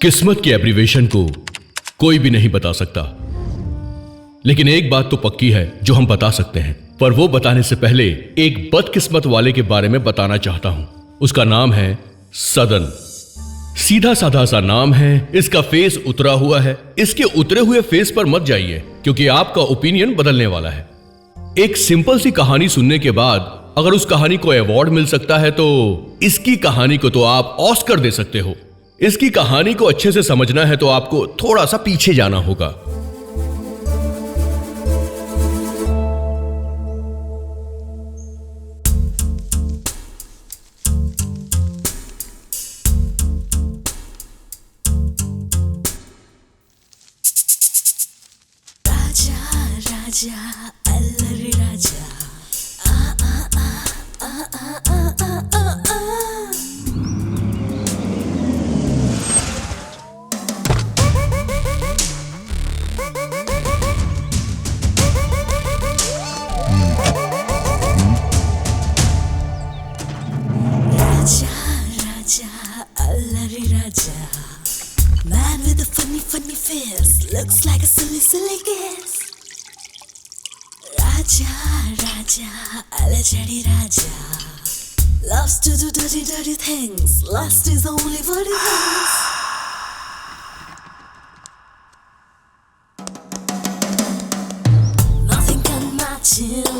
किस्मत के एब्रीवेशन को कोई भी नहीं बता सकता, लेकिन एक बात तो पक्की है जो हम बता सकते हैं। पर वो बताने से पहले एक बदकिस्मत वाले के बारे में बताना चाहता हूं। उसका नाम है सदन। सीधा साधा सा नाम है, इसका फेस उतरा हुआ है। इसके उतरे हुए फेस पर मत जाइए, क्योंकि आपका ओपिनियन बदलने वाला है। एक सिंपल सी कहानी सुनने के बाद अगर उस कहानी को अवार्ड मिल सकता है, तो इसकी कहानी को तो आप ऑस्कर दे सकते हो। इसकी कहानी को अच्छे से समझना है तो आपको थोड़ा सा पीछे जाना होगा। अल्लरी राजा अल्लरी राजा, man with a funny face, looks like a silly guess. Raja, Alajadi Raja, loves to do dirty things. Lust is the only word he has. Nothing can match him,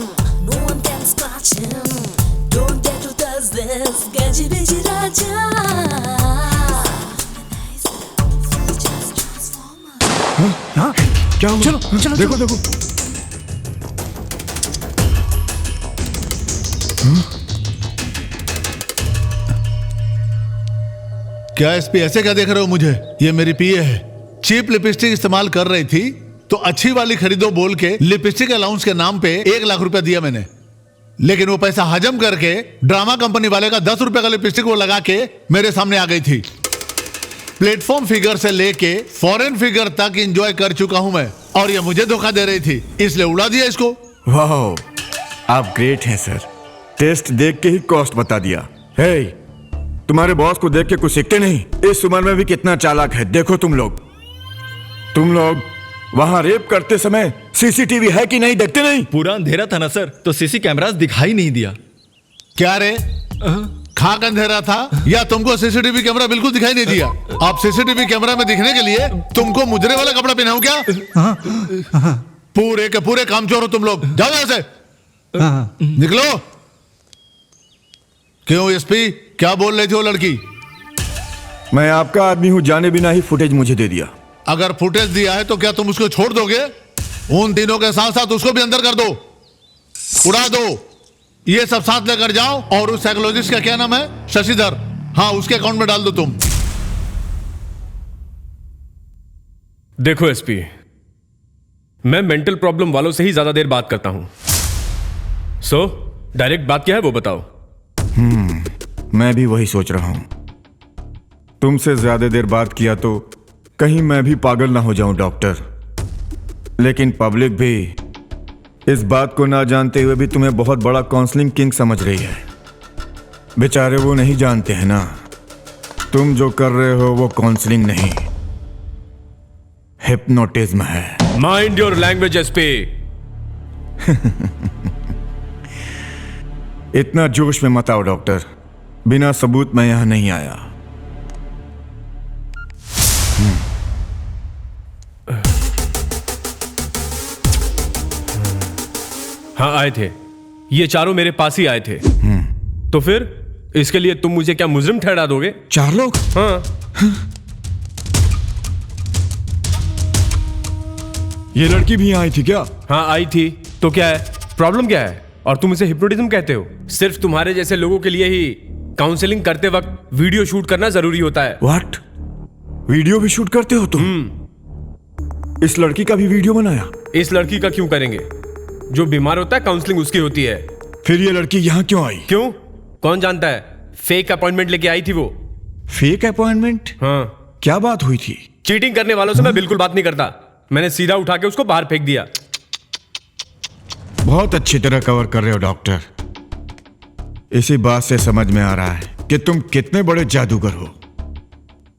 no one can scratch him. Don't dare to touch this, Gaji Biji Raja. हाँ क्या हुआ? चलो देखो क्या SP ऐसे क्या देख रहे हो मुझे? ये मेरी पीए है। चीप लिपस्टिक इस्तेमाल कर रही थी तो अच्छी वाली खरीदो बोल के लिपस्टिक अलाउंस के नाम पे 1 लाख रुपया दिया मैंने, लेकिन वो पैसा हजम करके ड्रामा कंपनी वाले का 10 रुपए का लिपस्टिक वो लगा के मेरे सामने आ गई थी। प्लेटफॉर्म फिगर से लेके फॉरेन फिगर तक एंजॉय कर चुका हूं मैं, और ये मुझे धोखा दे रही थी, इसलिए उड़ा दिया इसको। वाह, आप ग्रेट हैं सर। टेस्ट देख के ही कॉस्ट बता दिया। हे, तुम्हारे बॉस को देख के कुछ सीखते नहीं? इस उम्र में भी कितना चालाक है। देखो तुम लोग वहां रेप करते समय सीसीटीवी है कि नहीं देखते नहीं? पूरा अंधेरा था ना सर, तो सीसी कैमरास दिखाई नहीं दिया। क्या रे, खाक अंधेरा था या तुमको सीसीटीवी कैमरा बिल्कुल दिखाई नहीं दिया? आप सीसीटीवी कैमरा में दिखने के लिए तुमको मुजरे वाला कपड़ा पहनाओ क्या? पूरे के पूरे कामचोर हो तुम लोग। जाओ यहां से, निकलो। क्यों एसपी, क्या बोल रही थी वो लड़की? मैं आपका आदमी हूं, जाने बिना ही फुटेज मुझे दे दिया। अगर फुटेज दिया है तो क्या तुम उसको छोड़ दोगे? उन तीनों के साथ साथ उसको भी अंदर कर दो, उड़ा दो। ये सब साथ लेकर जाओ, और उस साइकोलॉजिस्ट का क्या नाम है? शशिधर, हाँ, उसके अकाउंट में डाल दो तुम। देखो एसपी, मैं मेंटल प्रॉब्लम वालों से ही ज्यादा देर बात करता हूं। सो डायरेक्ट बात क्या है वो बताओ। मैं भी वही सोच रहा हूं। तुमसे ज्यादा देर बात किया तो कहीं मैं भी पागल ना हो जाऊं डॉक्टर। लेकिन पब्लिक भी इस बात को ना जानते हुए भी तुम्हें बहुत बड़ा काउंसलिंग किंग समझ रही है। बेचारे वो नहीं जानते हैं ना, तुम जो कर रहे हो वो काउंसलिंग नहीं, हिप्नोटिज्म है। Mind your language SP. इतना जोश में मत आओ डॉक्टर, बिना सबूत मैं यहां नहीं आया। हाँ आए थे, ये चारों मेरे पास ही आए थे। तो फिर इसके लिए तुम मुझे क्या मुजरिम ठहरा दोगे? 4 लोग? हाँ। ये लड़की भी आई थी क्या? हाँ आई थी, तो क्या है, प्रॉब्लम क्या है? और तुम इसे हिप्नोटिज्म कहते हो? सिर्फ तुम्हारे जैसे लोगों के लिए ही काउंसलिंग करते वक्त वीडियो शूट करना जरूरी होता है। व्हाट? वीडियो भी शूट करते हो तुम? इस लड़की का भी वीडियो बनाया? इस लड़की का क्यों करेंगे? जो बीमार होता है काउंसलिंग उसकी होती है। फिर ये लड़की यहाँ क्यों आई? क्यों, कौन जानता है? फेक अपॉइंटमेंट लेके आई थी वो। Fake appointment? हाँ। क्या बात हुई थी? चीटिंग करने वालों से मैं बिल्कुल बात नहीं करता। मैंने सीधा उठा के उसको बाहर फेंक दिया। बहुत अच्छी तरह कवर कर रहे हो डॉक्टर। इसी बात से समझ में आ रहा है कि तुम कितने बड़े जादूगर हो।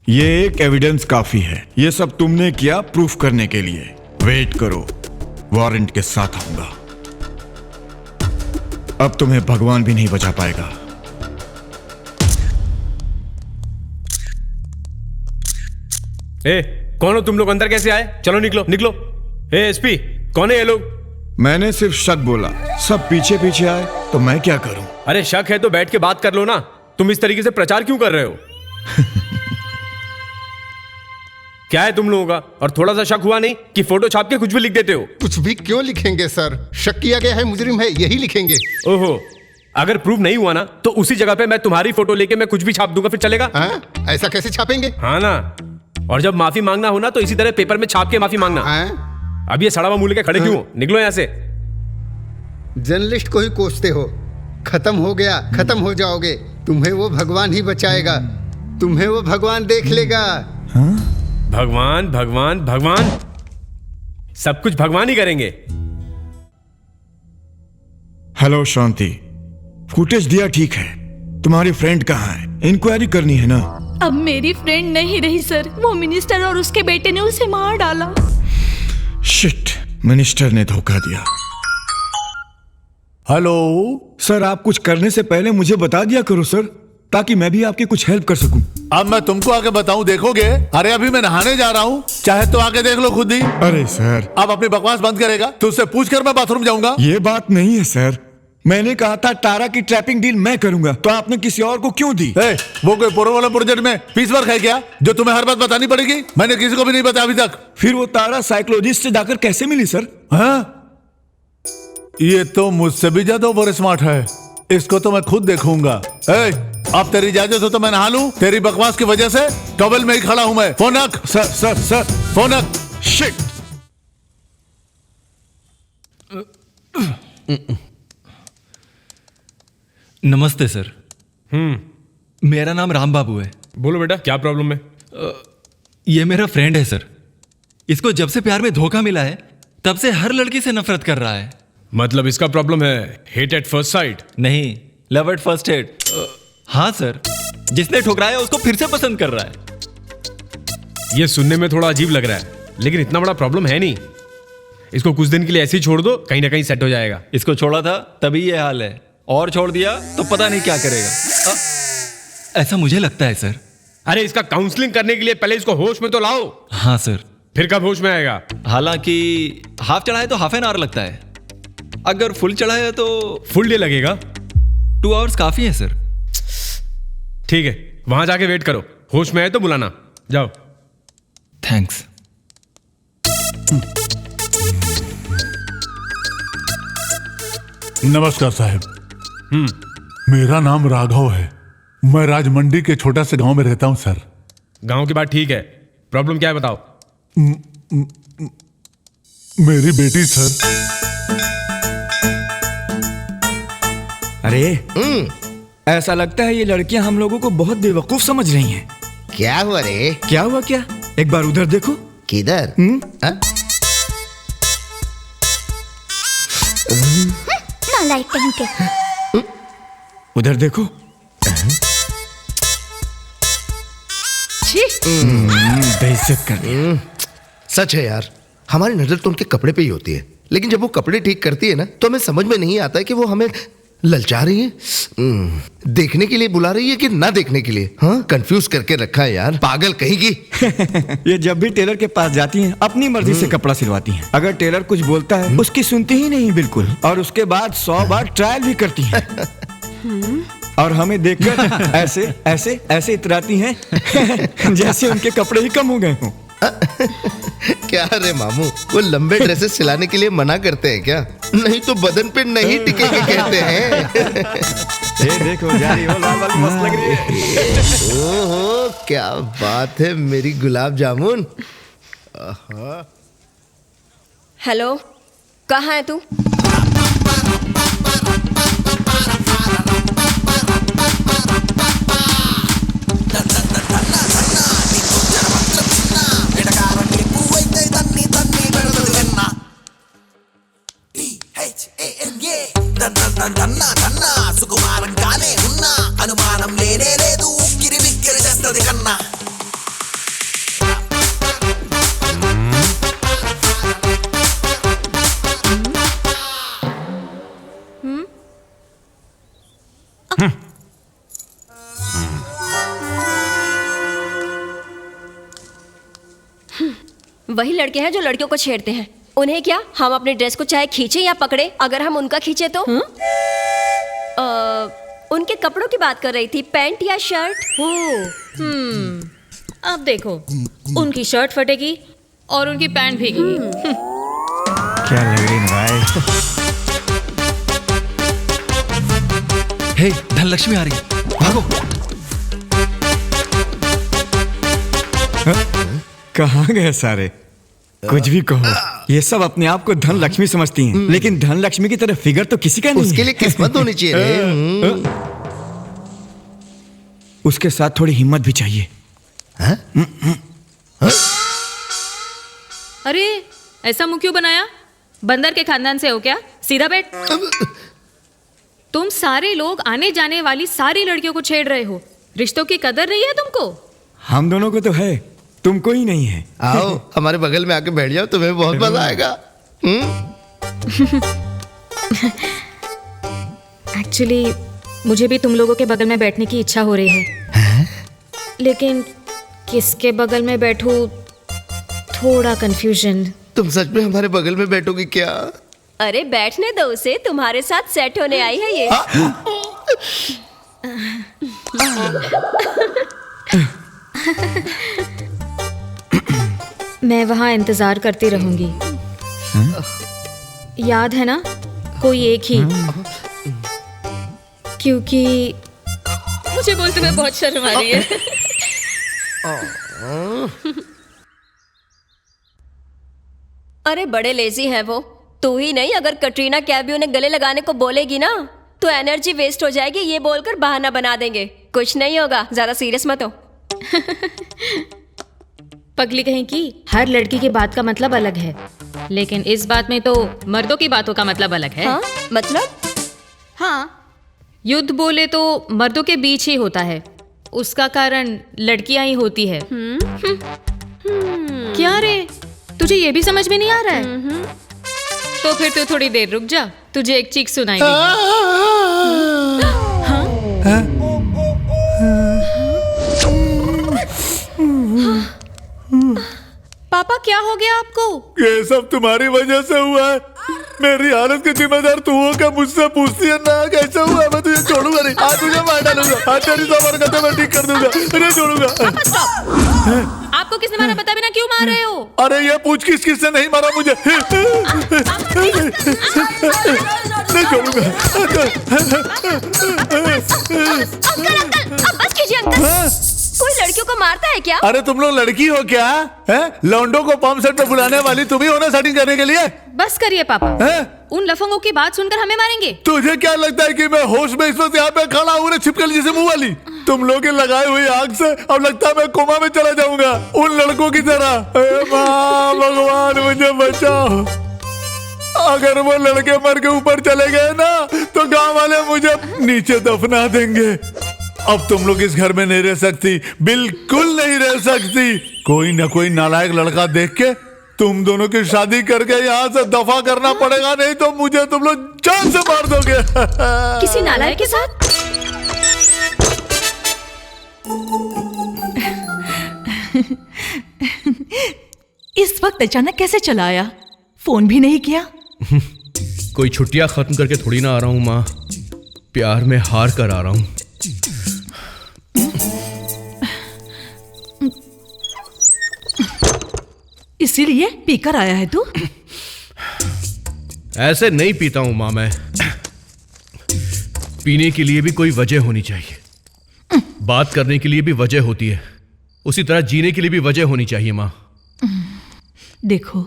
ये एक एविडेंस काफी है। ये सब तुमने किया प्रूफ करने के लिए। वेट करो, वारंट के साथ आऊंगा। अब तुम्हें भगवान भी नहीं बचा पाएगा। ए, कौन हो तुम लोग? अंदर कैसे आए? चलो निकलो निकलो। ए एसपी, कौन है ये लोग? मैंने सिर्फ शक बोला, सब पीछे पीछे आए तो मैं क्या करूं? अरे शक है तो बैठ के बात कर लो ना। तुम इस तरीके से प्रचार क्यों कर रहे हो? क्या है तुम लोगों का? और थोड़ा सा शक हुआ नहीं कि फोटो छाप के कुछ भी लिख देते हो? कुछ भी क्यों लिखेंगे सर? शक किया गया है, मुजरिम है, यही लिखेंगे। ओहो, अगर प्रूफ नहीं हुआ ना तो उसी जगह पे मैं तुम्हारी फोटो लेके मैं कुछ भी छाप दूंगा, फिर चलेगा? ऐसा कैसे छापेंगे? हाँ ना। और जब माफी मांगना हो ना तो इसी तरह पेपर में छाप के माफी मांगना। अब ये सड़ा हुआ मुंह लेके खड़े क्यों हो? निकलो यहाँ से। जर्नलिस्ट को ही कोसते हो। खत्म हो गया, खत्म हो जाओगे। तुम्हें वो भगवान ही बचाएगा, तुम्हें वो भगवान देख लेगा। भगवान भगवान भगवान, सब कुछ भगवान ही करेंगे। हेलो शांति, फुटेज दिया ठीक है, तुम्हारी फ्रेंड कहाँ है? इंक्वायरी करनी है ना। अब मेरी फ्रेंड नहीं रही सर, वो मिनिस्टर और उसके बेटे ने उसे मार डाला। शिट, मिनिस्टर ने धोखा दिया। हेलो सर, आप कुछ करने से पहले मुझे बता दिया करो सर, ताकि मैं भी आपकी कुछ हेल्प कर सकूं। अब मैं तुमको आके बताऊं, देखोगे? अरे अभी मैं नहाने जा रहा हूं, चाहे तो आके देख लो खुद ही। अरे सर, अब अपनी बकवास बंद करेगा? तुझसे पूछ कर मैं बाथरूम जाऊंगा। ये बात नहीं है सर, मैंने कहा था तारा की ट्रैपिंग डील मैं करूंगा, तो आपने किसी और को क्यों दी? वो कोई वाला प्रोजेक्ट में पीस वर्क है क्या, जो तुम्हें हर बात बतानी पड़ेगी? मैंने किसी को भी नहीं बताया अभी तक। फिर वो तारा साइकोलॉजिस्ट से जाकर कैसे मिली सर? हाँ? ये तो मुझसे भी ज्यादा ओवर स्मार्ट है, इसको तो मैं खुद देखूंगा। अब तेरी इजाजत हो तो मैं नहा लूं? तेरी बकवास की वजह से टॉवेल में ही खड़ा हूं मैं। फोन रख। सर फोन रख। शिट। नमस्ते सर। मेरा नाम राम बाबू है। बोलो बेटा, क्या प्रॉब्लम है? ये मेरा फ्रेंड है सर। इसको जब से प्यार में धोखा मिला है तब से हर लड़की से नफरत कर रहा है। मतलब इसका प्रॉब्लम है हेट एट फर्स्ट साइट? नहीं, लव एट फर्स्ट हेट। हाँ सर, जिसने ठुकराया उसको फिर से पसंद कर रहा है। ये सुनने में थोड़ा अजीब लग रहा है, लेकिन इतना बड़ा प्रॉब्लम है नहीं। इसको कुछ दिन के लिए ऐसे ही छोड़ दो, कहीं ना कहीं सेट हो जाएगा। इसको छोड़ा था तभी ये हाल है, और छोड़ दिया तो पता नहीं क्या करेगा। ऐसा मुझे लगता है सर। अरे इसका काउंसलिंग करने के लिए पहले इसको होश में तो लाओ। हाँ सर। फिर कब होश में आएगा? हालांकि हाफ चढ़ाए तो हाफ एन आवर लगता है, अगर फुल चढ़ाया तो फुल डे लगेगा। 2 आवर्स काफी है सर। ठीक है, वहां जाके वेट करो, होश में आए तो बुलाना। जाओ। थैंक्स। नमस्कार साहब। मेरा नाम राघव है, मैं राजमंडी के छोटा से गांव में रहता हूं सर। गांव की बात ठीक है, प्रॉब्लम क्या है बताओ? मेरी बेटी सर। अरे ऐसा लगता है ये लड़कियां हम लोगों को बहुत बेवकूफ समझ रही हैं। क्या हुआ रे? क्या हुआ क्या? एक बार उधर देखो। किधर? नालायक कहीं के। उधर देखो। बेइज्जत कर दिया। सच है यार, हमारी नजर तो उनके कपड़े पे ही होती है, लेकिन जब वो कपड़े ठीक करती है ना तो हमें समझ में नहीं आता है कि वो हमें ललचा रही है, देखने के लिए बुला रही है कि ना देखने के लिए। हाँ, कंफ्यूज करके रखा है यार, पागल कहीं की। ये जब भी टेलर के पास जाती हैं अपनी मर्जी से कपड़ा सिलवाती हैं। अगर टेलर कुछ बोलता है उसकी सुनती ही नहीं बिल्कुल, और उसके बाद 100 बार ट्रायल भी करती हैं। और हमें देखकर ऐसे ऐसे ऐसे इतराती हैं जैसे उनके कपड़े ही कम हो गए हों। क्या रे मामू, वो लंबे ड्रेसेस सिलाने के लिए मना करते हैं क्या? नहीं तो बदन पे नहीं टिकेंगे कहते हैं। ये देखो जा रही हो, लाल वाली मस्त लग रही है। ओहो, क्या बात है मेरी गुलाब जामुन। हेलो, कहाँ है तू? वही लड़के हैं जो लड़कियों को छेड़ते हैं। उन्हें क्या, हम अपनी ड्रेस को चाहे खींचे या पकड़े, अगर हम उनका खींचे तो उनके कपड़ों की बात कर रही थी, पैंट या शर्ट। अब देखो, उनकी शर्ट फटेगी और उनकी पैंट भीगेगी। क्या लग रही है भाई? हे, धनलक्ष्मी आ रही है, भागो। कहाँ गए सारे? कुछ भी कहो, ये सब अपने आप को धन लक्ष्मी समझती हैं, लेकिन धन लक्ष्मी की तरह फिगर तो किसी का नहीं उसके लिए किस्मत होनी चाहिए रे। उसके साथ थोड़ी हिम्मत भी चाहिए। अरे ऐसा मुंह क्यों बनाया? बंदर के खानदान से हो क्या? सीधा बैठ। तुम सारे लोग आने जाने वाली सारी लड़कियों को छेड़ रहे हो। रिश्तों की कदर नहीं है तुमको? हम दोनों को तो है, तुमको ही नहीं है। आओ हमारे बगल में आके बैठ जाओ, तुम्हें बहुत मजा आएगा। एक्चुअली मुझे भी तुम लोगों के बगल में बैठने की इच्छा हो रही है, लेकिन किसके बगल में बैठूं, थोड़ा कंफ्यूजन। तुम सच में हमारे बगल में बैठोगी क्या? अरे बैठने दो उसे, तुम्हारे साथ सेट होने आई है ये। मैं वहां इंतजार करती रहूंगी। याद है ना, कोई एक ही। क्योंकि मुझे बोलते हुए बहुत शर्म आ रही है। अरे बड़े लेजी है वो। तू ही नहीं, अगर कटरीना कैफ भी उन्हें गले लगाने को बोलेगी ना तो एनर्जी वेस्ट हो जाएगी, ये बोलकर बहाना बना देंगे। कुछ नहीं होगा, ज्यादा सीरियस मत हो। पगली कहीं की, हर लड़की की बात का मतलब अलग है, लेकिन इस बात में तो मर्दों की बातों का मतलब अलग है। हाँ? मतलब? हाँ, युद्ध बोले तो मर्दों के बीच ही होता है, उसका कारण लड़कियां ही होती है। क्या रे, तुझे ये भी समझ में नहीं आ रहा है? तो फिर तू थोड़ी देर रुक जा, तुझे एक चीख सुनाई पापा क्या हो गया आपको? ये सब तुम्हारी वजह से हुआ है। मेरी हालत की जिम्मेदार तू हो क्या? मुझसे पूछती है ना कैसा हुआ? मैं तुझे छोड़ूंगा नहीं, आज तुझे मार डालूंगा, आज तेरी सब हरकतें मैं ठीक कर दूंगा, नहीं छोड़ूंगा। आपको किसने मारा, बता बिना क्यों मार रहे हो? अरे ये पूछ किसने नहीं मारा मुझे। नहीं छोड़ूंगा। बस कीजिए अंकल। कोई लड़कियों को मारता है क्या? अरे तुम लोग लड़की हो क्या? लौंडों को पंप सेट पे बुलाने वाली तुम ही हो ना सेटिंग करने के लिए? बस करिए पापा, उन लफंगों की बात सुनकर हमें मारेंगे। तुझे क्या लगता है कि मैं होश में इस वक्त यहाँ पे खड़ा हूँ छिपकली जैसे मुंह वाली? तुम लोग के लगाई हुई आग से अब लगता है मैं कोमा में चला जाऊंगा उन लड़कों की तरह। माँ भगवान मुझे बचाओ। अगर वो लड़के मर के ऊपर चले गए ना तो गांव वाले मुझे नीचे दफना देंगे। अब तुम लोग इस घर में नहीं रह सकती, बिल्कुल नहीं रह सकती। कोई ना कोई नालायक लड़का देख के तुम दोनों की शादी करके यहाँ से दफा करना पड़ेगा, नहीं तो मुझे तुम लोग जान से मार दोगे। किसी नालायक के साथ? इस वक्त अचानक कैसे चला आया? फोन भी नहीं किया? कोई छुट्टियां खत्म करके थोड़ी ना आ रहा हूं माँ, प्यार में हार कर आ रहा हूं। इसीलिए पीकर आया है तू? ऐसे नहीं पीता हूं माँ मैं। पीने के लिए भी कोई वजह होनी चाहिए, बात करने के लिए भी वजह होती है, उसी तरह जीने के लिए भी वजह होनी चाहिए माँ। देखो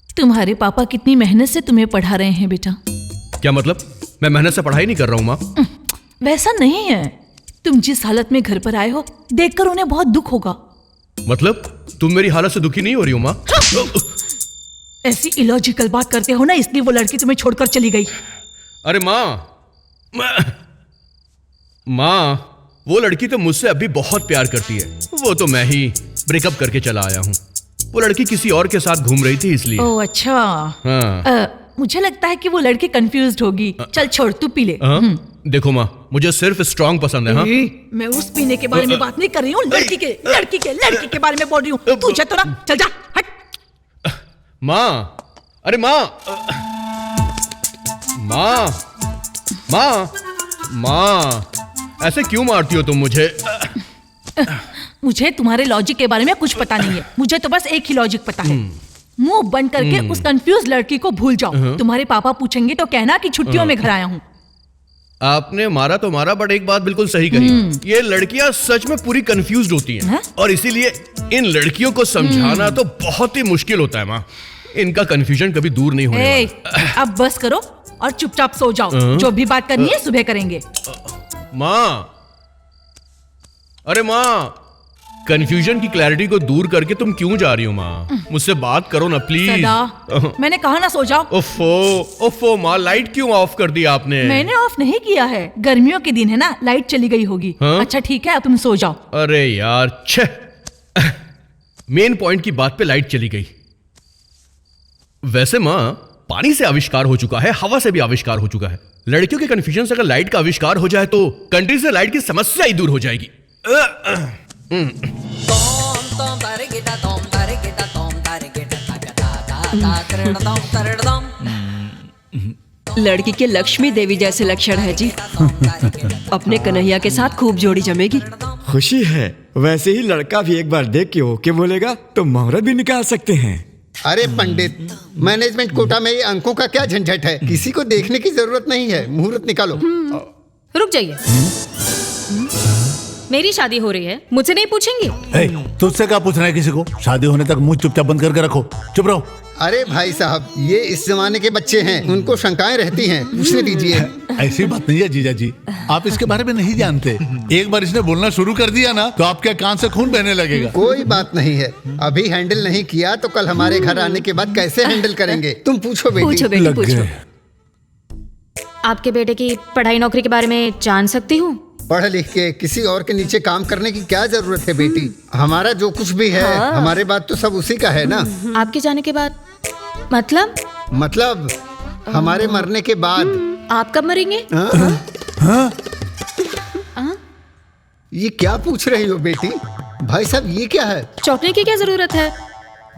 तुम्हारे पापा कितनी मेहनत से तुम्हें पढ़ा रहे हैं बेटा। क्या मतलब? मैं मेहनत से पढ़ाई नहीं कर रहा हूं माँ। वैसा नहीं है, तुम जिस हालत में घर पर आए हो देखकर उन्हें बहुत दुख होगा। मतलब तुम मेरी हालत से दुखी नहीं हो रही हो माँ? ऐसी इलॉजिकल बात करते हो ना, इसलिए वो लड़की तुम्हें छोड़कर चली गई। अरे माँ, वो लड़की तो मुझसे अभी बहुत प्यार करती है, वो तो मैं ही ब्रेकअप करके चला आया हूँ। वो लड़की किसी और के साथ घूम रही थी इसलिए। ओह अच्छा। हाँ। मुझे लगता है कि वो लड़की कंफ्यूज्ड होगी। चल छोड़, तू पी ले। देखो माँ, मुझे सिर्फ स्ट्रांग पसंद है। हाँ मैं उस पीने के बारे में बात नहीं कर रही हूँ, लड़की के बारे में बोल रही हूँ। तू चल चल जा, हट। माँ, अरे माँ, माँ, माँ, माँ, ऐसे क्यों मारती हो तुम मुझे? मुझे तुम्हारे लॉजिक के बारे में कुछ पता नहीं है। मुझे तो बस एक ही लॉजिक पता है, मुंह बंद करके उस कंफ्यूज लड़की को भूल जाओ। तुम्हारे पापा पूछेंगे तो कहना कि छुट्टियों में घर आया हूँ। आपने मारा तो मारा, बट एक बात बिल्कुल सही कही। ये लड़कियां सच में पूरी कंफ्यूज होती हैं, और इसीलिए इन लड़कियों को समझाना तो बहुत ही मुश्किल होता है माँ। इनका कंफ्यूजन कभी दूर नहीं होने वाला। अब बस करो और चुपचाप सो जाओ। जो भी बात करनी है सुबह करेंगे। माँ, अरे माँ, कंफ्यूजन की क्लैरिटी को दूर करके तुम क्यों जा रही हो माँ? मुझसे बात करो ना प्लीज। सदा, मैंने कहा ना सो जाओ। ओफो माँ, लाइट क्यों ऑफ कर दी आपने? मैंने ऑफ नहीं किया है, गर्मियों के दिन है ना, लाइट चली गई होगी। अच्छा ठीक है, अब तुम सो जाओ। अरे यार, छह, मेन पॉइंट की बात पे लाइट चली गई। वैसे माँ, पानी से आविष्कार हो चुका है, हवा से भी आविष्कार हो चुका है। लड़कियों के कंफ्यूजन से अगर लाइट का आविष्कार हो जाए तो कंट्री से लाइट की समस्या ही दूर हो जाएगी। लड़की के लक्ष्मी देवी जैसे लक्षण है जी। अपने कन्हैया के साथ खूब जोड़ी जमेगी। खुशी है। वैसे ही लड़का भी एक बार देख के ओके बोलेगा तो मुहूर्त भी निकाल सकते हैं। अरे पंडित, मैनेजमेंट कोटा में ये अंकों का क्या झंझट है? किसी को देखने की जरूरत नहीं है, मुहूर्त निकालो। रुक जाइए, मेरी शादी हो रही है, मुझसे नहीं पूछेंगे? तुझसे क्या पूछना है किसी को? शादी होने तक मुंह चुपचाप बंद करके रखो, चुप रहो। अरे भाई साहब, ये इस जमाने के बच्चे हैं, उनको शंकाएं रहती हैं, पूछने दीजिए। ऐसी बात नहीं है जीजा जी, आप इसके बारे में नहीं जानते। एक बार इसने बोलना शुरू कर दिया ना तो आपके कान से खून बहने लगेगा। कोई बात नहीं है, अभी हैंडल नहीं किया तो कल हमारे घर आने के बाद कैसे हैंडल करेंगे? तुम पूछो बेटी। पूछो बेटी, पूछो। आपके बेटे की पढ़ाई नौकरी के बारे में जान सकती हूँ? पढ़ लिख के किसी और के नीचे काम करने की क्या जरूरत है बेटी? हमारा जो कुछ भी है, हमारे बाद तो सब उसी का है ना। आपके जाने के बाद मतलब हमारे मरने के बाद। आप कब मरेंगे? ये क्या पूछ रही हो बेटी? भाई साहब, ये क्या है? चौंकने की क्या जरूरत है?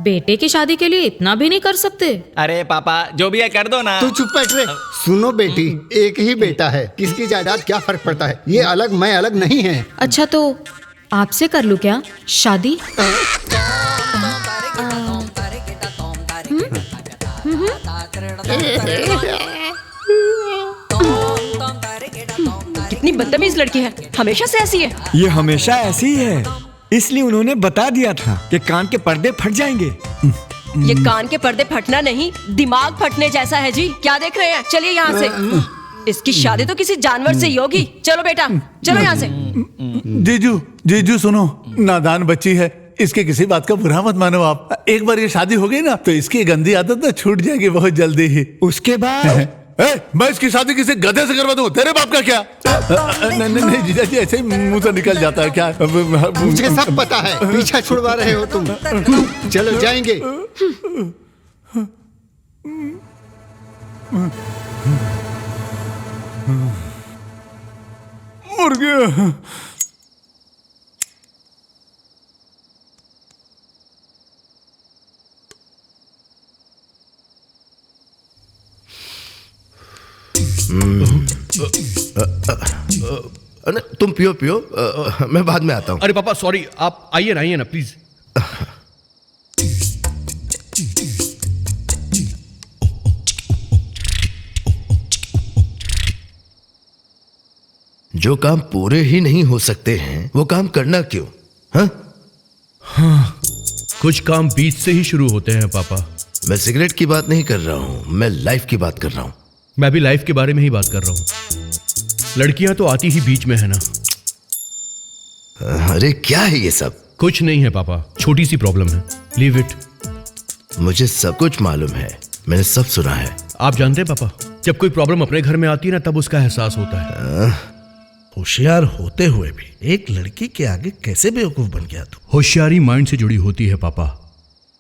बेटे की शादी के लिए इतना भी नहीं कर सकते? अरे पापा, जो भी है कर दो ना। तू चुप बैठ रे। सुनो बेटी, एक ही बेटा है, किसकी जायदाद क्या फर्क पड़ता है? ये अलग मैं अलग नहीं है। अच्छा तो आपसे कर लूं क्या शादी? कितनी बदतमीज लड़की है, हमेशा से ऐसी है। ये हमेशा ऐसी ही है, इसलिए उन्होंने बता दिया था कि कान के पर्दे फट जाएंगे। ये कान के पर्दे फटना नहीं, दिमाग फटने जैसा है जी। क्या देख रहे हैं? चलिए यहाँ से। इसकी शादी तो किसी जानवर से ही होगी। चलो बेटा, चलो यहाँ से। जीजू सुनो, नादान बच्ची है, इसके किसी बात का बुरा मत मानो आप। एक बार ये शादी हो गई ना तो इसकी गंदी आदत ना छूट जाएगी बहुत जल्दी ही। उसके बाद मैं इसकी शादी किसी गधे से करवा दूं? तेरे बाप का क्या? नहीं जीजा जी, ऐसे ही मुंह से निकल जाता है क्या? मुझे सब पता है, पीछा छुड़वा रहे हो तुम। चलो जाएंगे। मर गया। तुम पियो पियो, मैं बाद में आता हूँ। अरे पापा सॉरी, आप आइए ना प्लीज। जो काम पूरे ही नहीं हो सकते हैं वो काम करना क्यों? हाँ, कुछ काम बीच से ही शुरू होते हैं पापा। मैं सिगरेट की बात नहीं कर रहा हूँ, मैं लाइफ की बात कर रहा हूँ। मैं भी लाइफ के बारे में ही बात कर रहा हूँ। लड़कियां तो आती ही बीच में है ना। अरे क्या है ये सब? कुछ नहीं है पापा, छोटी सी प्रॉब्लम है, लीव इट। मुझे सब कुछ मालूम है, मैंने सब सुना है। आप जानते हैं पापा, जब कोई प्रॉब्लम अपने घर में आती है ना तब उसका एहसास होता है। होशियार होते हुए भी एक लड़की के आगे कैसे बेवकूफ बन गया तू? होशियारी माइंड से जुड़ी होती है पापा।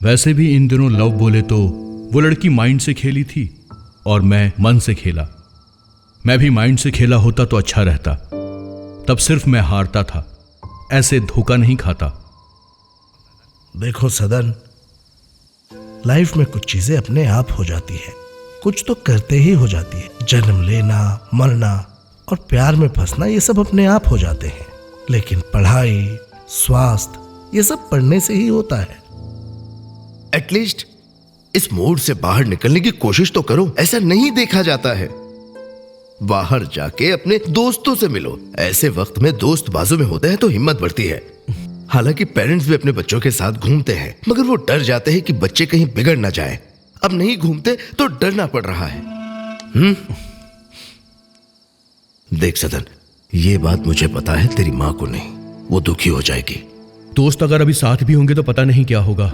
वैसे भी इन दिनों लव बोले तो वो लड़की माइंड से खेली थी और मैं मन से खेला। मैं भी माइंड से खेला होता तो अच्छा रहता। तब सिर्फ मैं हारता था, ऐसे धोखा नहीं खाता। देखो सदन, लाइफ में कुछ चीजें अपने आप हो जाती है, कुछ तो करते ही हो जाती है। जन्म लेना, मरना और प्यार में फंसना, ये सब अपने आप हो जाते हैं। लेकिन पढ़ाई, स्वास्थ्य, ये सब पढ़ने से ही होता है। एटलीस्ट इस मोड से बाहर निकलने की कोशिश तो करो। ऐसा नहीं देखा जाता है। बाहर जाके अपने दोस्तों से मिलो। ऐसे वक्त में दोस्त बाजू में होते हैं तो हिम्मत बढ़ती है। हालांकि पेरेंट्स भी अपने बच्चों के साथ घूमते हैं, मगर वो डर जाते हैं कि बच्चे कहीं बिगड़ ना जाए। अब नहीं घूमते तो डरना पड़ रहा है। देख सदन, ये बात मुझे पता है, तेरी माँ को नहीं। वो दुखी हो जाएगी। दोस्त अगर अभी साथ भी होंगे तो पता नहीं क्या होगा,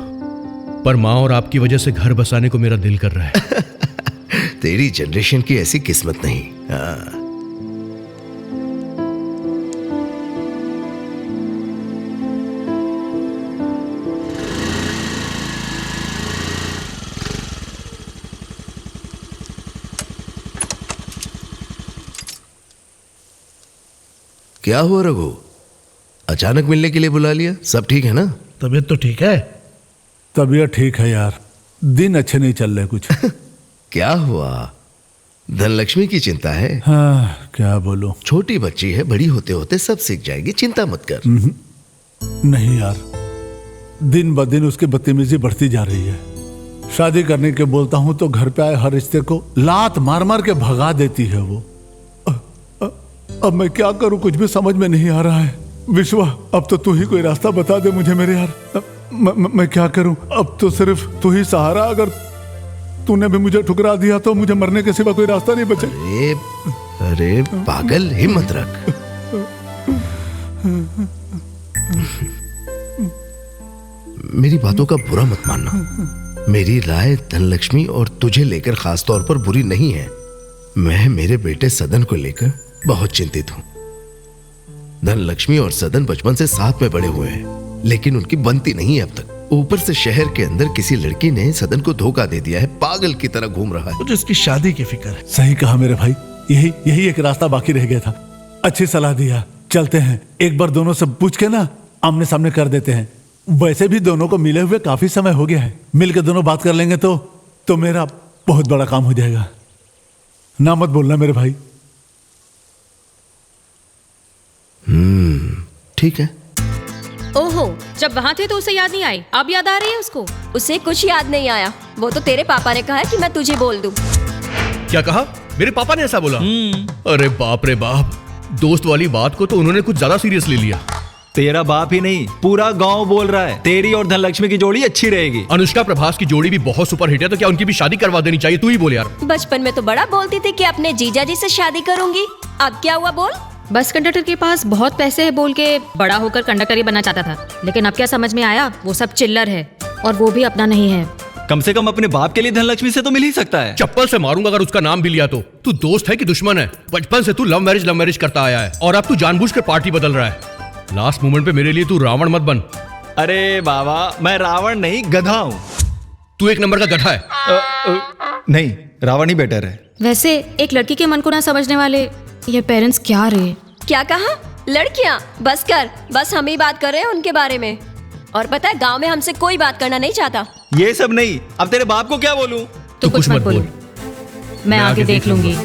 पर माँ और आपकी वजह से घर बसाने को मेरा दिल कर रहा है। तेरी जनरेशन की ऐसी किस्मत नहीं। हाँ। क्या हुआ रघु, अचानक मिलने के लिए बुला लिया? सब ठीक है ना? तबीयत तो ठीक है? तबीयत ठीक है यार, दिन अच्छे नहीं चल रहे कुछ। क्या हुआ? धनलक्ष्मी की चिंता है? हाँ, क्या बोलूं। छोटी बच्ची है, बड़ी होते होते सब सीख जाएगी, चिंता मत कर। नहीं यार, दिन ब दिन उसकी बदतमीजी बढ़ती जा रही है। शादी करने के बोलता हूं तो घर पे आए हर रिश्ते को लात मार मार के भगा देती है वो। अब मैं क्या करूं, कुछ भी समझ में नहीं आ रहा है। विश्वा, अब तो तू ही कोई रास्ता बता दे मुझे मेरे यार। मैं क्या करूं? अब तो सिर्फ तू ही सहारा। अगर तूने भी मुझे ठुकरा दिया तो मुझे मरने के सिवा कोई रास्ता नहीं बचे। अरे पागल, हिम्मत रख। मेरी बातों का बुरा मत मानना। मेरी राय धनलक्ष्मी और तुझे लेकर खास तौर पर बुरी नहीं है। मैं मेरे बेटे सदन को लेकर बहुत चिंतित हूं। धनलक्ष्मी और सदन बचपन से साथ में बड़े हुए हैं, लेकिन उनकी बनती नहीं है अब तक। ऊपर से शहर के अंदर किसी लड़की ने सदन को धोखा दे दिया है, पागल की तरह घूम रहा है। मुझे उसकी शादी की फिक्र है। सही कहा मेरे भाई, यही एक रास्ता बाकी रह गया था। अच्छी सलाह दिया। चलते हैं, एक बार दोनों से पूछ के ना आमने सामने कर देते हैं। वैसे भी दोनों को मिले हुए काफी समय हो गया है। मिलकर दोनों बात कर लेंगे तो मेरा बहुत बड़ा काम हो जाएगा। ना मत बोलना मेरे भाई। ठीक है। ओहो, जब वहां थे तो उसे याद नहीं आई, अब याद आ रही है उसको? उसे कुछ याद नहीं आया। वो तो तेरे पापा ने कहा कि मैं तुझे बोल दूं। क्या कहा? मेरे पापा ने ऐसा बोला? अरे बाप रे बाप, दोस्त वाली बात को तो उन्होंने कुछ ज्यादा सीरियस ले लिया। तेरा बाप ही नहीं, पूरा गांव बोल रहा है तेरी और धनलक्ष्मी की जोड़ी अच्छी रहेगी। अनुष्का प्रभास की जोड़ी भी बहुत सुपर हिट है, तो क्या उनकी भी शादी करवा देनी चाहिए? तू ही बोल यार। बचपन में तो बड़ा बोलती थी कि अपने जीजा जी से शादी करूंगी। अब क्या हुआ बोल? बस कंडक्टर के पास बहुत पैसे है बोल के बड़ा होकर कंडक्टर ही बनना चाहता था, लेकिन अब क्या समझ में आया, वो सब चिल्लर है और वो भी अपना नहीं है। कम से कम अपने बाप के लिए धनलक्ष्मी से तो मिल ही सकता है। चप्पल से मारूंगा अगर उसका नाम भी लिया तो। तू दोस्त है कि दुश्मन है? बचपन से तू लव मैरिज करता आया है और अब तू जानबूझ कर पार्टी बदल रहा है। लास्ट मोमेंट पे मेरे लिए तू रावण मत बन। अरे बाबा, मैं रावण नहीं, गधा हूँ। तू एक नंबर का गधा है। नहीं, रावण ही बेटर है। वैसे एक लड़की के मन को ना समझने वाले ये पेरेंट्स क्या रहे। क्या कहा? लड़कियां? बस कर, बस हम ही बात कर रहे हैं उनके बारे में। और पता है, गांव में हमसे कोई बात करना नहीं चाहता। ये सब नहीं, अब तेरे बाप को क्या बोलूं? तू कुछ मत बोल, मैं आगे देख लूंगी।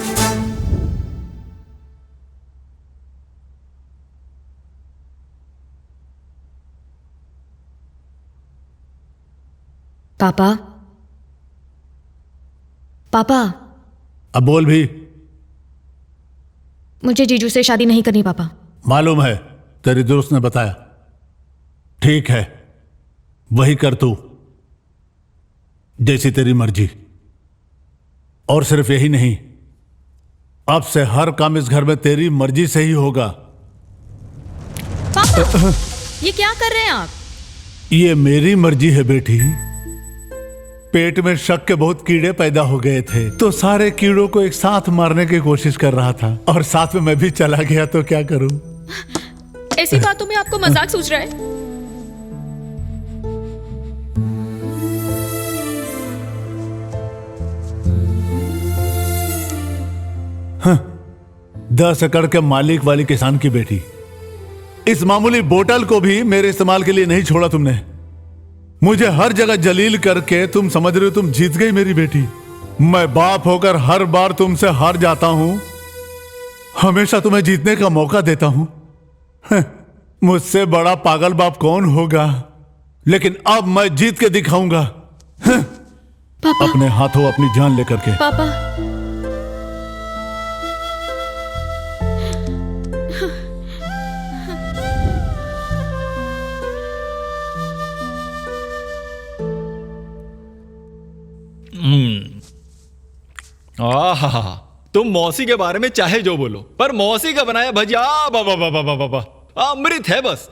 पापा, पापा। अब बोल भी। मुझे जीजू से शादी नहीं करनी पापा। मालूम है, तेरी दोस्त ने बताया। ठीक है, वही कर तू, जैसी तेरी मर्जी। और सिर्फ यही नहीं, अब से हर काम इस घर में तेरी मर्जी से ही होगा। पापा, ये क्या कर रहे हैं आप? ये मेरी मर्जी है बेटी। पेट में शक के बहुत कीड़े पैदा हो गए थे, तो सारे कीड़ों को एक साथ मारने की कोशिश कर रहा था, और साथ में मैं भी चला गया, तो क्या करूं? ऐसी बातों में आपको मजाक सूझ रहा है? हाँ, 10 एकड़ के मालिक वाली किसान की बेटी। इस मामूली बोतल को भी मेरे इस्तेमाल के लिए नहीं छोड़ा तुमने। मुझे हर जगह जलील करके तुम समझ रहे हो तुम जीत गई मेरी बेटी। मैं बाप होकर हर बार तुमसे हार जाता हूं, हमेशा तुम्हें जीतने का मौका देता हूं। मुझसे बड़ा पागल बाप कौन होगा, लेकिन अब मैं जीत के दिखाऊंगा। पापा। अपने हाथों अपनी जान लेकर के। पापा। आहा, तुम मौसी के बारे में चाहे जो बोलो, पर मौसी का बनाया भजिया बाबा बाबा बाबा अमृत है बस।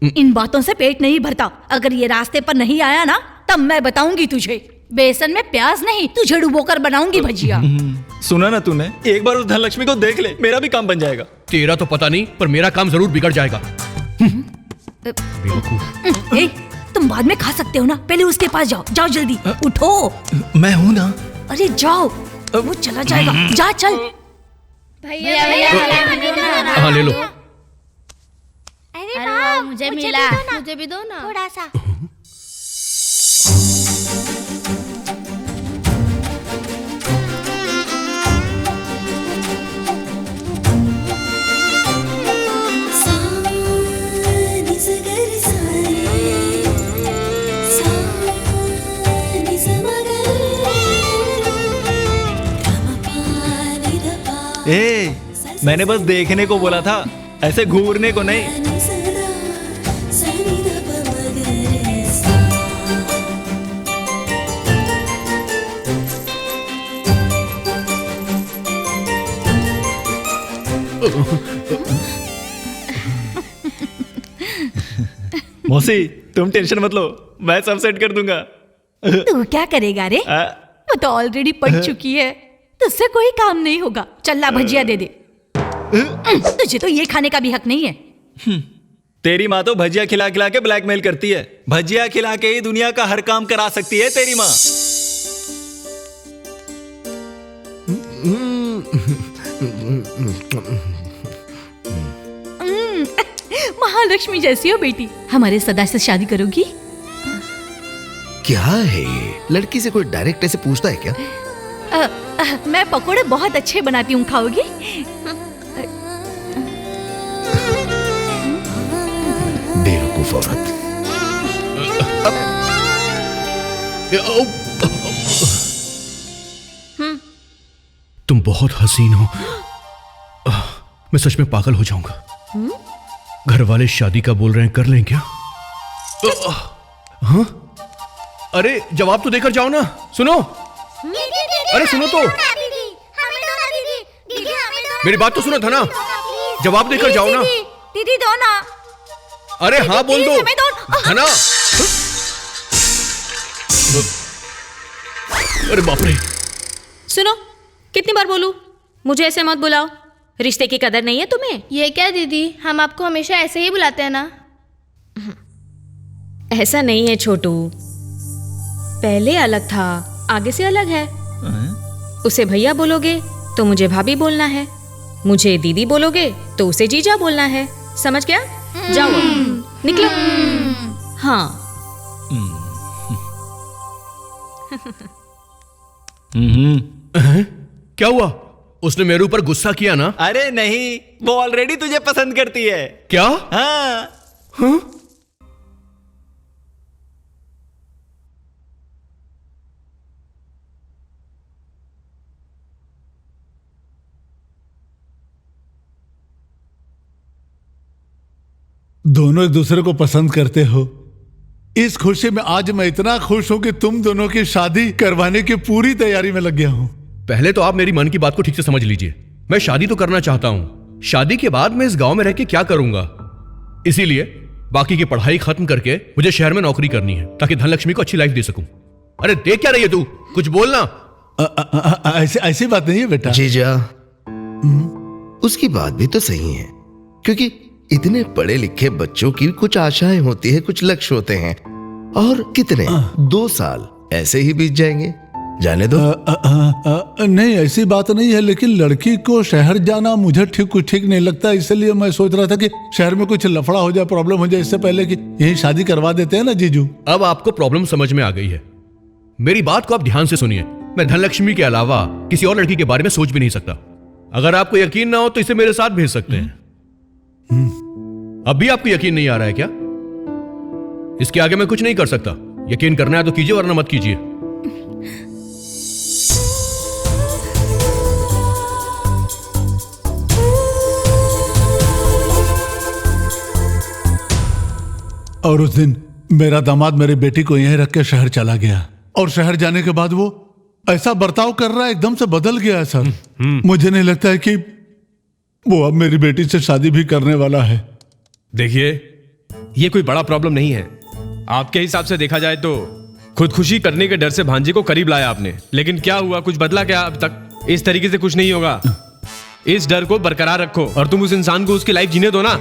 इन बातों से पेट नहीं भरता। अगर ये रास्ते पर नहीं आया ना, तब मैं बताऊंगी तुझे। बेसन में प्याज नहीं, तुझे डुबोकर बनाऊंगी भजिया। सुना ना तूने, एक बार उस धनलक्ष्मी को देख ले, मेरा भी काम बन जाएगा। तेरा तो पता नहीं, पर मेरा काम जरूर बिगड़ जाएगा। ए, तुम बाद में खा सकते हो ना, पहले उसके पास जाओ। जाओ जल्दी, उठो। मैं हूं ना। अरे जाओ, वो चला जाएगा। जा चल। भैया हाँ ले लो। अरे वाह, मुझे मिला। मुझे भी दो ना थोड़ा सा। ए, मैंने बस देखने को बोला था, ऐसे घूरने को नहीं। मौसी, तुम टेंशन मत लो, मैं सब सेट कर दूंगा। तू क्या करेगा रे? वो तो ऑलरेडी पढ़ चुकी है, तुझसे कोई काम नहीं होगा। चल भजिया दे दे। तुझे तो ये खाने का भी हक नहीं है। तेरी माँ तो भजिया खिला खिला के ब्लैकमेल करती है। भजिया खिला के ही दुनिया का हर काम करा सकती है तेरी माँ। महालक्ष्मी जैसी हो बेटी। हमारे सदा से शादी करोगी? क्या है ये? लड़की से कोई डायरेक्ट ऐसे पूछता है क्या? मैं पकोड़े बहुत अच्छे बनाती हूँ, खाओगी? बेवकूफ औरत। तुम बहुत हसीन हो। मैं सच में पागल हो जाऊंगा। घर वाले शादी का बोल रहे हैं, कर लें क्या? हाँ? अरे जवाब तो देकर जाओ ना। सुनो, अरे सुनो तो, मेरी बात तो सुनो धना। जवाब देकर जाओ ना। दीदी दो ना। अरे हाँ बोल दो धना। अरे बाप रे। सुनो, कितनी बार बोलूं, मुझे ऐसे मत बुलाओ। रिश्ते की कदर नहीं है तुम्हें? ये क्या दीदी, हम आपको हमेशा ऐसे ही बुलाते हैं ना। ऐसा नहीं है छोटू, पहले अलग था, आगे से अलग है। उसे भैया बोलोगे तो मुझे भाभी बोलना है, मुझे दीदी बोलोगे तो उसे जीजा बोलना है। समझ गया? जाओ निकलो। हाँ। क्या हुआ? उसने मेरे ऊपर गुस्सा किया ना? अरे नहीं, वो ऑलरेडी तुझे पसंद करती है। क्या? हाँ। हाँ? दोनों एक दूसरे को पसंद करते हो। इस खुशी में आज मैं इतना खुश हूं कि तुम दोनों की शादी करवाने की पूरी तैयारी में लग गया हूं। पहले तो आप मेरी मन की बात को ठीक से समझ लीजिए। मैं शादी तो करना चाहता हूं, शादी के बाद मैं इस गांव में रह के क्या करूंगा? इसीलिए बाकी की पढ़ाई खत्म करके मुझे शहर में नौकरी करनी है, ताकि धनलक्ष्मी को अच्छी लाइफ दे सकूं। अरे देख क्या रही है तू? कुछ बोलना। ऐसी बात नहीं है बेटा। जीजा, उसकी बात भी तो सही है, क्योंकि इतने पढ़े लिखे बच्चों की कुछ आशाएं होती है, कुछ लक्ष्य होते हैं, और कितने 2 साल ऐसे ही बीत जाएंगे। जाने दो। नहीं ऐसी बात नहीं है, लेकिन लड़की को शहर जाना मुझे ठीक नहीं लगता, इसलिए मैं सोच रहा था कि शहर में कुछ लफड़ा हो जाए, प्रॉब्लम हो जाए, इससे पहले कि यही शादी करवा देते हैं ना जीजू। अब आपको प्रॉब्लम समझ में आ गई है। मेरी बात को आप ध्यान से सुनिए। मैं धनलक्ष्मी के अलावा किसी और लड़की के बारे में सोच भी नहीं सकता। अगर आपको यकीन ना हो तो इसे मेरे साथ भेज सकते हैं। अब भी आपको यकीन नहीं आ रहा है क्या? इसके आगे मैं कुछ नहीं कर सकता। यकीन करना है तो कीजिए, वरना मत कीजिए। और उस दिन मेरा दामाद मेरी बेटी को यहीं रख के शहर चला गया, और शहर जाने के बाद वो ऐसा बर्ताव कर रहा है, एकदम से बदल गया है सर। मुझे नहीं लगता है कि वो अब मेरी बेटी से शादी भी करने वाला है। देखिए, ये कोई बड़ा प्रॉब्लम नहीं है। आपके हिसाब से देखा जाए तो खुदकुशी करने के डर से भांजे को करीब लाया आपने, लेकिन क्या हुआ? कुछ बदला क्या अब तक? इस तरीके से कुछ नहीं होगा। इस डर को बरकरार रखो और तुम उस इंसान को उसकी लाइफ जीने दो ना,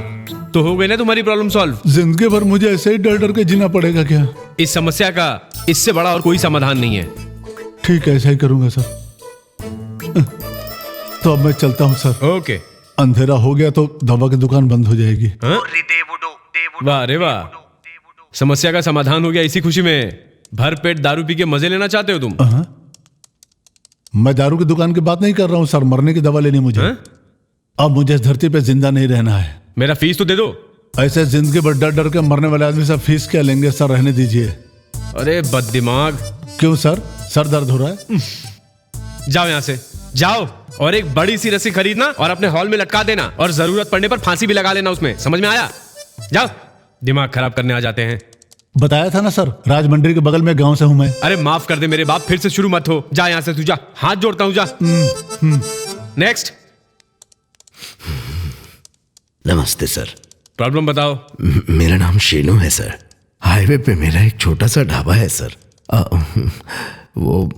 तो हो गई ना तुम्हारी प्रॉब्लम सॉल्व। जिंदगी भर मुझे ऐसे ही डर डर के जीना पड़ेगा क्या? इस समस्या का इससे बड़ा और कोई समाधान नहीं है। ठीक है, ऐसा ही करूंगा सर। तो अब मैं चलता हूँ सर। ओके। अंधेरा हो गया तो दवा की दुकान बंद हो जाएगी। वाह रे वाह, समस्या का समाधान हो गया। इसी खुशी में भर पेट दारू पी के मजे लेना चाहते हो तुम? मैं दारू की दुकान की बात नहीं कर रहा हूँ सर, मरने की दवा लेनी मुझे। अब मुझे इस धरती पे जिंदा नहीं रहना है। मेरा फीस तो दे दो। ऐसे जिंदगी भर डर डर के मरने वाले आदमी से फीस क्या लेंगे सर? रहने दीजिए। अरे बददिमाग। क्यों सर, सर दर्द हो रहा है? जाओ यहाँ से, जाओ और एक बड़ी सी रस्सी खरीदना और अपने हॉल में लटका देना, और जरूरत पड़ने पर फांसी भी लगा लेना उसमें। समझ में आया? जाओ, दिमाग खराब करने आ जाते हैं। बताया था ना सर, राजमंड्री के बगल में गांव से हूं मैं। अरे माफ कर दे मेरे बाप, फिर से शुरू मत हो। जा यहाँ से, तू जा, हाथ जोड़ता हूँ, जा। नेक्स्ट। नमस्ते सर। प्रॉब्लम बताओ। मेरा नाम शेनू है सर। हाईवे पे मेरा एक छोटा सा ढाबा है सर। वो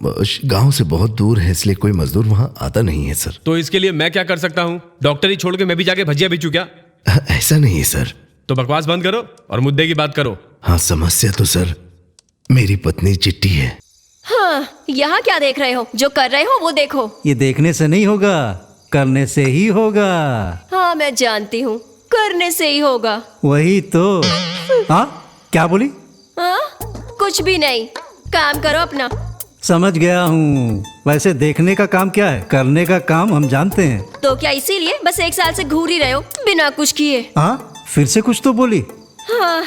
गांव से बहुत दूर है, इसलिए कोई मजदूर वहां आता नहीं है सर। तो इसके लिए मैं क्या कर सकता हूँ? डॉक्टर ही छोड़ के मैं भी जाके भजिया बेचूं क्या? ऐसा नहीं है सर। तो बकवास बंद करो और मुद्दे की बात करो। हाँ, समस्या तो सर मेरी पत्नी चिट्टी है। हाँ, यहाँ क्या देख रहे हो? जो कर रहे हो वो देखो। ये देखने से नहीं होगा, करने से ही होगा। हाँ, मैं जानती हूँ, करने से ही होगा। वही तो। हाँ, क्या बोली? हाँ, कुछ भी नहीं, काम करो अपना। समझ गया हूँ। वैसे देखने का काम क्या है, करने का काम हम जानते हैं। तो क्या इसीलिए बस 1 साल से घूर ही रहे हो बिना कुछ किए? हाँ, फिर से कुछ तो बोली। हाँ,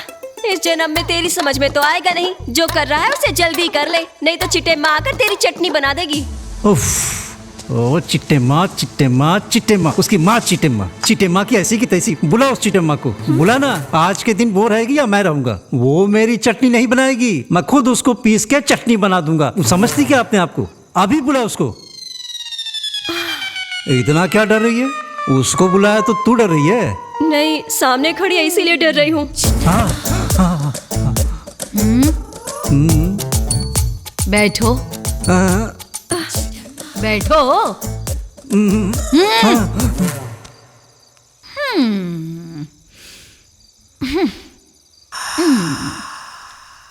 इस जन्म में तेरी समझ में तो आएगा नहीं। जो कर रहा है उसे जल्दी कर ले, नहीं तो चिट्टे माँ आकर तेरी चटनी बना देगी। उफ, ओ चिट्टे माँ, चिट्टे माँ, चिट्टे माँ, उसकी माँ चिट्टे माँ, चिट्टे माँ की ऐसी की तैसी। बुला उस चिट्टे माँ को, बुला ना। आज के दिन वो रहेगी या मैं रहूंगा? वो मेरी चटनी नहीं बनाएगी, मैं खुद उसको पीस के चटनी बना दूंगा। समझती क्या अपने आप को? अभी बुला उसको। इतना क्या डर रही है? उसको बुलाया तो तू डर रही है? नहीं, सामने खड़ी है इसीलिए डर रही हूँ। बैठो, बैठो।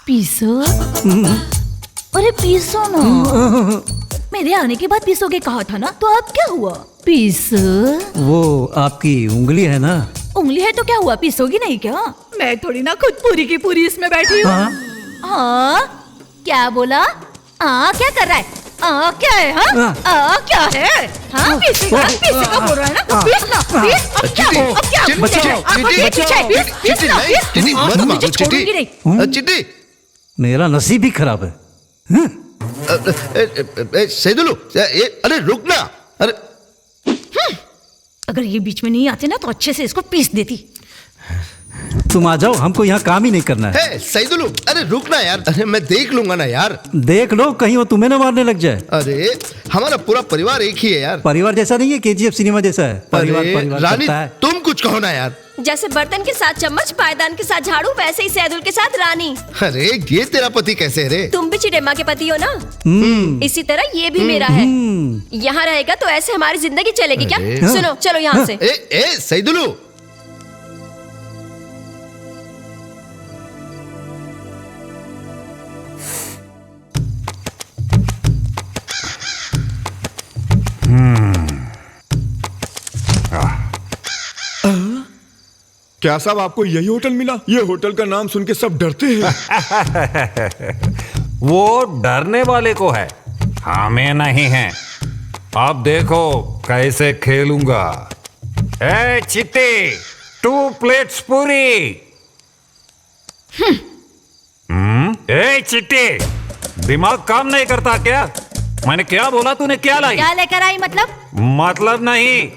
पीसो। अरे पीसो ना। मेरे आने के बाद पीसोगे कहा था ना, तो अब क्या हुआ? पीसो। वो आपकी उंगली है ना? उंगली है तो क्या हुआ, पीसोगी नहीं क्या? मैं थोड़ी ना खुद पूरी की पूरी इसमें बैठी हूँ। हाँ, क्या बोला? क्या कर रहा है? क्या है? क्या है? पीसेगा बोल रहा है ना, तो पीस ना, पीस। अब क्या? छोड़ूंगी नहीं। चिट्टी, मेरा नसीब ही खराब है। सैदुलू, अरे रुक ना। अरे अगर ये बीच में नहीं आते ना तो अच्छे से इसको पीस देती। तुम आ जाओ, हमको यहाँ काम ही नहीं करना है। सैदुलू, अरे रुक ना यार। अरे मैं देख लूंगा ना यार। देख लो, कहीं वो तुम्हें ना मारने लग जाए। अरे हमारा पूरा परिवार एक ही है यार। परिवार जैसा नहीं है, KGF सिनेमा जैसा है। परिवार परिवार रानी, करता है। तुम कुछ कहो ना यार। जैसे बर्तन के साथ चम्मच, पायदान के साथ झाड़ू, वैसे ही सैदुल के साथ रानी। अरे ये तेरा पति कैसे है रे? तुम भी चिडेम्मा के पति हो ना? इसी तरह ये भी मेरा है। यहाँ रहेगा तो ऐसे हमारी जिंदगी चलेगी क्या? सुनो, चलो यहाँ से। सैदुलू, क्या साहब आपको यही होटल मिला? ये होटल का नाम सुन के सब डरते हैं। वो डरने वाले को है, हमें नहीं है। अब देखो कैसे खेलूंगा। ए चिट्टी, 2 प्लेट्स पूरी। ए चिट्टी, दिमाग काम नहीं करता क्या? मैंने क्या बोला, तूने क्या लाई? क्या लेकर आई मतलब? मतलब नहीं,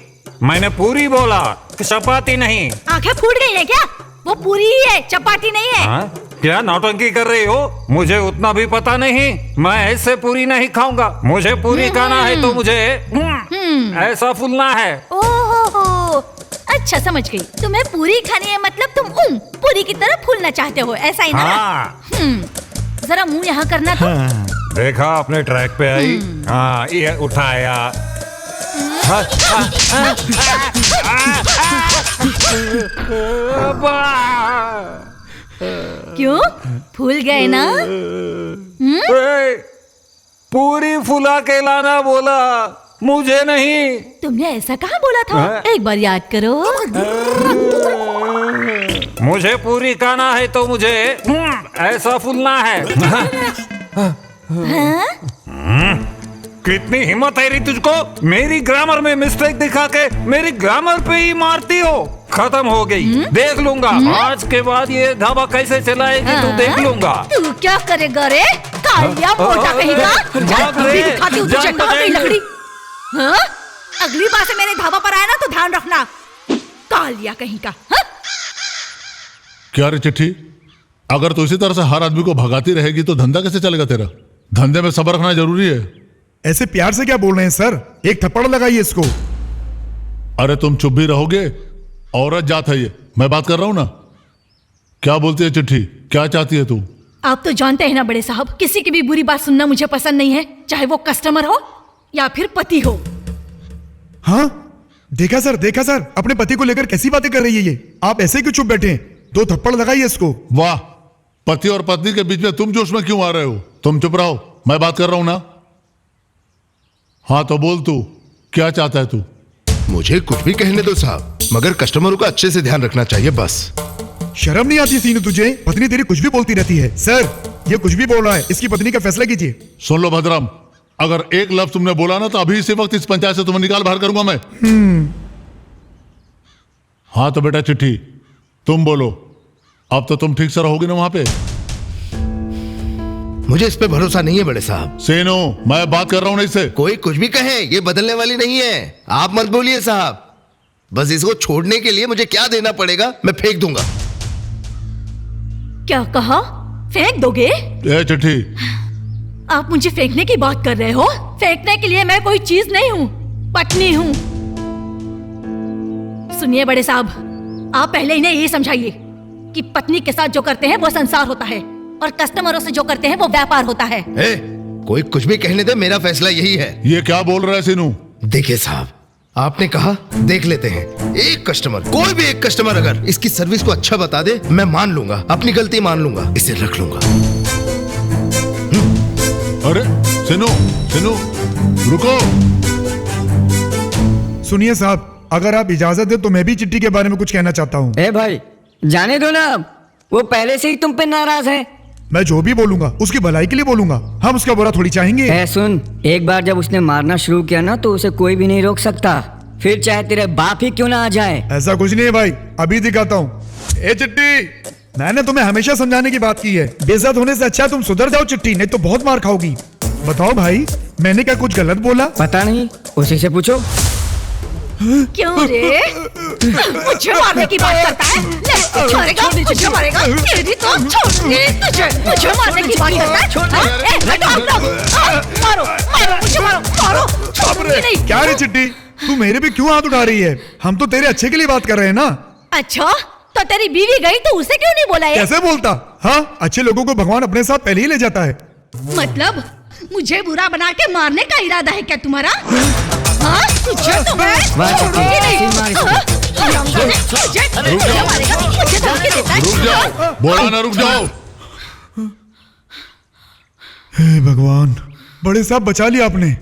मैंने पूरी बोला, चपाती नहीं। आंखें फूट गई है क्या? वो पूरी ही है, चपाती नहीं है। हाँ? क्या नौटंकी कर रही हो? मुझे उतना भी पता नहीं, मैं ऐसे पूरी नहीं खाऊंगा। मुझे पूरी खाना है तो मुझे ऐसा फूलना है। ओहो, अच्छा समझ गई। तुम्हें पूरी खानी है मतलब तुम पूरी की तरह फूलना चाहते हो, ऐसा ही ना? हाँ। जरा मुंह यहाँ करना तो। देखा, अपने ट्रैक पे आई। हाँ, ये उठाया। क्यों? फूल गए ना? पूरी फुला के लाना बोला, मुझे नहीं। तुमने ऐसा कहाँ बोला था? एक बार याद करो। मुझे पूरी खाना है तो मुझे ऐसा फूलना है। कितनी हिम्मत है री तुझको? मेरी ग्रामर में मिस्टेक दिखा के मेरी ग्रामर पे ही मारती हो। खत्म हो गई, देख लूंगा। आज के बाद ये ढाबा कैसे चलाएगी तू देख लूंगा। तू क्या करेगा रे? कालिया मोटा कहेगा। दिखाती हूँ तुझे कहाँ गई लकड़ी। हाँ? अगली बार से मेरे ढाबा पर आया ना तो ध्यान रखना, कालिया कहीं का। हाँ? क्या रे चिट्ठी, अगर तू इसी तरह से हर आदमी को भगाती रहेगी तो धंधा कैसे चलेगा तेरा? धंधे में सब्र रखना जरूरी है। ऐसे प्यार से क्या बोल रहे हैं सर? एक थप्पड़ लगाइए इसको। अरे तुम चुप भी रहोगे? औरत जात है ये, मैं बात कर रहा हूं ना। क्या बोलती है चिट्ठी, क्या चाहती है तू? आप तो जानते हैं ना बड़े साहब, किसी की भी बुरी बात सुनना मुझे पसंद नहीं है, चाहे वो कस्टमर हो या फिर पति हो। हाँ देखा सर, अपने पति को लेकर कैसी बातें कर रही है ये। आप ऐसे क्यों चुप बैठे हैं? 2 थप्पड़ लगाइए इसको। वाह, पति और पत्नी के बीच में तुम जोश में क्यों आ रहे हो? तुम चुप रहो, मैं बात कर रहा हूं ना। हाँ तो बोल, तू क्या चाहता है? तू मुझे कुछ भी कहने दो साहब, मगर कस्टमरों का अच्छे से ध्यान रखना चाहिए बस। शर्म नहीं आती सीनू तुझे? पत्नी तेरी कुछ भी बोलती रहती है। सर ये कुछ भी बोल रहा है, इसकी पत्नी का फैसला कीजिए। सुन लो भद्रम, अगर एक लफ्ज तुमने बोला ना तो अभी इसी वक्त इस पंचायत से तुम्हें निकाल बाहर करूंगा मैं। हाँ तो बेटा चिट्ठी, तुम बोलो। अब तो तुम ठीक से रहोगे ना वहां पे? मुझे इस पे भरोसा नहीं है बड़े साहब। सेनो, मैं बात कर रहा हूं ना इससे। कोई कुछ भी कहे, ये बदलने वाली नहीं है। आप मत बोलिए साहब, बस इसको छोड़ने के लिए मुझे क्या देना पड़ेगा मैं फेंक दूंगा। क्या कहा? फेंक दोगे? ए चिट्ठी, आप मुझे फेंकने की बात कर रहे हो? फेंकने के लिए मैं कोई चीज नहीं हूँ, पत्नी हूँ। सुनिए बड़े साहब, आप पहले इन्हें ये समझाइए कि पत्नी के साथ जो करते हैं वो संसार होता है और कस्टमरों से जो करते हैं वो व्यापार होता है। कोई कुछ भी कहने दे, मेरा फैसला यही है। ये क्या बोल रहा है सीनू? देखिए साहब, आपने कहा देख लेते हैं। एक कस्टमर, कोई भी एक कस्टमर अगर इसकी सर्विस को अच्छा बता दे, मैं मान लूंगा, अपनी गलती मान लूंगा, इसे रख लूंगा। अरे सीनू, रुको। सुनिए साहब, अगर आप इजाजत दे तो मैं भी चिट्ठी के बारे में कुछ कहना चाहता हूँ। ए भाई, जाने दो ना, वो पहले से ही तुम पे नाराज है। मैं जो भी बोलूंगा उसकी भलाई के लिए बोलूंगा, हम उसका बुरा थोड़ी चाहेंगे। ए सुन, एक बार जब उसने मारना शुरू किया ना तो उसे कोई भी नहीं रोक सकता, फिर चाहे तेरे बाप ही क्यों ना आ जाए। ऐसा कुछ नहीं है भाई, अभी दिखाता हूँ। ए चिट्टी, मैंने तुम्हें हमेशा समझाने की बात की है, बेइज्जत होने से अच्छा तुम सुधर जाओ चिट्टी, नहीं तो बहुत मार खाओगी। बताओ भाई, मैंने क्या कुछ गलत बोला? पता नहीं, उसी से पूछो। क्यों रे? मुझे मारने की बात करता है? मुझे मारेगा? तेरी तो छोड़ूंगी तुझे। मुझे मारने की बात करता है? मारो, मुझे मारो, छोड़ूंगी नहीं। क्या रे चिट्टी, तू मेरे पे क्यों हाथ उठा रही है? हम तो तेरे अच्छे के लिए बात कर रहे हैं ना। अच्छा, तो तेरी बीवी गई तो उसे क्यों नहीं बोला? कैसे बोलता? हाँ, अच्छे लोगों को भगवान अपने साथ पहले ही ले जाता है। मतलब मुझे बुरा बना के मारने का इरादा है क्या तुम्हारा? हाँ, तुझे तो मैं छोड़ूंगी नहीं। मुझे मारेगा, मुझे धमकी देता है। रुक जाओ, बोला ना, रुक जाओ। हे भगवान, बड़े साहब बचा लिया आपने।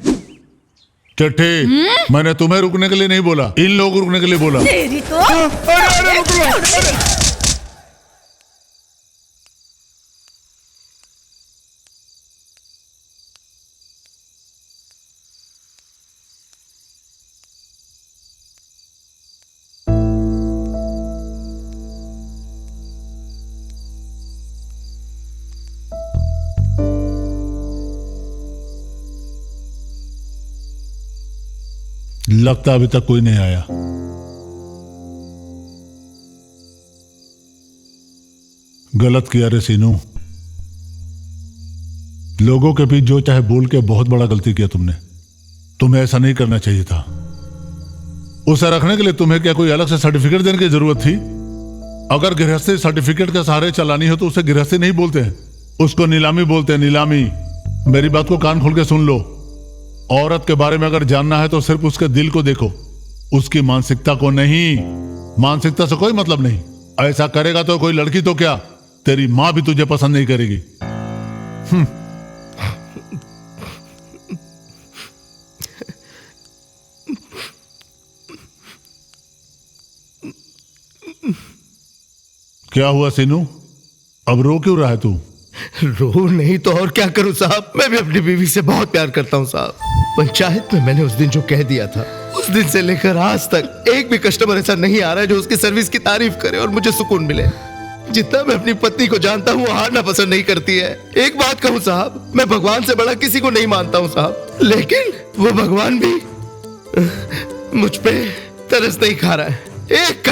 चिट्ठी, मैंने तुम्हें रुकने के लिए नहीं बोला, इन लोगों को रुकने के लिए बोला। तेरी तो अरे रुक लो। लगता अभी तक कोई नहीं आया। गलत किया रे सीनू, लोगों के बीच जो चाहे बोल के बहुत बड़ा गलती किया तुमने। तुम्हें ऐसा नहीं करना चाहिए था। उसे रखने के लिए तुम्हें क्या कोई अलग से सर्टिफिकेट देने की जरूरत थी? अगर गृहस्थी सर्टिफिकेट के सहारे चलानी हो तो उसे गृहस्थी नहीं बोलते हैं, उसको नीलामी बोलते हैं, नीलामी। मेरी बात को कान खोल के सुन लो। औरत के बारे में अगर जानना है तो सिर्फ उसके दिल को देखो, उसकी मानसिकता को नहीं। मानसिकता से कोई मतलब नहीं। ऐसा करेगा तो कोई लड़की तो क्या, तेरी मां भी तुझे पसंद नहीं करेगी। क्या हुआ सीनू, अब रो क्यों रहा है तू? रो नहीं तो और क्या करूं साहब, मैं भी अपनी बीवी से बहुत प्यार करता हूं साहब। पंचायत में मैंने उस दिन जो कह दिया था, उस दिन से लेकर आज तक एक भी कस्टमर ऐसा नहीं आ रहा है जो उसकी सर्विस की तारीफ करे और मुझे सुकून मिले। जितना मैं अपनी पत्नी को जानता हूँ वो हारना पसंद नहीं करती है। एक बात कहूँ साहब, मैं भगवान से बड़ा किसी को नहीं मानता हूँ साहब, लेकिन वो भगवान भी मुझ पे तरस नहीं खा रहा है। एक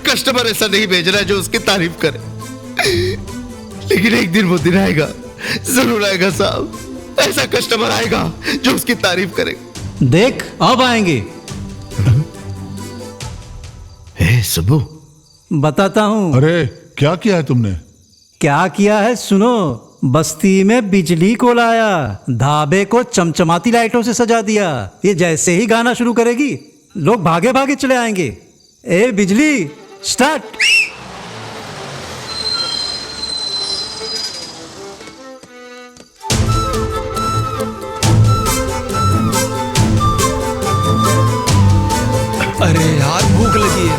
कस्टमर ऐसा नहीं भेज रहा है जो उसकी तारीफ करे। लेकिन एक दिन वो दिन आएगा, जरूर आएगा साहब, ऐसा कस्टमर आएगा जो उसकी तारीफ करेगा। देख अब आएंगे। सुबह बताता हूँ। अरे क्या किया है तुमने? क्या किया है सुनो। बस्ती में बिजली को लाया, ढाबे को चमचमाती लाइटों से सजा दिया। ये जैसे ही गाना शुरू करेगी लोग भागे भागे चले आएंगे। ए बिजली स्टार्ट। अरे यार भूख लगी है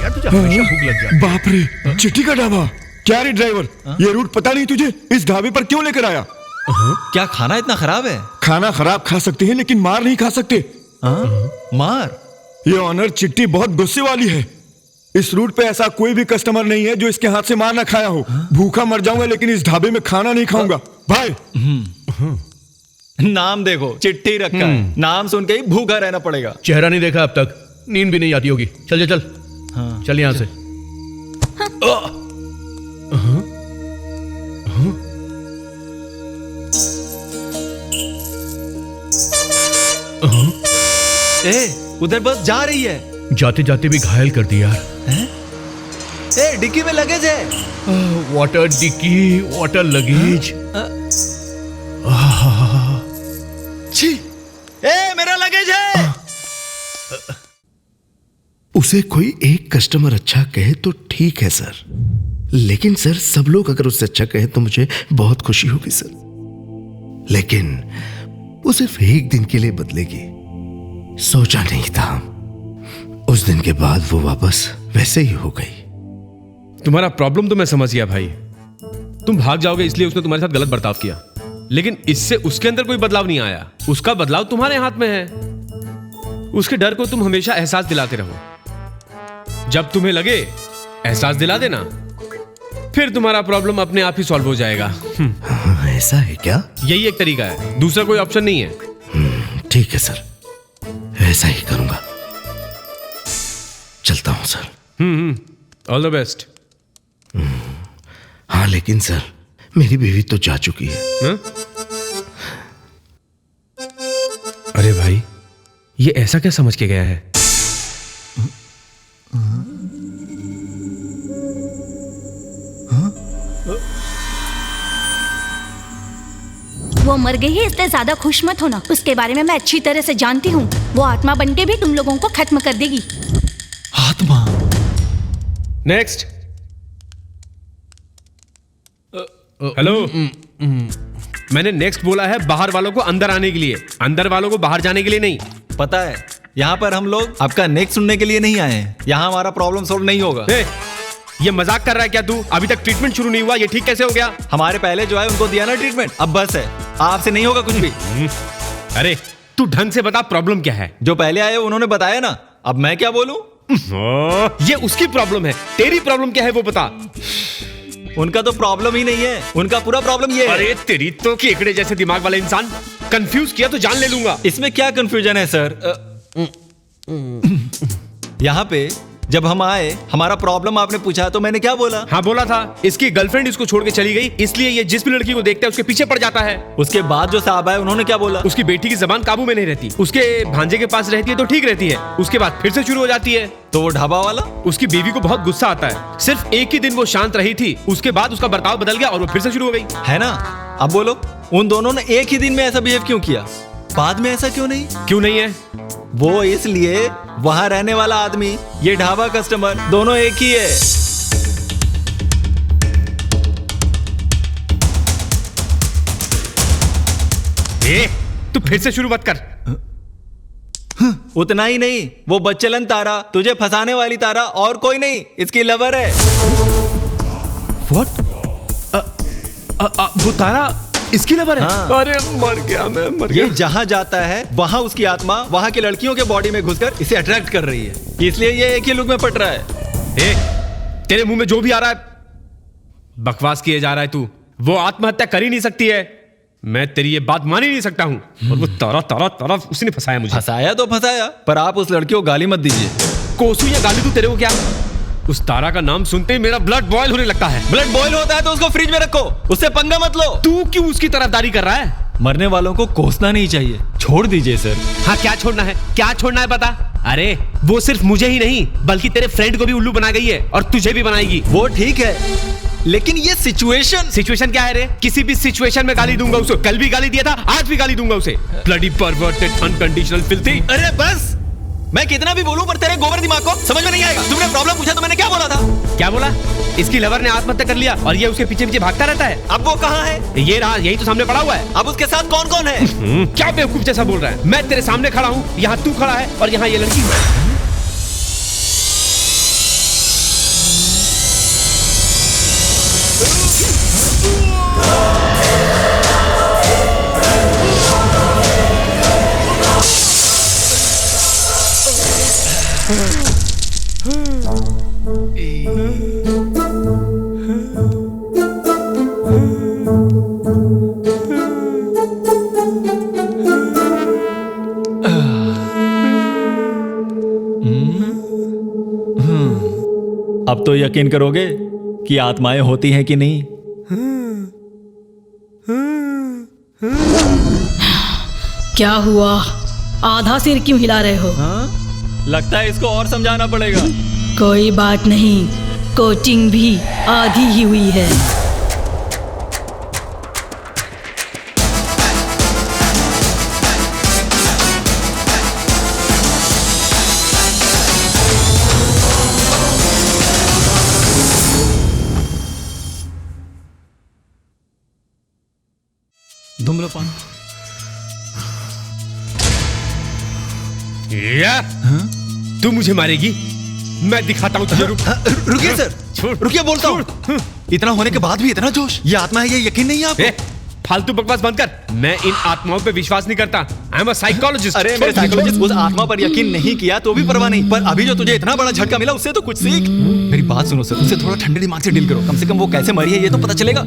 यार, तुझे हमेशा भूख लग जाती है। बाप रे, चिट्ठी का ढाबा। क्या रे ड्राइवर, ये रूट पता नहीं तुझे? इस ढाबे पर क्यों लेकर आया? क्या खाना इतना खराब है? खाना खराब खा सकते हैं लेकिन मार नहीं खा सकते। मार? ये ऑनर चिट्ठी बहुत गुस्से वाली है। इस रूट पे ऐसा कोई भी कस्टमर नहीं है जो इसके हाथ से मार ना खाया हो। भूखा मर जाऊंगा लेकिन इस ढाबे में खाना नहीं खाऊंगा भाई। नाम देखो, चिट्ठी रखा है, नाम सुन के ही भूखा रहना पड़ेगा। चेहरा नहीं देखा अब तक, नींद भी नहीं आती होगी। चल चल चल, चल यहां से। उधर बस जा रही है। जाते जाते भी घायल कर दिया यार। डिक्की में लगेज है। Water dickey, water luggage. छी, मेरा लगेज है। उसे कोई एक कस्टमर अच्छा कहे तो ठीक है सर, लेकिन सर सब लोग अगर उससे अच्छा कहे तो मुझे बहुत खुशी होगी सर। लेकिन वो सिर्फ एक दिन के लिए बदलेगी, सोचा नहीं था। उस दिन के बाद वो वापस वैसे ही हो गई। तुम्हारा प्रॉब्लम तो मैं समझ गया भाई। तुम भाग जाओगे इसलिए उसने तुम्हारे साथ गलत बर्ताव किया, लेकिन इससे उसके अंदर कोई बदलाव नहीं आया। उसका बदलाव तुम्हारे हाथ में है। उसके डर को तुम हमेशा एहसास दिलाते रहो। जब तुम्हें लगे एहसास दिला देना, फिर तुम्हारा प्रॉब्लम अपने आप ही सॉल्व हो जाएगा। ऐसा है क्या? यही एक तरीका है, दूसरा कोई ऑप्शन नहीं है। ठीक है सर, ऐसा ही करूंगा। चलता हूं सर। All the best. हाँ लेकिन सर मेरी बीवी तो जा चुकी है। अरे भाई, ये ऐसा क्या समझ के गया है? वो मर गई है इसलिए ज्यादा खुश मत होना। उसके बारे में मैं अच्छी तरह से जानती हूँ। वो आत्मा बनके भी तुम लोगों को खत्म कर देगी। आत्मा? नेक्स्ट। हेलो। मैंने नेक्स्ट बोला है बाहर वालों को अंदर आने के लिए, अंदर वालों को बाहर जाने के लिए नहीं। पता है यहाँ पर हम लोग आपका नेक्स्ट सुनने के लिए नहीं आए हैं। यहाँ हमारा प्रॉब्लम सॉल्व नहीं होगा। ये मजाक कर रहा है क्या तू? अभी तक ट्रीटमेंट शुरू नहीं हुआ, ये ठीक कैसे हो गया? हमारे पहले जो है उनको दिया ना ट्रीटमेंट, अब बस है, आपसे नहीं होगा कुछ भी। अरे तू ढंग से बता प्रॉब्लम क्या है? जो पहले आए उन्होंने बताया ना, अब मैं क्या बोलूं? ये उसकी प्रॉब्लम है, तेरी प्रॉब्लम क्या है वो बता। उनका तो प्रॉब्लम ही नहीं है, उनका पूरा प्रॉब्लम ये है। अरे तेरी तो केकड़े जैसे दिमाग वाले इंसान, कंफ्यूज किया तो जान ले लूंगा। इसमें क्या कंफ्यूजन है सर? यहाँ पे जब हम आए हमारा प्रॉब्लम आपने पूछा तो मैंने क्या बोला? हाँ बोला था, इसकी गर्लफ्रेंड इसको छोड़ के चली गई, इसलिए ये जिस भी लड़की को देखता है उसके पीछे पड़ जाता है। उसके बाद जो साहब आए उन्होंने क्या बोला? उसकी बेटी की जबान काबू में नहीं रहती, उसके भांजे के पास रहती है तो ठीक रहती है, उसके बाद फिर से शुरू हो जाती है। तो वो ढाबा वाला? उसकी बीवी को बहुत गुस्सा आता है, सिर्फ एक ही दिन वो शांत रही थी, उसके बाद उसका बर्ताव बदल गया और वो फिर से शुरू हो गई। है ना? अब बोलो उन दोनों ने एक ही दिन में ऐसा बिहेव क्यों किया, बाद में ऐसा क्यों नहीं? क्यों नहीं है? वो इसलिए वहां रहने वाला आदमी, ये ढाबा कस्टमर, दोनों एक ही है। तू फिर से शुरू मत कर। उतना ही नहीं, वो बच्चलन तारा, तुझे फंसाने वाली तारा और कोई नहीं, इसकी लवर है। What? वो तारा इसकी लवर है? हाँ। अरे मर गया मैं, मर गया। ये जहां जाता है वहां उसकी आत्मा वहां की लड़कियों के बॉडी में घुसकर इसे अट्रैक्ट कर रही है, इसलिए ये एक ही लुक में पट रहा है। तेरे मुंह में जो भी आ रहा है बकवास किए जा रहा है तू। वो आत्महत्या कर ही नहीं सकती है, मैं तेरी ये बात मान ही नहीं सकता हूँ। और वो तारा तारा तारा उसने फंसाया मुझे। फंसाया तो फंसाया, पर आप उस लड़की को गाली मत दीजिए। कोसू या गाली तू, तेरे को क्या? उस तारा का नाम सुनते ही मेरा ब्लड बॉयल होने लगता है। ब्लड बॉयल होता है तो उसको फ्रिज में रखो, उससे पंगा मत लो। तू क्यों उसकी तरफदारी कर रहा है? मरने वालों को कोसना नहीं चाहिए, छोड़ दीजिए सर। हाँ क्या छोड़ना है, क्या छोड़ना है बता। अरे वो सिर्फ मुझे ही नहीं बल्कि तेरे फ्रेंड को भी उल्लू बना गई है और तुझे भी बनाएगी। वो ठीक है, लेकिन ये सिचुएशन क्या है रे? किसी भी सिचुएशन में गाली दूंगा उसे, कल भी गाली दिया था, आज भी गाली दूंगा उसे। Bloody perverted unconditional filthy. अरे बस, मैं कितना भी बोलूं पर तेरे गोबर दिमाग को समझ में नहीं आएगा। तुमने प्रॉब्लम पूछा तो मैंने क्या बोला था? क्या बोला? इसकी लवर ने आत्महत्या कर लिया और ये उसके पीछे पीछे भागता रहता है। अब वो कहाँ है? ये रहा, यही तो सामने पड़ा हुआ है। अब उसके साथ कौन कौन है? क्या बेवकूफ जैसा बोल रहा है? मैं तेरे सामने खड़ा हूँ, यहाँ तू खड़ा है और यहाँ ये लड़की। अब तो यकीन करोगे कि आत्माएं होती हैं कि नहीं? क्या हुआ? आधा सिर क्यों हिला रहे हो? लगता है इसको और समझाना पड़ेगा। कोई बात नहीं, कोचिंग भी आधी ही हुई है। धूम्रपान। तू मुझे मारेगी? मैं दिखाता हूँ तुझे। रुकिए सर, रुकिए, बोलता हूँ। इतना होने के बाद भी इतना जोश? ये आत्मा है, ये यकीन नहीं है आपको? फालतू बकवास बंद कर। मैं इन आत्माओं पे विश्वास नहीं करता। I am a psychologist. अरे मेरे साइकोलॉजिस्ट उस आत्मा पर यकीन नहीं किया तो भी परवाह नहीं, पर अभी जो तुझे इतना बड़ा झटका मिला उससे तो कुछ सीख। मेरी बात सुनो सर, उससे थोड़ा ठंडे दिमाग से डील करो, कम से कम वो कैसे मरी है ये तो पता चलेगा।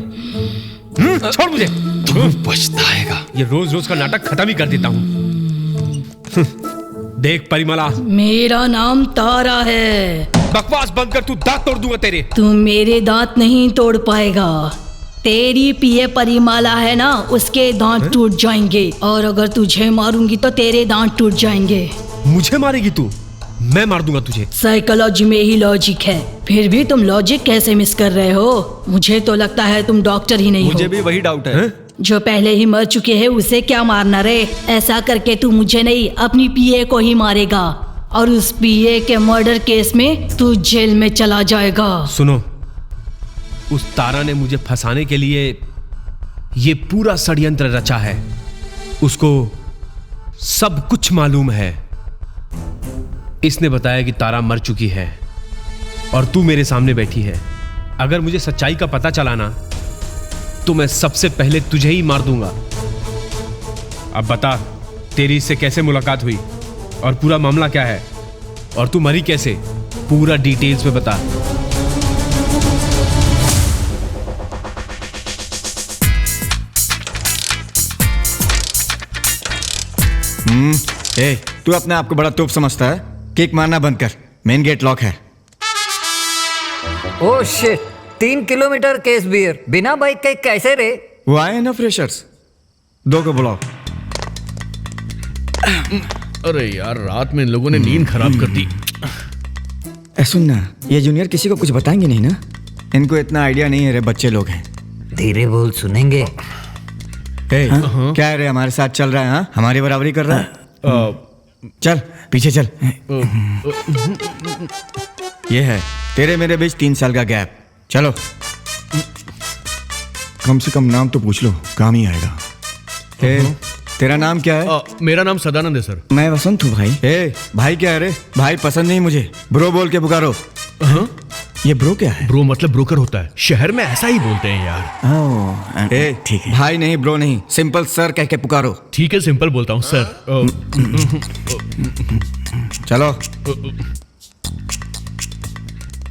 छोड़ मुझे, तू पछताएगा। ये रोज रोज का नाटक खत्म ही कर देता हूँ। देख परिमला, मेरा नाम तारा है। बकवास बंद कर, तू दांत तोड़ दूंगा तेरे। तू मेरे दांत नहीं तोड़ पाएगा। तेरी पिए परिमाला है ना, उसके दांत टूट जाएंगे, और अगर तुझे मारूंगी तो तेरे दांत टूट जाएंगे। मुझे मारेगी तू? मैं मार दूंगा तुझे। साइकोलॉजी में ही लॉजिक है, फिर भी तुम लॉजिक कैसे मिस कर रहे हो? मुझे तो लगता है तुम डॉक्टर ही नहीं हो। मुझे भी वही डाउट है। जो पहले ही मर चुके हैं उसे क्या मारना रे? ऐसा करके तू मुझे नहीं अपनी पीए को ही मारेगा, और उस पीए के मर्डर केस में तू जेल में चला जाएगा। सुनो, उस तारा ने मुझे फंसाने के लिए ये पूरा षड्यंत्र रचा है। उसको सब कुछ मालूम है। इसने बताया कि तारा मर चुकी है और तू मेरे सामने बैठी है। अगर मुझे सच्चाई का पता चला ना तो मैं सबसे पहले तुझे ही मार दूंगा। अब बता, तेरी इससे कैसे मुलाकात हुई और पूरा मामला क्या है, और तू मरी कैसे? पूरा डिटेल्स में बता। ए, तू अपने आप को बड़ा तोप समझता है? किक मारना बंद कर, मेन गेट लॉक है। ओह शिट, 3 किलोमीटर केस बियर बिना बाइक के कैसे रे? वो आए हैं ना फ्रेशर्स, 2 को बुलाओ। अरे यार, रात में इन लोगों ने नींद खराब कर दी। सुन ना, ये जूनियर किसी को कुछ बताएंगे नहीं ना? इनको इतना आइडिया नहीं है रे, बच्चे लोग हैं। धीरे बोल, सुनेंगे। क्या है रे, हमारे साथ चल रहा है? हाँ, हमारी बराबरी कर रहा है। चल पीछे चल। ये है तेरे मेरे बीच 3 साल का गैप। चलो, कम से कम नाम तो पूछ लो, काम ही आएगा। तेरा नाम क्या है? मेरा नाम सदानंद है सर। मैं वसंत हूँ भाई। भाई क्या है रे? भाई पसंद नहीं मुझे, ब्रो बोल के पुकारो। ये ब्रो क्या है? ब्रो मतलब ब्रोकर होता है, शहर में ऐसा ही बोलते हैं यार। ठीक है। भाई नहीं, ब्रो नहीं, सिंपल सर कह के पुकारो। ठीक है, सिंपल बोलता हूँ सर। चलो।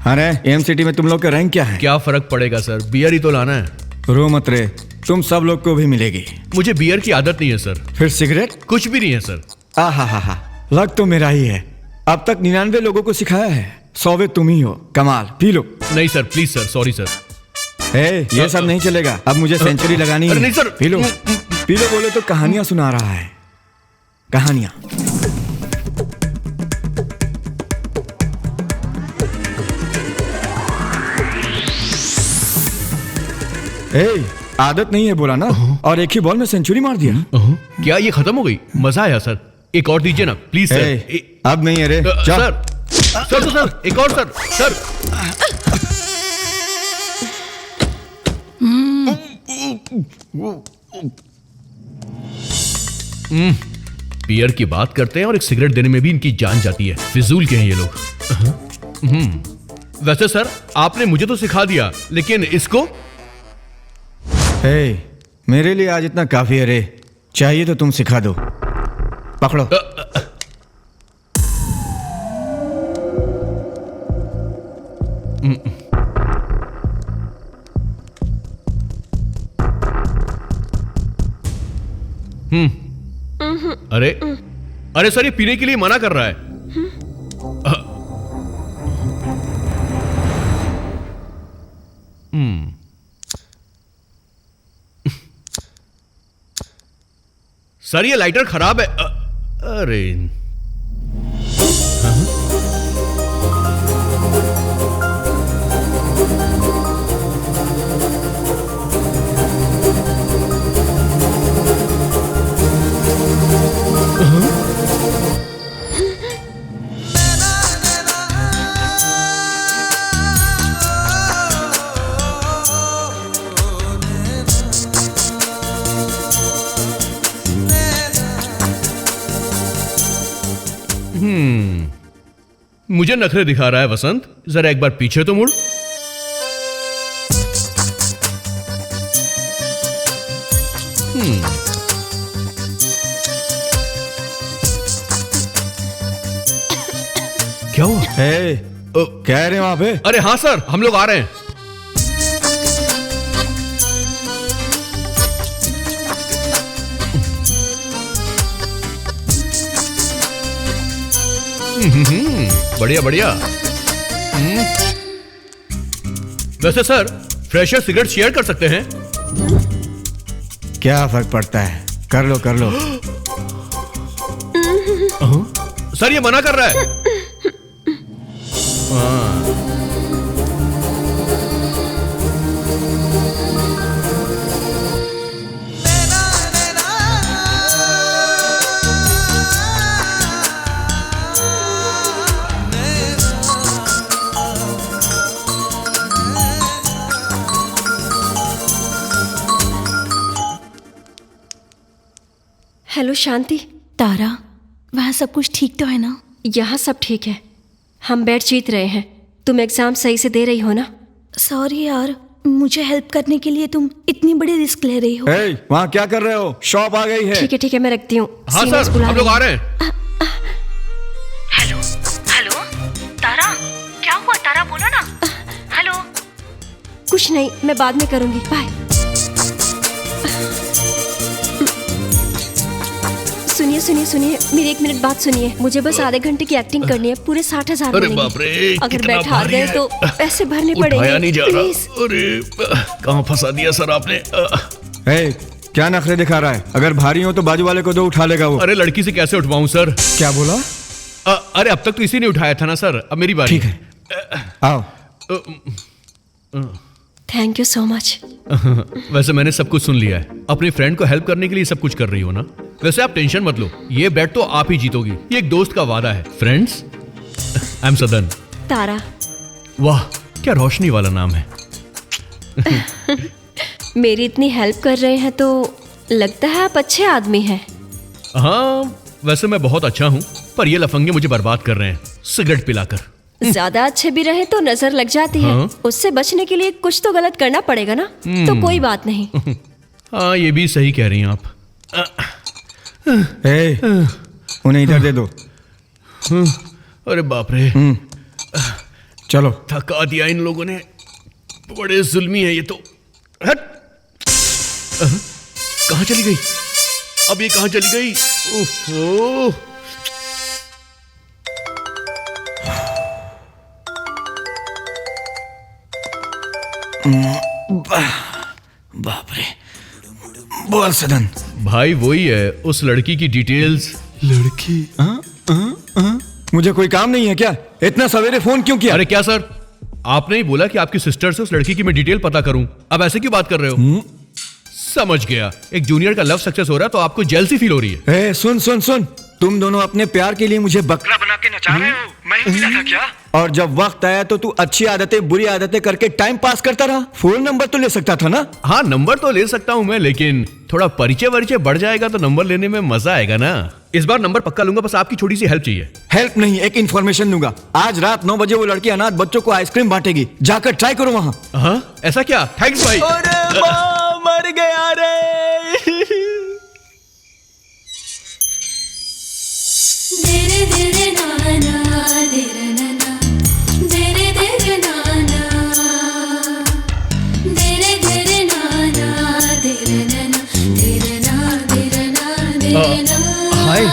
अरे एम सिटी में तुम लोग का रैंक क्या है? क्या फर्क पड़ेगा सर, बियर ही तो लाना है। रो मत रे, तुम सब लोग को भी मिलेगी। मुझे बियर की आदत नहीं है सर। फिर सिगरेट? कुछ भी नहीं है सर। हा, लग तो मेरा ही है। अब तक 99 लोगों को सिखाया है, 100वें तुम ही हो। कमाल, पी लो। नहीं sir, please sir, sorry sir. ये सब नहीं चलेगा, अब मुझे सेंचुरी लगानी है। नहीं सर। पी लो बोले तो कहानियां सुना रहा है, कहानियां। आदत नहीं है बोला ना, और एक ही बॉल में सेंचुरी मार दिया। क्या ये खत्म हो गई? मजा आया सर, एक और दीजिए ना प्लीज सर। अब नहीं है रे, सर सर, एक और सर। बियर की बात करते हैं और एक सिगरेट देने में भी इनकी जान जाती है। फिजूल के हैं ये लोग। वैसे सर, आपने मुझे तो सिखा दिया, लेकिन इसको? मेरे लिए आज इतना काफी है रे, चाहिए तो तुम सिखा दो। पकड़ो। अरे सर, ये पीने के लिए मना कर रहा है। सर, ये लाइटर खराब है। अरे मुझे नखरे दिखा रहा है वसंत, जरा एक बार पीछे तो मुड़। क्या हुआ? क्या है रे वहां पे? अरे हाँ सर, हम लोग आ रहे हैं। बढ़िया बढ़िया। वैसे सर, फ्रेशर सिगरेट शेयर कर सकते हैं? क्या फर्क पड़ता है, कर लो कर लो। सर, ये मना कर रहा है। हेलो शांति। तारा, वहाँ सब कुछ ठीक तो है ना? यहाँ सब ठीक है। हम बैठ जीत रहे हैं। तुम एग्जाम सही से दे रही हो ना? सॉरी यार, मुझे हेल्प करने के लिए तुम इतनी बड़ी रिस्क ले रही हो। वहाँ क्या कर रहे हो? शॉप आ गई है। ठीक है मैं रखती हूँ। हाँ सर, हम लोग आ रहे हैं। हेलो हेलो तारा, क्या हुआ? तारा बोलो ना। हेलो। कुछ नहीं, मैं बाद में करूंगी। बाय। सुनिए, मेरी 1 मिनट बात सुनिए। मुझे बस आधे घंटे की एक्टिंग करनी है। पूरे 60,000 अरे बाप रे, अगर कितना बैठा भारी गए है। तो पैसे भरने पड़ेंगे। उठाया नहीं जा रहा। प्लीज। अरे कहाँ फंसा दिया सर आपने। क्या नखरे दिखा रहा है? अगर भारी हो तो बाजू वाले को दो, उठा लेगा वो। अरे लड़की से कैसे उठवाऊं सर? क्या बोला? अरे अब तक तो इसी ने उठाया था ना सर, अब मेरी बारी। ठीक है, आओ। Thank you so much. वैसे मैंने सब कुछ सुन लिया है। अपनी फ्रेंड को हेल्प करने के लिए सब कुछ कर रही हो ना? वैसे आप टेंशन मत लो, ये बेट तो आप ही जीतोगी। ये एक दोस्त का वादा है। फ्रेंड्स, आई एम सदन। तारा। वाह, क्या रोशनी वाला नाम है। मेरी इतनी हेल्प कर रहे हैं तो लगता है आप अच्छे आदमी हैं। हाँ, वैसे मैं बहुत अच्छा हूँ, पर ये लफंगे मुझे बर्बाद कर रहे हैं सिगरेट पिलाकर। ज्यादा अच्छे भी रहे तो नजर लग जाती है। हाँ? उससे बचने के लिए कुछ तो गलत करना पड़ेगा ना। तो कोई बात नहीं। हाँ, ये भी सही कह रही हैं आप। उन्हें इधर दे दो। अरे बाप रे, चलो। थका दिया इन लोगों ने। बड़े जुल्मी है ये तो। हट। कहाँ चली गई? अब ये कहाँ चली गई? ओफो। बाप रे, बोल सदन। भाई वही है, उस लड़की की डिटेल्स। लड़की? मुझे कोई काम नहीं है क्या? इतना सवेरे फोन क्यों किया? अरे क्या सर, आपने ही बोला कि आपकी सिस्टर से उस लड़की की मैं डिटेल पता करूं। अब ऐसे क्यों बात कर रहे हो? समझ गया, एक जूनियर का लव सक्सेस हो रहा है तो आपको जेलसी फील हो रही है। सुन सुन सुन, तुम दोनों अपने प्यार के लिए मुझे बकरा बना के नचा रहे हो। मैं ही मिला था क्या? और जब वक्त आया तो तू अच्छी आदतें बुरी आदतें करके टाइम पास करता रहा। फोन नंबर तो ले सकता था ना? हाँ, नंबर तो ले सकता हूँ मैं, लेकिन थोड़ा परिचय वरिचय बढ़ जाएगा तो नंबर लेने में मजा आएगा ना। इस बार नंबर पक्का लूंगा, बस आपकी छोटी सी हेल्प चाहिए। हेल्प नहीं, एक इन्फॉर्मेशन दूंगा। आज रात 9 बजे वो लड़की अनाथ बच्चों को आइसक्रीम बांटेगी, जाकर ट्राई करो वहाँ। हाँ, ऐसा क्या? थैंक्स भाई। मर गया रे। देरे देरे नाना, देरे नाना, देरे देरे नाना, देरे देरे नाना, देरे नाना, देरे ना, देरे ना, देरे ना। हाय।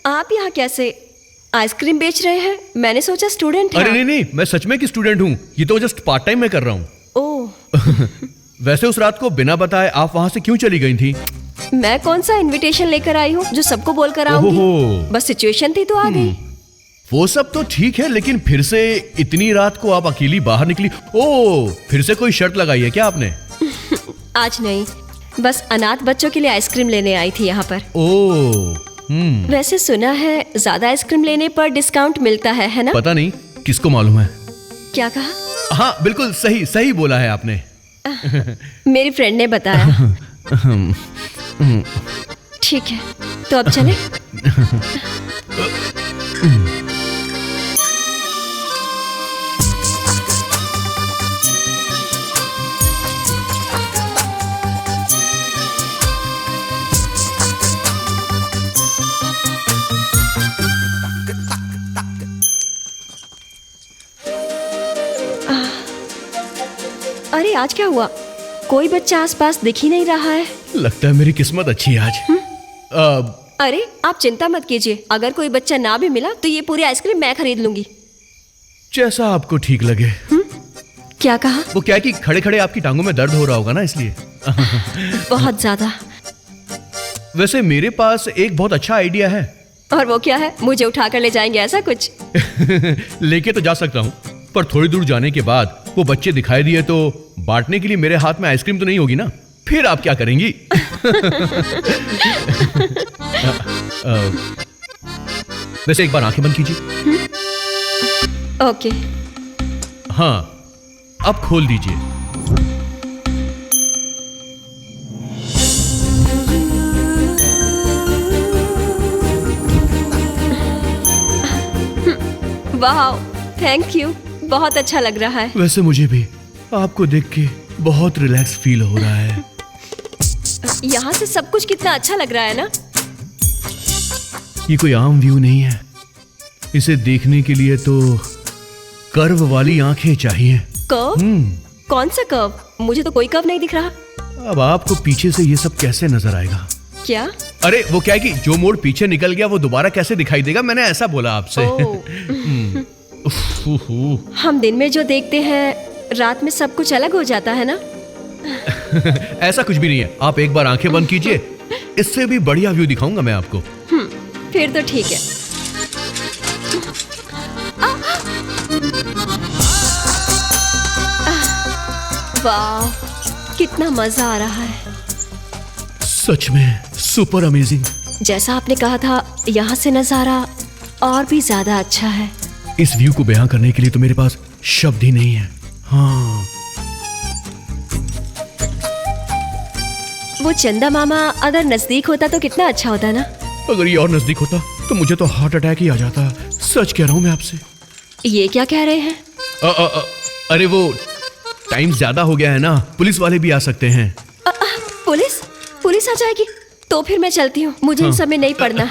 आप यहाँ कैसे? आइसक्रीम बेच रहे हैं? मैंने सोचा स्टूडेंट हैं। अरे नहीं, मैं सच में की स्टूडेंट हूँ। ये तो जस्ट पार्ट टाइम में कर रहा हूँ। ओह। वैसे उस रात को बिना बताए आप वहाँ से क्यों चली गई थी? मैं कौन सा इनविटेशन लेकर आई हूँ जो सबको बोलकर ओहो। आऊंगी? बस सिचुएशन थी तो आ गई। वो सब तो ठीक है, लेकिन फिर से इतनी रात को आप अकेली बाहर निकली। ओह, फिर से कोई शर्त लगाई है क्या आपने? आज नहीं, बस अनाथ बच्चों के लिए आइसक्रीम लेने आई थी यहाँ पर। ओह। वैसे सुना है ज्यादा आइसक्रीम लेने पर डिस्काउंट मिलता है ना? पता नहीं, किसको मालूम है। क्या कहा? हाँ, बिल्कुल सही सही बोला है आपने। मेरी फ्रेंड ने बताया। ठीक है, तो अब चले। अरे आज क्या हुआ? कोई बच्चा आसपास दिख ही नहीं रहा है। लगता है मेरी किस्मत अच्छी है आज। अरे आप चिंता मत कीजिए, अगर कोई बच्चा ना भी मिला तो ये पूरी आइसक्रीम मैं खरीद लूंगी। जैसा आपको ठीक लगे। क्या कहा? वो क्या है कि खड़े खड़े आपकी टांगों में दर्द हो रहा होगा ना, इसलिए। बहुत ज्यादा। वैसे मेरे पास एक बहुत अच्छा आइडिया है। और वो क्या है? मुझे उठा कर ले जाएंगे ऐसा कुछ? लेके तो जा सकता हूँ, पर थोड़ी दूर जाने के बाद वो बच्चे दिखाई दिए तो बांटने के लिए मेरे हाथ में आइसक्रीम तो नहीं होगी ना। फिर आप क्या करेंगी? वैसे एक बार आंखें बंद कीजिए। ओके। हाँ, अब खोल दीजिए। वाह, थैंक यू, बहुत अच्छा लग रहा है। वैसे मुझे भी आपको देख के बहुत रिलैक्स फील हो रहा है। यहाँ से सब कुछ कितना अच्छा लग रहा है ना। ये कोई आम व्यू नहीं है, इसे देखने के लिए तो कर्व वाली आंखें चाहिए। कर्व? कौन सा कर्व? मुझे तो कोई कर्व नहीं दिख रहा। अब आपको पीछे से ये सब कैसे नजर आएगा? क्या? अरे वो क्या है कि जो मोड़ पीछे निकल गया वो दोबारा कैसे दिखाई देगा, मैंने ऐसा बोला आपसे। हम दिन में जो देखते हैं रात में सब कुछ अलग हो जाता है ना। ऐसा कुछ भी नहीं है, आप एक बार आंखें बंद कीजिए, इससे भी बढ़िया व्यू दिखाऊंगा मैं आपको। फिर तो ठीक है। वाह, कितना मजा आ रहा है। सच में सुपर अमेजिंग। जैसा आपने कहा था, यहाँ से नजारा और भी ज्यादा अच्छा है। इस व्यू को बयां करने के लिए तो मेरे पास शब्द ही नहीं है। हाँ, वो चंदा मामा अगर नजदीक होता तो कितना अच्छा होता ना। अगर ये और नजदीक होता तो मुझे तो हार्ट अटैक ही आ जाता। सच कह रहा हूं मैं आपसे। ये क्या कह रहे हैं? अरे वो टाइम ज्यादा हो गया है ना, पुलिस वाले भी आ सकते हैं। पुलिस आ जाएगी तो फिर मैं चलती हूँ, मुझे इन सब में नहीं पड़ना।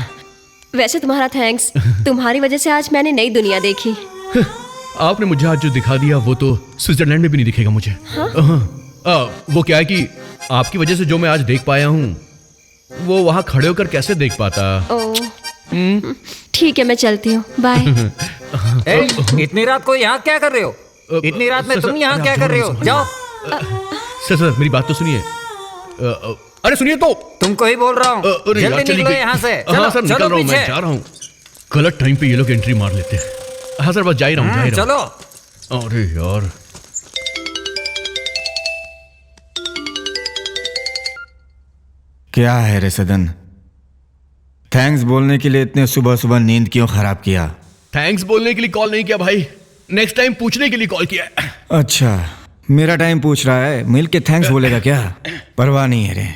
वैसे तुम्हारा थैंक्स, तुम्हारी वजह से आज मैंने नई दुनिया देखी। आपने मुझे आज जो दिखा दिया वो तो स्विट्जरलैंड में भी नहीं दिखेगा मुझे। वो क्या है कि आपकी वजह से जो मैं आज देख पाया हूँ वो वहाँ खड़े होकर कैसे देख पाता। ठीक है, मैं चलती हूँ, बाय। इतनी रात को यहाँ क्या कर रहे हो? इतनी रात में तुम यहाँ क्या कर रहे हो? जाओ। सर मेरी बात तो सुनिए। अरे सुनिए तो। तुमको ही बोल रहा हूँ, जल्दी निकलो यहाँ से। हाँ सर, निकल रहा हूँ, मैं जा रहा हूँ। गलत टाइम पे ये लोग एंट्री मार लेते हैं। हाँ सर, बस जा ही रहा हूँ, चलो। अरे यार, क्या है रे सदन, थैंक्स बोलने के लिए इतने सुबह सुबह नींद क्यों खराब किया? थैंक्स बोलने के लिए कॉल नहीं किया भाई, नेक्स्ट टाइम पूछने के लिए कॉल किया। अच्छा, मेरा टाइम पूछ रहा है, मिल के थैंक्स बोलेगा क्या? परवाह नहीं है रे।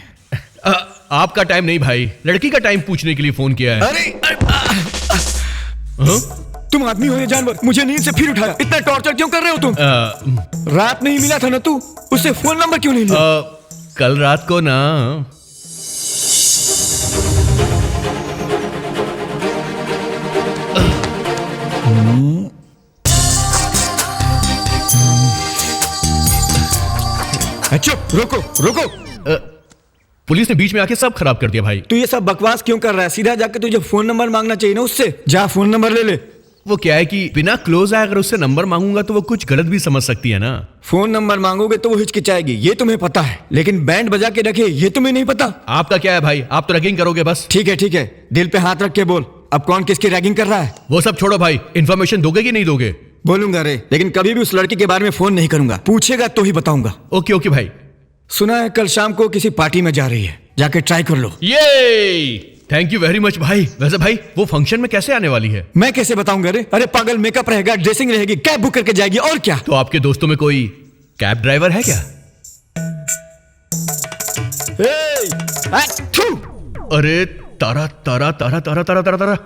आपका टाइम नहीं भाई, लड़की का टाइम पूछने के लिए फोन किया है। अरे तुम आदमी हो या जानवर? मुझे नींद से फिर उठाया। इतना टॉर्चर क्यों कर रहे हो तुम? रात नहीं मिला था ना तू, उससे फोन नंबर क्यों नहीं लिया? कल रात को ना। चुप, रोको रोको। पुलिस ने बीच में आके सब खराब कर दिया भाई। तू ये सब बकवास क्यों कर रहा है? सीधा जाके तुझे फोन नंबर मांगना चाहिए ना उससे। जा फोन नंबर ले ले। वो क्या है कि बिना क्लोज आए अगर उससे नंबर मांगूंगा तो वो कुछ गलत भी समझ सकती है ना। फोन नंबर मांगोगे तो वो हिचकिचाएगी, ये तुम्हें पता है, लेकिन बैंड बजा के रखे ये तुम्हें नहीं पता। आपका क्या है भाई, आप तो रैगिंग करोगे बस। ठीक है, दिल पे हाथ रख के बोल, अब कौन किसकी रैगिंग कर रहा है? वो सब छोड़ो भाई, इन्फॉर्मेशन दोगे कि नहीं दोगे? बोलूंगा रे, लेकिन कभी भी उस लड़की के बारे में फोन नहीं करूंगा। पूछेगा तो ही बताऊंगा। ओके भाई। सुना है कल शाम को किसी पार्टी में जा रही है, जाके ट्राई कर लो। ये थैंक यू वेरी मच भाई। वैसे भाई वो फंक्शन में कैसे आने वाली है? मैं कैसे बताऊंगा रे? अरे पागल, मेकअप रहेगा, ड्रेसिंग रहेगी, कैब बुक करके जाएगी, और क्या? तो आपके दोस्तों में कोई कैब ड्राइवर है क्या? अरे तारा तारा तारा तारा तारा तारा तारा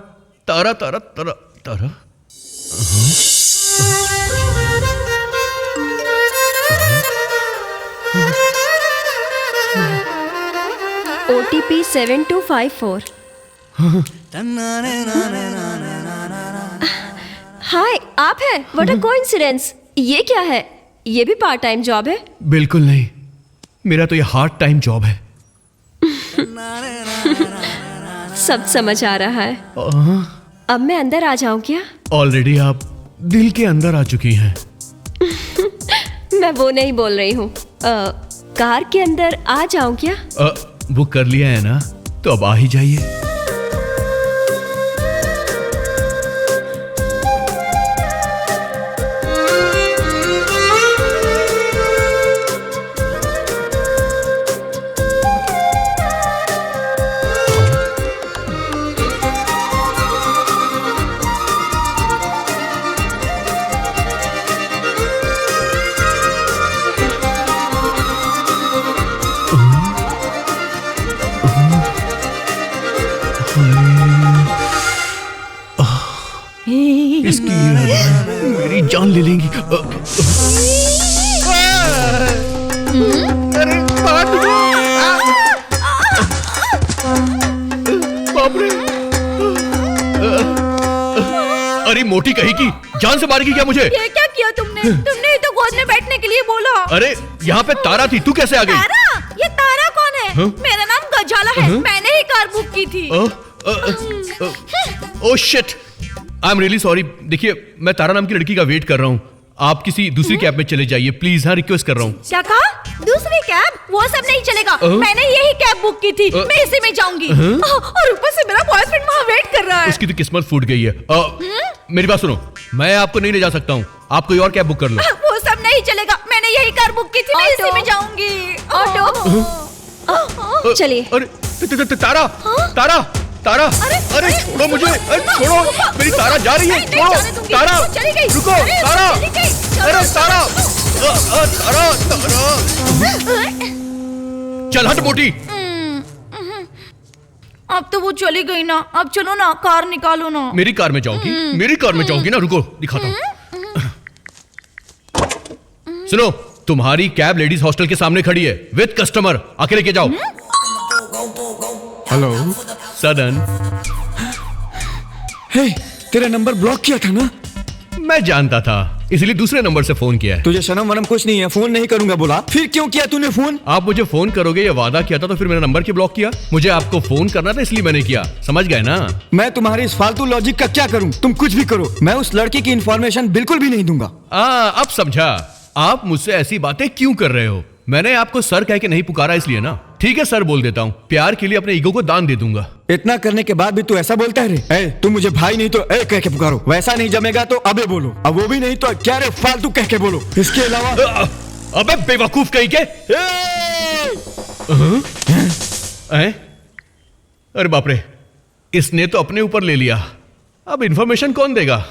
तारा तारा तारा तारा। OTP 7254। हाय, आप हैं? What a coincidence. ये क्या है? ये भी पार्ट टाइम जॉब है? बिल्कुल नहीं, मेरा तो ये हार्ड टाइम जॉब है। सब समझ आ रहा है। अब मैं अंदर आ जाऊं क्या? ऑलरेडी आप दिल के अंदर आ चुकी हैं। मैं वो नहीं बोल रही हूँ, कार के अंदर आ जाऊं क्या? बुक कर लिया है ना, तो अब आ ही जाइए। जान ले लेंगी। अरे बाप रे! अरे मोटी कहीं की जान से मारेगी क्या मुझे? ये क्या किया तुमने? तुमने ही तो गोद में बैठने के लिए बोला। अरे यहाँ पे तारा थी, तू कैसे आ गई? तारा? ये तारा कौन है? हाँ? मेरा नाम गजाला है। मैंने ही कार बुक की थी। Oh shit, I am really sorry. देखिए मैं तारा नाम की लड़की का वेट कर रहा हूँ, आप किसी दूसरी कैब में चले जाइए प्लीज। हाँ रिक्वेस्ट कर रहा हूँ। क्या कहा? दूसरी कैब? वो सब नहीं चलेगा। मैंने यही कैब बुक की थी। मैं इसी में जाऊंगी। और ऊपर से मेरा बॉयफ्रेंड वहाँ वेट कर रहा है। उसकी तो किस्मत फूट गई है। मेरी बात सुनो, मैं आपको नहीं ले जा सकता हूँ, आप कोई और कैब बुक कर लो। वो सब नहीं चलेगा। मैंने यही कार बुक की थी। मैं इसी में जाऊंगी। ऑटो चलिए। अरे तारा, तारा, तारा, अरे छोड़ो मुझे, छोड़ो, मेरी तारा जा रही है, छोड़ो, तारा, रुको, तारा, अरे तारा, तारा, तारा, चल हट मोटी। अब तो वो चली गई ना, अब चलो ना, कार निकालो ना। मेरी कार में जाओगी? मेरी कार में जाओगी ना, रुको दिखाता हूँ। सुनो, तुम्हारी कैब लेडीज हॉस्टल के सामने खड़ी है विद कस्टमर, आके लेके जाओ। हेलो सदन। हे, तेरा नंबर ब्लॉक किया था ना? मैं जानता था, इसलिए दूसरे नंबर से फोन किया है। तुझे शर्म वरम कुछ नहीं है? फोन नहीं करूंगा बोला, फिर क्यों किया तूने फोन? आप मुझे फोन करोगे ये वादा किया था, तो फिर मेरा नंबर क्यों ब्लॉक किया? मुझे आपको फोन करना था इसलिए मैंने किया, समझ गए ना? मैं तुम्हारे इस फालतू लॉजिक का क्या करूं? तुम कुछ भी करो, मैं उस लड़की की इंफॉर्मेशन बिल्कुल भी नहीं दूंगा। अब समझा, आप मुझसे ऐसी बातें क्यों कर रहे हो? मैंने आपको सर कह के नहीं पुकारा इसलिए ना। ठीक है सर बोल देता हूँ, प्यार के लिए अपने ईगो को दान दे दूंगा। इतना करने के बाद भी तू ऐसा बोलता है रे? तुम मुझे भाई नहीं तो ए कह के पुकारो, वैसा नहीं जमेगा तो अबे बोलो, अब वो भी नहीं तो क्या रे फालतू कह के बोलो। इसके अलावा अबे बेवकूफ कहीं के। अरे बाप रे, इसने तो अपने ऊपर ले लिया, अब इंफॉर्मेशन कौन देगा?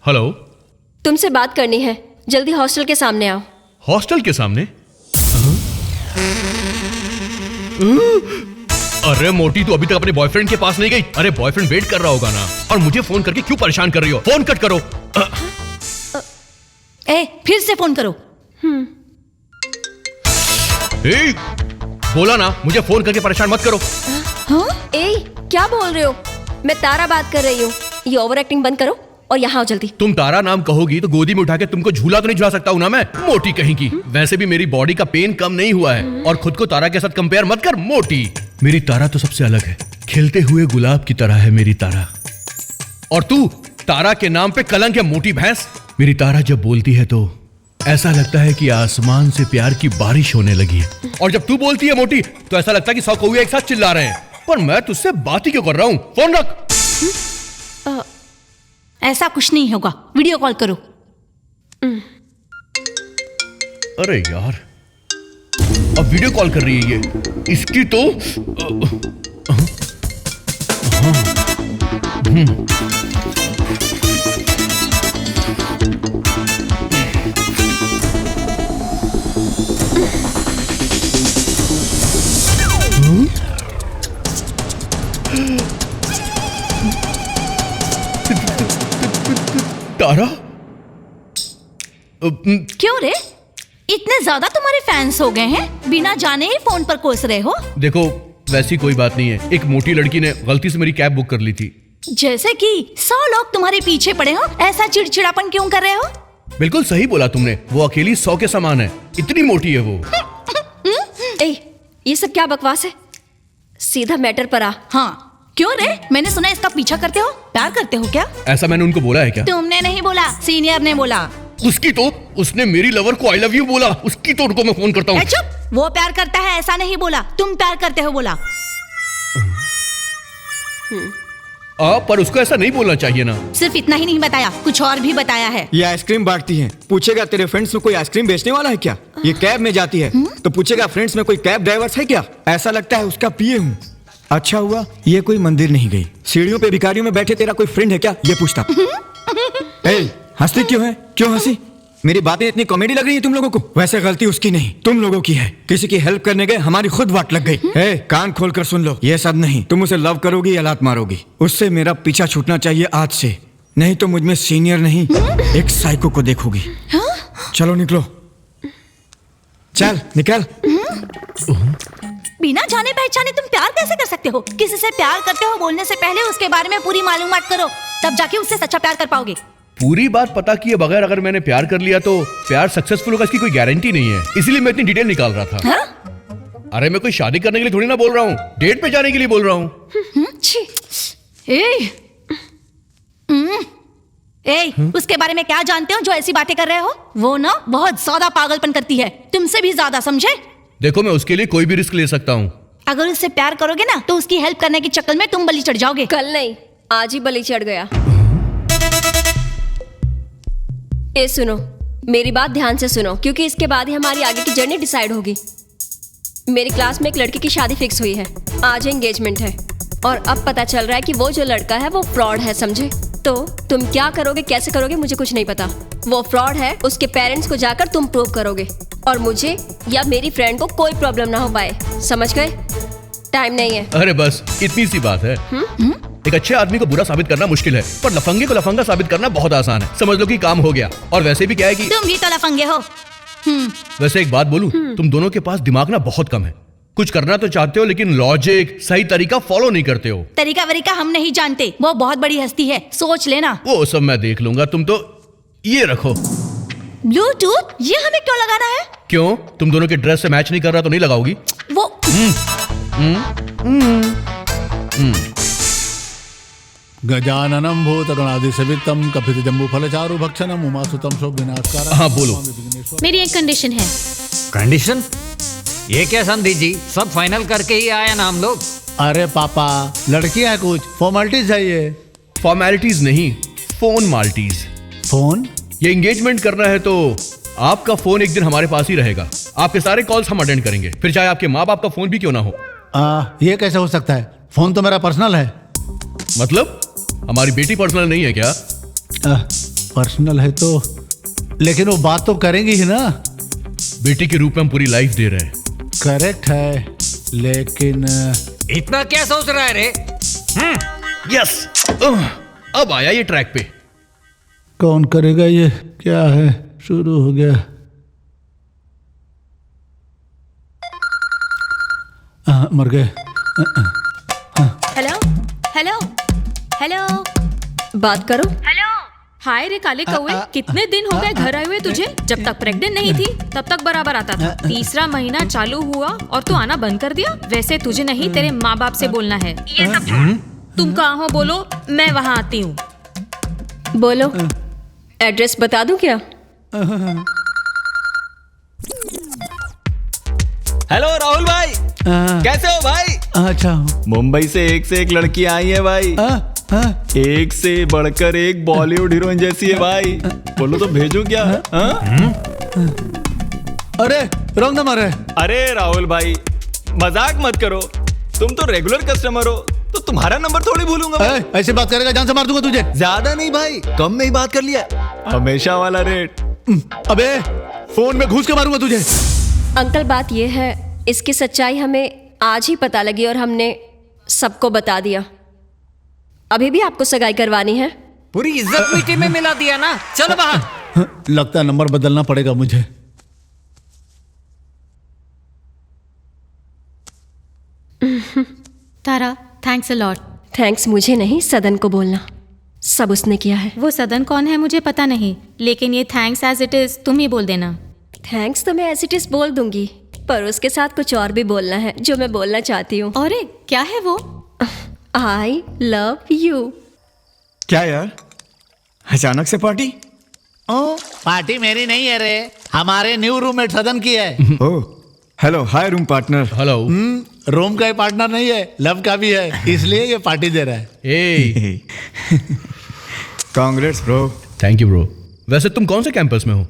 हेलो, तुमसे बात करनी है, जल्दी हॉस्टल के सामने आओ। हॉस्टल के सामने? अरे मोटी, तू अभी तक अपने बॉयफ्रेंड के पास नहीं गई? अरे बॉयफ्रेंड वेट कर रहा होगा ना, और मुझे फोन करके क्यों परेशान कर रही हो? फोन कट करो। फिर से फोन करो। बोला ना, मुझे फोन करके परेशान मत करो। क्या बोल रहे हो? मैं तारा बात कर रही हूँ, ये ओवर एक्टिंग बंद करो और यहाँ आओ जल्दी। तुम तारा नाम कहोगी तो गोदी में उठा के तुमको झूला तो नहीं झूला सकता हूँ ना मैं, मोटी कहीं की। वैसे भी मेरी बॉडी का पेन कम नहीं हुआ है, और खुद को तारा के साथ कंपेयर मत कर मोटी। मेरी तारा तो सबसे अलग है, खिलते हुए गुलाब की तरह है मेरी तारा। और तू तारा के नाम पे कलंक है मोटी भैंस। मेरी तारा जब बोलती है तो ऐसा लगता है कि आसमान से प्यार की बारिश होने लगी है, और जब तू बोलती है मोटी तो ऐसा लगता है कि 100 कौवे एक साथ चिल्ला रहे हैं। पर मैं तुझसे बात ही क्यों कर रहा हूँ? फोन रख। ऐसा कुछ नहीं होगा, वीडियो कॉल करो। अरे यार, अब वीडियो कॉल कर रही है ये, इसकी तो तारा? क्यों रे, इतने ज्यादा तुम्हारे फैंस हो गए हैं, बिना जाने ही फोन पर कोस रहे हो? देखो वैसी कोई बात नहीं है, एक मोटी लड़की ने गलती से मेरी कैब बुक कर ली थी। जैसे कि 100 लोग तुम्हारे पीछे पड़े हो, ऐसा चिड़चिड़ापन क्यों कर रहे हो? बिल्कुल सही बोला तुमने, वो अकेली 100 के समान है, इतनी मोटी है वो। ये सब क्या बकवास है, सीधा मैटर पर आ। हाँ क्यों रे, मैंने सुना इसका पीछा करते हो, प्यार करते हो क्या? ऐसा मैंने उनको बोला है क्या? तुमने नहीं बोला, सीनियर ने बोला। उसकी तो, उसने मेरी लवर को आई लव यू बोला, उसकी तो उनको मैं फोन करता हूँ। चुप, वो प्यार करता है ऐसा नहीं बोला, तुम प्यार करते हो बोला। पर उसको ऐसा नहीं बोलना चाहिए ना। सिर्फ इतना ही नहीं बताया, कुछ और भी बताया है। ये आइसक्रीम बांटती है, पूछेगा तेरे फ्रेंड्स में कोई आइसक्रीम बेचने वाला है क्या? ये कैब में जाती है तो पूछेगा फ्रेंड्स में कोई कैब ड्राइवर है क्या? ऐसा लगता है उसका पिए हूँ। अच्छा हुआ ये कोई मंदिर नहीं गई, सीढ़ियों पे भिखारियों में बैठे तेरा कोई फ्रेंड है क्या ये पूछता। हंसती क्यों है, क्यों हंसी? मेरी बातें इतनी कॉमेडी लग रही है तुम लोगों को? वैसे गलती उसकी नहीं, तुम लोगों की है। किसी की हेल्प करने गए, हमारी खुद वाट लग गई। ए, कान खोल कर सुन लो, ये सब नहीं। तुम उसे लव करोगी या लात मारोगी, उससे मेरा पीछा छूटना चाहिए आज से, नहीं तो मुझ में सीनियर नहीं एक साइको को देखोगी। चलो निकलो, चल निकल। बिना जाने पहचाने तुम प्यार कैसे कर सकते हो? किसी से प्यार करते हो बोलने से पहले उसके बारे में पूरी मालूमात करो, तब जाके उससे सच्चा प्यार कर पाओगे। पूरी बात पता किए बगैर अगर मैंने प्यार कर लिया तो प्यार सक्सेसफुल होगा इसकी कोई गारंटी नहीं है, इसीलिए मैं इतनी डिटेल निकाल रहा था। अरे मैं कोई शादी करने के लिए थोड़ी ना बोल रहा हूँ, डेट पे जाने के लिए बोल रहा हूँ। उसके बारे में क्या जानते हो जो ऐसी बातें कर रहे हो? वो ना बहुत ज्यादा पागलपन करती है, तुमसे भी ज्यादा, समझे? देखो मैं उसके लिए कोई भी रिस्क ले सकता हूँ। अगर उससे प्यार करोगे ना तो उसकी हेल्प करने के चक्कर में तुम बलि चढ़ जाओगे। कल नहीं, आज ही बलि चढ़ गया। ये सुनो, मेरी बात ध्यान से सुनो, क्योंकि इसके बाद ही हमारी आगे की जर्नी डिसाइड होगी। मेरी क्लास में एक लड़की की शादी फिक्स हुई है, आज एंगेजमेंट है, और अब पता चल रहा है कि वो जो लड़का है वो फ्रॉड है, समझे? तो तुम क्या करोगे, कैसे करोगे, मुझे कुछ नहीं पता। वो फ्रॉड है, उसके पेरेंट्स को जाकर तुम प्रूव करोगे, और मुझे या मेरी फ्रेंड को कोई प्रॉब्लम ना हो पाए, समझ गए? टाइम नहीं है। अरे बस इतनी सी बात है। एक अच्छे आदमी को बुरा साबित करना मुश्किल है, पर लफंगे को लफंगा साबित करना बहुत आसान है। समझ लो कि काम हो गया। और वैसे भी क्या है कि तुम भी तो लफंगे हो। वैसे एक बात बोलूं, तुम दोनों के पास दिमाग ना बहुत कम है। कुछ करना तो चाहते हो लेकिन लॉजिक, सही तरीका फॉलो नहीं करते हो। तरीका वरीका हम नहीं जानते, वो बहुत बड़ी हस्ती है, सोच लेना। वो सब मैं देख लूंगा, तुम तो ये रखो। ब्लूटूथ ये हमें क्यों लगाना है? क्यों, तुम दोनों के ड्रेस से मैच नहीं कर रहा तो नहीं लगाओगी? वो गजाननं भूतगणाधिसेवितं कपितजम्बूफलचारु भक्षणम् उमासुतं शोभविनाशकारं। हाँ बोलो। मेरी एक कंडीशन है। कंडीशन? ये क्या समझी जी, सब फाइनल करके ही आया ना हम लोग। अरे पापा, लड़की है, कुछ फॉर्मेलिटीज चाहिए। फॉर्मेलिटीज नहीं, फोन माल्टीज। फोन? ये एंगेजमेंट करना है तो आपका फोन एक दिन हमारे पास ही रहेगा। आपके सारे कॉल्स हम अटेंड करेंगे, फिर चाहे आपके माँ बाप का फोन भी क्यों ना हो। ये कैसे हो सकता है? फोन तो मेरा पर्सनल है। मतलब हमारी बेटी पर्सनल नहीं है क्या? पर्सनल है तो, लेकिन वो बात तो करेंगी ही ना। बेटी के रूप में हम पूरी लाइफ दे रहे हैं। करेक्ट है, लेकिन इतना क्या सोच रहा है रे? यस, अब आया ये ट्रैक पे। कौन करेगा ये? क्या है, शुरू हो गया। मर गए। हेलो हेलो हेलो, बात करो। हेलो, हाय रे काले कौवे, कितने दिन हो गए घर आए हुए तुझे? जब तक प्रेग्नेंट नहीं थी तब तक बराबर आता था। तीसरा महीना चालू हुआ और तू आना बंद कर दिया। वैसे तुझे नहीं, तेरे माँ बाप से बोलना है। ये सब छोड़, तुम कहाँ हो बोलो, मैं वहाँ आती हूँ। बोलो, एड्रेस बता दूं क्या? हेलो राहुल भाई, कैसे हो भाई? अच्छा, मुंबई से एक लड़की आई है भाई। एक से बढ़कर एक बॉलीवुड हीरोइन जैसी है भाई। बोलो तो भेजूं क्या? अरे रॉन्ग नंबर है। अरे राहुल भाई, मजाक मत करो, तुम तो रेगुलर कस्टमर हो, तो तुम्हारा नंबर थोड़ी भूलूंगा। ऐसे बात करेगा जान से मार दूंगा तुझे। ज्यादा नहीं भाई, कम में ही बात कर लिया। हमेशा वाला रेट। अबे फोन में घुस के मारूंगा तुझे। अंकल बात ये है, इसकी सच्चाई हमें आज ही पता लगी और हमने सबको बता दिया। अभी भी आपको सगाई करवानी है? पूरी इज्जत मिट्टी में मिला दिया ना, चलो बाहर। लगता है नंबर बदलना पड़ेगा मुझे। तारा, थैंक्स अ लॉट। थैंक्स मुझे नहीं, सदन को बोलना, सब उसने किया है। वो सदन कौन है मुझे पता नहीं, लेकिन ये थैंक्स एज इट इज तुम ही बोल देना। थैंक्स तो मैं एज इट इज बोल दूंगी, पर उसके साथ कुछ और भी बोलना है जो मैं बोलना चाहती हूँ। अरे क्या है वो? I love you. क्या यार, अचानक से पार्टी? पार्टी मेरी नहीं है रे, हमारे न्यू रूममेट सदन की है। ओह, हेलो, हाय रूम पार्टनर। हेलो। रूम का ही पार्टनर नहीं है, लव का भी है, इसलिए ये पार्टी दे रहा है। Congrats bro. Thank you bro. वैसे तुम कौन से कैंपस में हो?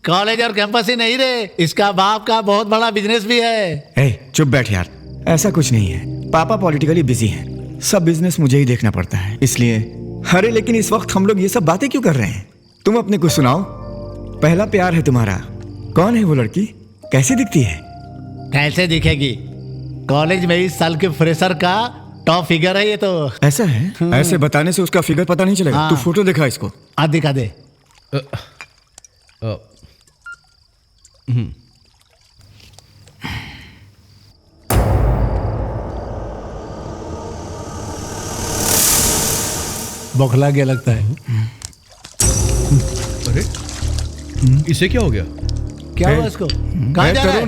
कॉलेज और कैंपस ही नहीं रे, इसका बाप का बहुत बड़ा बिजनेस भी है। चुप बैठ यार, ऐसा कुछ नहीं है। पापा पॉलिटिकली बिजी हैं, सब बिजनेस मुझे ही देखना पड़ता है, इसलिए। अरे लेकिन इस वक्त हम लोग ये सब बातें क्यों कर रहे हैं? तुम अपने कुछ सुनाओ, पहला प्यार है तुम्हारा। कौन है वो लड़की? कैसी दिखती है? कैसे दिखेगी? कॉलेज में इस साल के फ्रेशर का टॉप फिगर है ये तो। ऐसा है? ऐसे बताने से उसका फिगर पता नहीं चलेगा। हाँ। तू फोटो दिखा इसको। दिखा दे। बौखला गया लगता है। अरे इसे क्या हो गया? क्या हुआ इसको? कहाँ जा रहा है?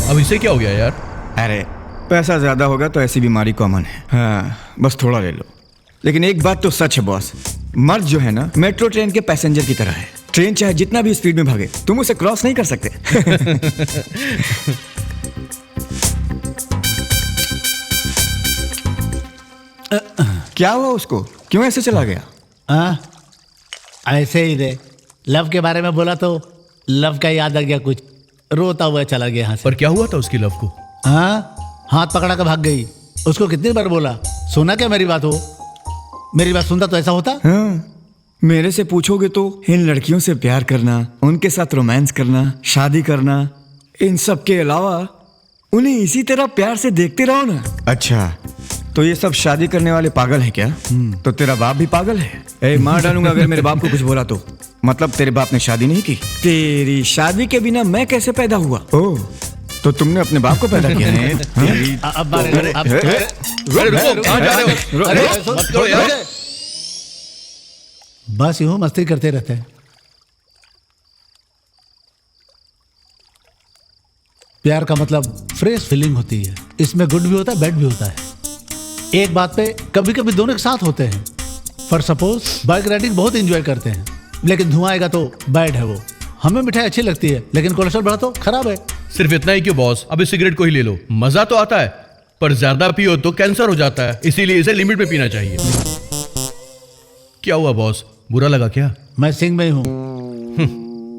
अब इसे क्या हो गया यार? अरे पैसा ज्यादा होगा तो ऐसी बीमारी कॉमन है। हाँ, बस थोड़ा ले लो। लेकिन एक बात तो सच है बॉस, मर्द जो है ना मेट्रो ट्रेन के पैसेंजर की तरह है। ट्रेन चाहे जितना भी स्पीड में भागे, तुम उसे क्रॉस नहीं कर सकते। क्या हुआ उसको? क्यों ऐसे चला गया? ऐसे ही रे। लव के बारे में बोला तो लव का याद आ गया कुछ। रोता हुआ चला गया यहाँ से। पर क्या हुआ था उसकी लव को? हाथ पकड़ा कर भाग गई। उसको कितनी बार बोला, सुना क्या मेरी बात हो? मेरी बात सुनता तो ऐसा होता? हाँ, मेरे से पूछोगे तो इन लड़कियों से प्यार करना, उनके साथ रोमांस करना, शादी करना, इन सब के अलावा उन्हें इसी तरह प्यार से देखते रहो ना। अच्छा, तो ये सब शादी करने वाले पागल हैं क्या? तो तेरा बाप भी पागल है? मार डालूंगा अगर मेरे बाप को कुछ बोला तो। मतलब तेरे बाप ने शादी नहीं की? तेरी शादी के बिना मैं कैसे पैदा हुआ? ओह, तो तुमने अपने बाप को पैदा किया है? बस यूं मस्ती करते रहते हैं। प्यार का मतलब फ्रेश फीलिंग होती है। इसमें गुड भी होता है, बैड भी होता है। एक बात पे कभी कभी दोनों के साथ होते हैं। फॉर सपोज बाइक राइडिंग बहुत एंजॉय करते हैं, लेकिन धुआं आएगा तो बैड है वो। हमें मिठाई अच्छी लगती है, लेकिन कोलेस्ट्रॉल बढ़ा तो खराब है। सिर्फ इतना ही क्यों बॉस? अभी सिगरेट को ही ले लो। मजा तो आता है, पर ज्यादा पियो तो कैंसर हो जाता है। इसीलिए इसे लिमिट में पीना चाहिए। क्या हुआ बॉस, बुरा लगा क्या? मैं सिंह में हूँ।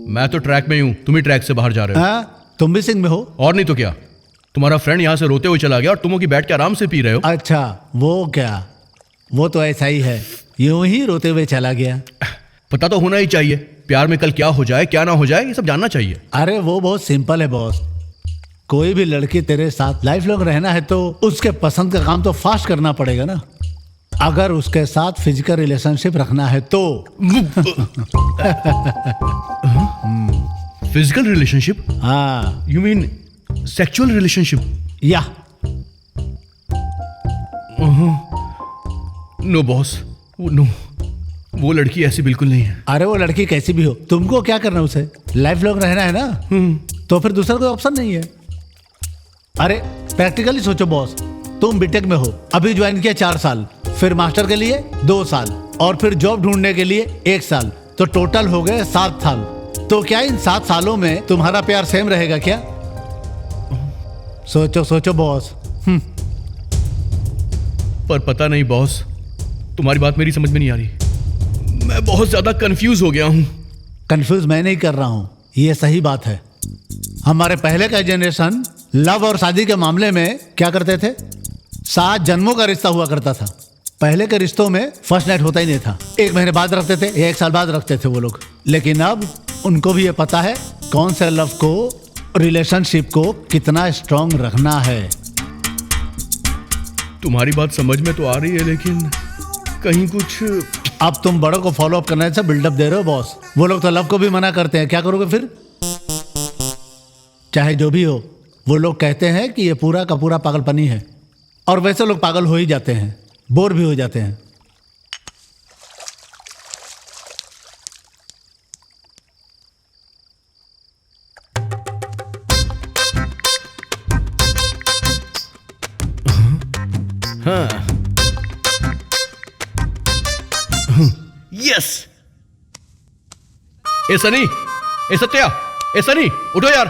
मैं तो ट्रैक में हूँ, तुम ही ट्रैक से बाहर जा रहे हो। तुम भी सिंह में हो? और नहीं तो क्या। तुम्हारा फ्रेंड यहाँ से रोते हुए चला गया और तुम की बैठ के आराम से पी रहे हो। अच्छा, वो क्या? वो तो ऐसा ही है, यूं ही रोते हुए चला गया। पता तो होना ही चाहिए, प्यार में कल क्या हो जाए क्या ना हो जाए, ये सब जानना चाहिए। अरे वो बहुत सिंपल है बॉस। कोई भी लड़की तेरे साथ लाइफ लॉन्ग रहना है तो उसके पसंद का काम तो फास्ट करना पड़ेगा ना। अगर उसके साथ फिजिकल रिलेशनशिप रखना है तो फिजिकल रिलेशनशिप? हाँ। You mean sexual relationship? या नो बॉस, नो, वो लड़की ऐसी बिल्कुल नहीं है। अरे वो लड़की कैसी भी हो, तुमको क्या करना है उसे? लाइफ लॉन्ग रहना है ना, तो फिर दूसरा कोई ऑप्शन नहीं है। अरे प्रैक्टिकली सोचो बॉस, तुम बीटेक में हो, अभी ज्वाइन किया 4 साल, फिर मास्टर के लिए 2 साल और फिर जॉब ढूंढने के लिए 1 साल, तो टोटल हो गए 7 साल। तो क्या इन 7 सालों में तुम्हारा प्यार सेम रहेगा क्या? सोचो सोचो बॉस। पर पता नहीं बॉस, तुम्हारी बात मेरी समझ में नहीं आ रही। मैं बहुत ज्यादा कंफ्यूज हो गया हूं। कंफ्यूज मैं नहीं कर रहा हूं, ये सही बात है। हमारे पहले का जनरेशन लव और शादी के मामले में क्या करते थे? 7 जन्मों का रिश्ता हुआ करता था। पहले के रिश्तों में फर्स्ट नाइट होता ही नहीं था, 1 महीने बाद रखते थे या 1 साल बाद रखते थे वो लोग। लेकिन अब उनको भी ये पता है कौन से लव को, रिलेशनशिप को कितना स्ट्रांग रखना है। तुम्हारी बात समझ में तो आ रही है, लेकिन कहीं कुछ। अब तुम बड़ों को फॉलो अप करने से बिल्डअप दे रहे हो बॉस। वो लोग तो लव को भी मना करते हैं, क्या करोगे फिर? चाहे जो भी हो, वो लोग कहते हैं कि ये पूरा का पूरा पागलपनी है, और वैसे लोग पागल हो ही जाते हैं, बोर भी हो जाते हैं। यस। ए सनी, ए सत्या, ए सनी, उठो यार।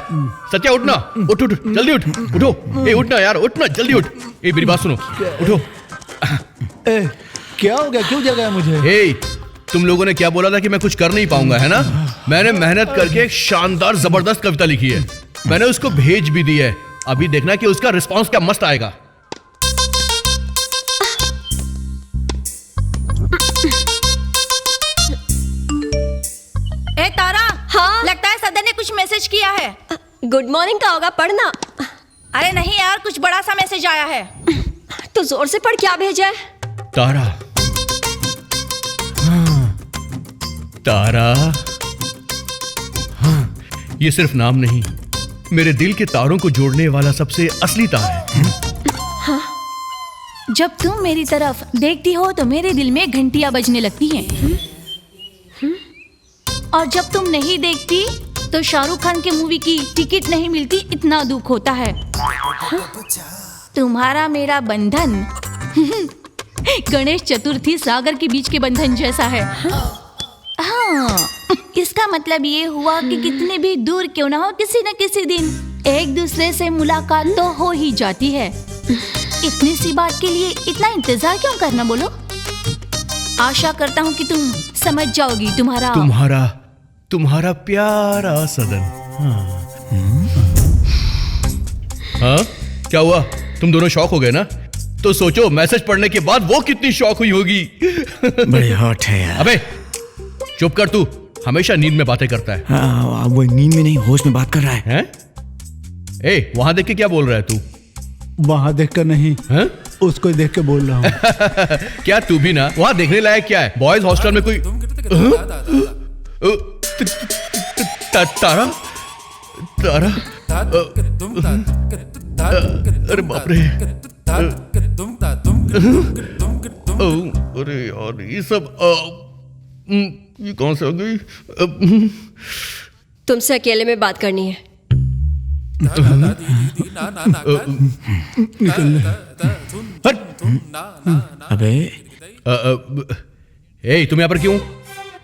सत्या उठना, उठ उठ जल्दी उठ, उठो। ए उठना यार, उठना जल्दी उठ। ए मेरी बात सुनो, उठो। ए क्या हो गया, क्यों जगाया मुझे? ए तुम लोगों ने क्या बोला था कि मैं कुछ कर नहीं पाऊंगा, है ना? मैंने मेहनत करके एक शानदार जबरदस्त कविता लिखी है, मैंने उसको भेज भी दी है। अभी देखना कि उसका रिस्पांस क्या मस्त आएगा। मैसेज किया है? गुड मॉर्निंग का होगा, पढ़ना। अरे नहीं यार, कुछ बड़ा सा मैसेज आया है। तो जोर से पढ़, क्या भेजा है? तारा, हाँ, तारा, हाँ, ये सिर्फ नाम नहीं, मेरे दिल के तारों को जोड़ने वाला सबसे असली तार है। हाँ? जब तुम मेरी तरफ देखती हो तो मेरे दिल में घंटियां बजने लगती हैं। और जब तुम नहीं देखती तो शाहरुख खान के मूवी की टिकट नहीं मिलती, इतना दुख होता है। तुम्हारा मेरा बंधन गणेश चतुर्थी सागर के बीच के बंधन जैसा है। हाँ, इसका मतलब ये हुआ कि कितने भी दूर क्यों ना हो, किसी न किसी दिन एक दूसरे से मुलाकात तो हो ही जाती है। इतनी सी बात के लिए इतना इंतजार क्यों करना, बोलो? आशा करता हूँ कि तुम समझ जाओगी। तुम्हारा प्यारा सदन। हाँ, क्या हुआ? तुम दोनों शॉक हो गए ना? तो सोचो मैसेज पढ़ने के बाद वो कितनी शॉक हुई होगी। बड़ी हॉट है यार। अबे चुप कर, तू हमेशा नींद में बातें करता है। हाँ, वो नींद में नहीं, होश में बात कर रहा है। ए, वहां देख के क्या बोल रहा है तू? वहां देख कर नहीं, उसको देख के बोल रहा हूँ। क्या तू भी ना? वहां देखने लायक क्या है? बॉयज हॉस्टल में कोई तारा तारा, अरे बाप रे, अरे यार ये सब ये कौन सा हो गई? तुमसे अकेले में बात करनी है। अबे तुम यहाँ पर क्यों?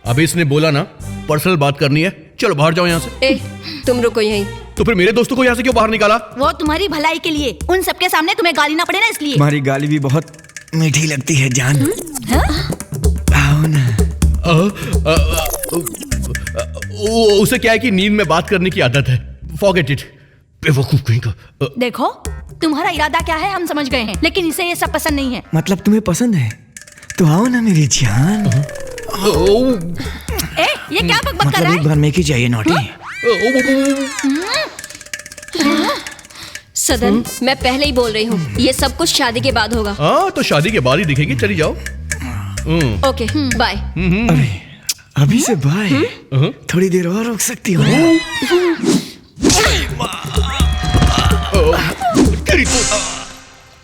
अभी इसने बोला ना पर्सनल बात करनी है, चलो बाहर जाओ यहाँ से। तुम रुको यहीं। तो फिर मेरे दोस्तों को यहाँ से क्यों बाहर निकाला? वो तुम्हारी भलाई के लिए, उन सबके सामने तुम्हें गाली ना पड़े ना, इसलिए। तुम्हारी गाली भी बहुत मीठी लगती है जान। आओ ना। उसे क्या है कि नींद में बात करने की आदत है। फॉरगेट इट, बेवकूफ कहीं का। देखो तुम्हारा इरादा क्या है हम समझ गए हैं, लेकिन इसे ये सब पसंद नहीं है। मतलब तुम्हें पसंद है तो आओ ना मेरी जान। ये क्या बकबक कर रहा है? एक बार में ही चाहिए नोटी। सदन, मैं पहले ही बोल रही हूँ, ये सब कुछ शादी के बाद होगा। हाँ, तो शादी के बाद ही दिखेगी, चली जाओ। Okay, bye. अरे अभी से बाय? थोड़ी देर और रुक सकती हो?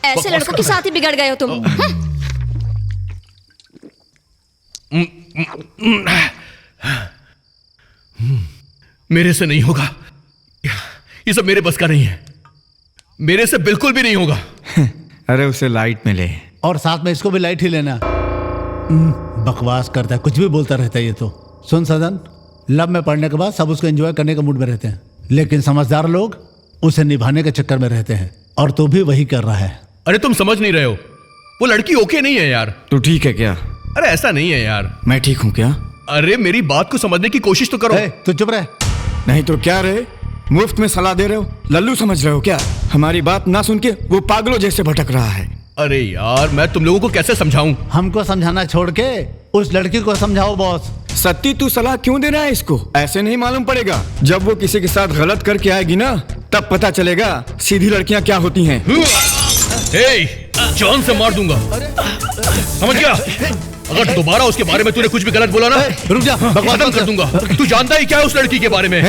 ऐसे लड़कों के साथ ही बिगड़ गए हो तुम। मेरे से नहीं होगा, ये सब मेरे बस का नहीं है, मेरे से बिल्कुल भी नहीं होगा। अरे उसे लाइट में ले, और साथ में इसको भी लाइट ही लेना। बकवास करता है, कुछ भी बोलता रहता है ये तो। सुन सदन, लव में पढ़ने के बाद सब उसको एंजॉय करने के मूड में रहते हैं, लेकिन समझदार लोग उसे निभाने के चक्कर में रहते हैं, और तू भी वही कर रहा है। अरे तुम समझ नहीं रहे हो, वो लड़की ओके नहीं है यार। तू ठीक है क्या? अरे ऐसा नहीं है यार। मैं ठीक हूँ क्या? अरे मेरी बात को समझने की कोशिश तो करो। तू चुप रहे। नहीं तो क्या रहे, मुफ्त में सलाह दे रहे हो? लल्लू समझ रहे हो क्या? हमारी बात ना सुन के वो पागलों जैसे भटक रहा है। अरे यार मैं तुम लोगों को कैसे समझाऊं? हमको समझाना छोड़ के उस लड़की को समझाओ बॉस। सत्ती तू सलाह क्यों दे रहा है इसको? ऐसे नहीं मालूम पड़ेगा, जब वो किसी के साथ गलत करके आएगी ना तब पता चलेगा सीधी लड़कियां क्या होती हैं। जान से मार दूंगा, समझ गया? अगर दोबारा उसके बारे में तूने कुछ भी गलत बोला ना, रुक जा, खत्म कर दूंगा। तू जानता ही क्या है उस लड़की के बारे में?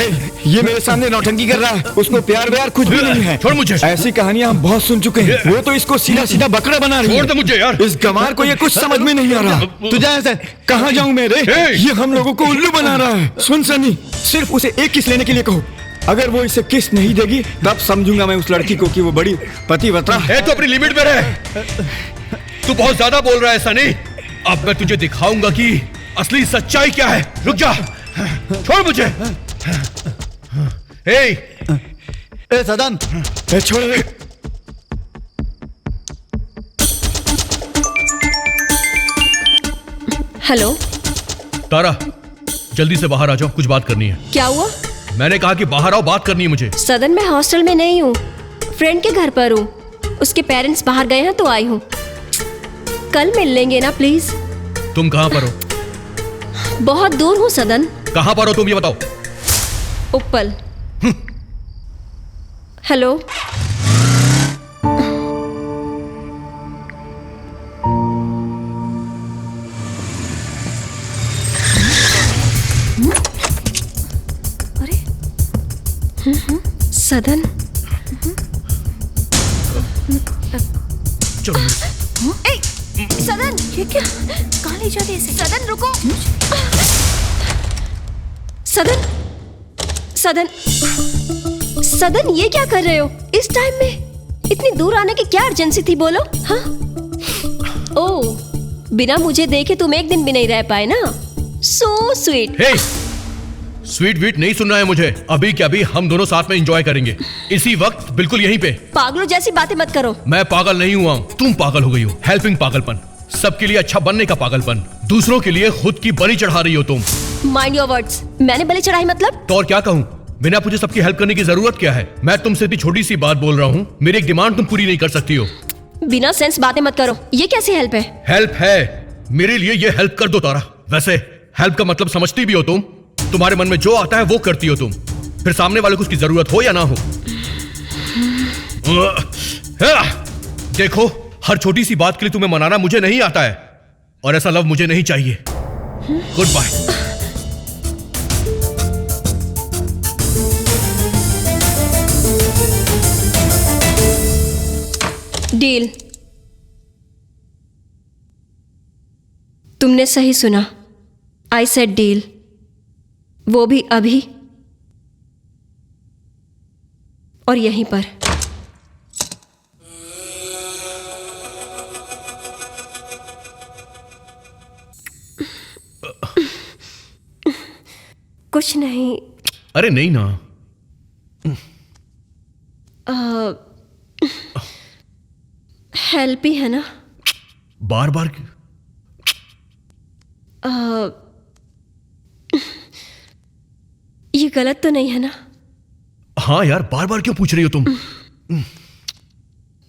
ये मेरे सामने नौटंकी कर रहा है, उसको प्यार व्यार कुछ भी नहीं है। छोड़ मुझे। ऐसी कहानियां हम बहुत सुन चुके हैं, वो तो इसको सीधा सीधा बकरा बना रही है। छोड़ दे मुझे यार। इस गंवार को ये कुछ समझ में नहीं आ रहा। तू जा ऐसे। कहाँ जाऊं मैं रे? ये हम लोगों को उल्लू बना रहा है। सुन सनी, सिर्फ उसे एक किस लेने के लिए कहो, अगर वो इसे किस नहीं देगी तब समझूंगा मैं उस लड़की को कि वो बड़ी पतिव्रता है। तो अपनी लिमिट में रह, तू बहुत ज्यादा बोल रहा है सनी। अब मैं तुझे दिखाऊंगा कि असली सच्चाई क्या है। रुक जा, छोड़ मुझे। ए सदन, छोड़ दे। हेलो तारा, जल्दी से बाहर आ जाओ, कुछ बात करनी है। क्या हुआ? मैंने कहा कि बाहर आओ, बात करनी है मुझे। सदन, मैं हॉस्टल में नहीं हूँ, फ्रेंड के घर पर हूँ। उसके पेरेंट्स बाहर गए हैं तो आई हूँ। कल मिल लेंगे ना प्लीज? तुम कहाँ पर हो? बहुत दूर हूँ सदन। कहाँ पर हो तुम ये बताओ। उप्पल। हेलो। अरे सदन। सदन, ये क्या? कहाँ ले जाते इसे? सदन रुको। सदन, सदन, सदन, ये क्या कर रहे हो इस टाइम में? इतनी दूर आने की क्या अर्जेंसी थी, बोलो। हाँ? ओह, बिना मुझे देखे तुम एक दिन भी नहीं रह पाए ना? So sweet. हे, स्वीट वीट नहीं सुनना है मुझे। अभी क्या अभी हम दोनों साथ में एंजॉय करेंगे, इसी वक्त, बिल्कुल यहीं पे। पागलों जैसी बातें मत करो। मैं पागल नहीं हुआ, तुम पागल हो गई हो। हेल्पिंग पागलपन, सबके लिए अच्छा बनने का पागलपन, दूसरों के लिए खुद की बलि चढ़ा रही हो तुम। Mind your words. मैंने बलि चढ़ाई मतलब? तो और क्या कहूँ, बिना पूछे सबकी हेल्प करने की जरूरत क्या है? मैं तुमसे इतनी छोटी सी बात बोल रहा हूँ, मेरी एक डिमांड तुम पूरी नहीं कर सकती हो। बिना सेंस बातें मत करो। ये कैसी हेल्प है? हेल्प है मेरे लिए, ये हेल्प कर दो तारा। वैसे हेल्प का मतलब समझती भी हो तुम? तुम्हारे मन में जो आता है वो करती हो तुम, फिर सामने वाले को उसकी जरूरत हो या ना हो। देखो, हर छोटी सी बात के लिए तुम्हें मनाना मुझे नहीं आता है, और ऐसा लव मुझे नहीं चाहिए। Good bye. डील। तुमने सही सुना, आई सेड डील, वो भी अभी और यहीं पर। कुछ नहीं। अरे नहीं ना। हेल्प ही है ना? बार बार ये गलत तो नहीं है ना? हाँ यार, बार बार क्यों पूछ रही हो तुम?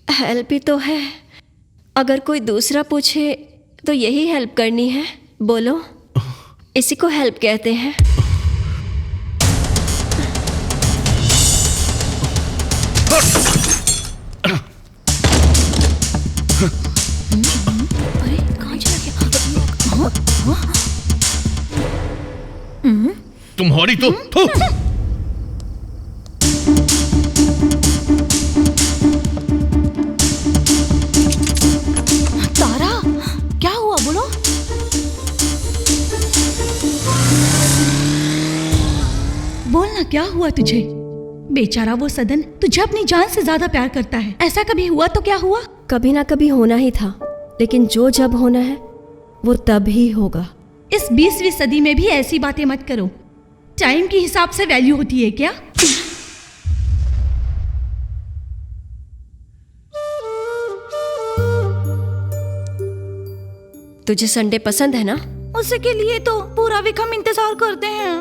हेल्प ही तो है। अगर कोई दूसरा पूछे तो यही हेल्प करनी है, बोलो। इसी को हेल्प कहते हैं। अरे कहाँ चला गया? तुम्हारी तो तारा, क्या हुआ बोलो? बोलना, क्या हुआ तुझे? बेचारा वो सदन तुझे अपनी जान से ज्यादा प्यार करता है। ऐसा कभी हुआ तो क्या हुआ? कभी ना कभी होना ही था, लेकिन जो जब होना है वो तब ही होगा। इस 20वीं सदी में भी ऐसी बातें मत करो। टाइम के हिसाब से वैल्यू होती है क्या? तुझे संडे पसंद है ना? उसके लिए तो पूरा वीक हम इंतजार करते हैं।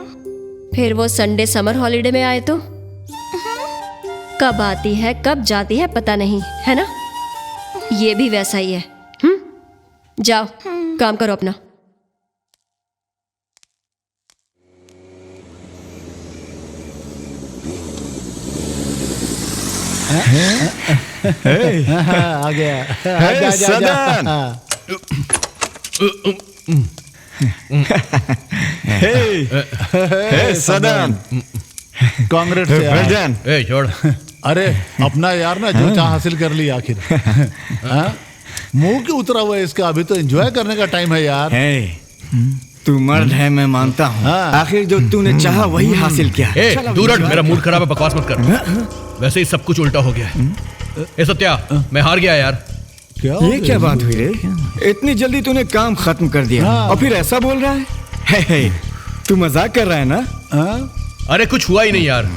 फिर वो संडे समर हॉलिडे में आए तो कब आती है कब जाती है पता नहीं, है ना? ये भी वैसा ही है। जाओ काम करो अपना। आ गया। सदन। सदन। कांग्रेस अरे अपना यार ना जो चाह हासिल कर ली आखिर। मुंह क्यों उतरा हुआ है इसका? अभी तो एंजॉय करने का टाइम है यार। तू मर्द है, मैं मानता हूँ। आखिर जो तूने चाहा वही हासिल किया। दूर हट, मेरा मूड खराब है, बकवास मत कर। वैसे ही सब कुछ उल्टा हो गया है। ए सत्या, मैं हार गया यार। ये क्या बात हुई रे? इतनी जल्दी तूने काम खत्म कर दिया और फिर ऐसा बोल रहा है? तू मजाक कर रहा है ना? अरे कुछ हुआ ही नहीं यार।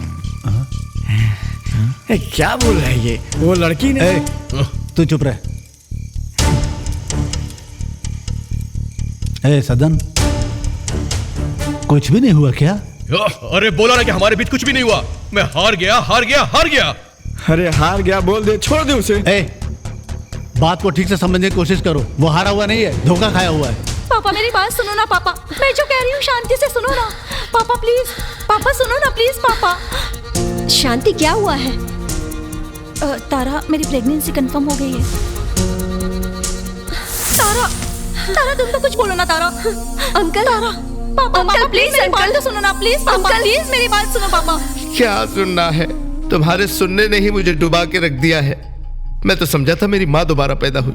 क्या बोल रहा है ये? वो लड़की ने। तू चुप रह। सदन, कुछ भी नहीं हुआ क्या? अरे बोला ना कि हमारे बीच कुछ भी नहीं हुआ। मैं हार गया, हार गया, हार गया। अरे हार गया बोल दे, छोड़ दे उसे। बात को ठीक से समझने की कोशिश करो। वो हारा हुआ नहीं है, धोखा खाया हुआ है। पापा मेरी बात सुनो ना पापा, मैं जो कह रही हूँ शांति से सुनो ना पापा, प्लीज पापा सुनो ना प्लीज पापा। शांति, क्या हुआ है? तारा, मेरी प्रेगनेंसी कंफर्म हो गई है। तारा, तारा तुम तो कुछ बोलो ना तारा। अंकल, तारा, पापा, अंकल, प्लीज मेरी बात तो सुनो ना, प्लीज पापा, प्लीज मेरी बात सुनो पापा। क्या सुनना है? तुम्हारे सुनने ने ही मुझे डुबा के रख दिया है। मैं तो समझा था मेरी माँ दोबारा पैदा हुई,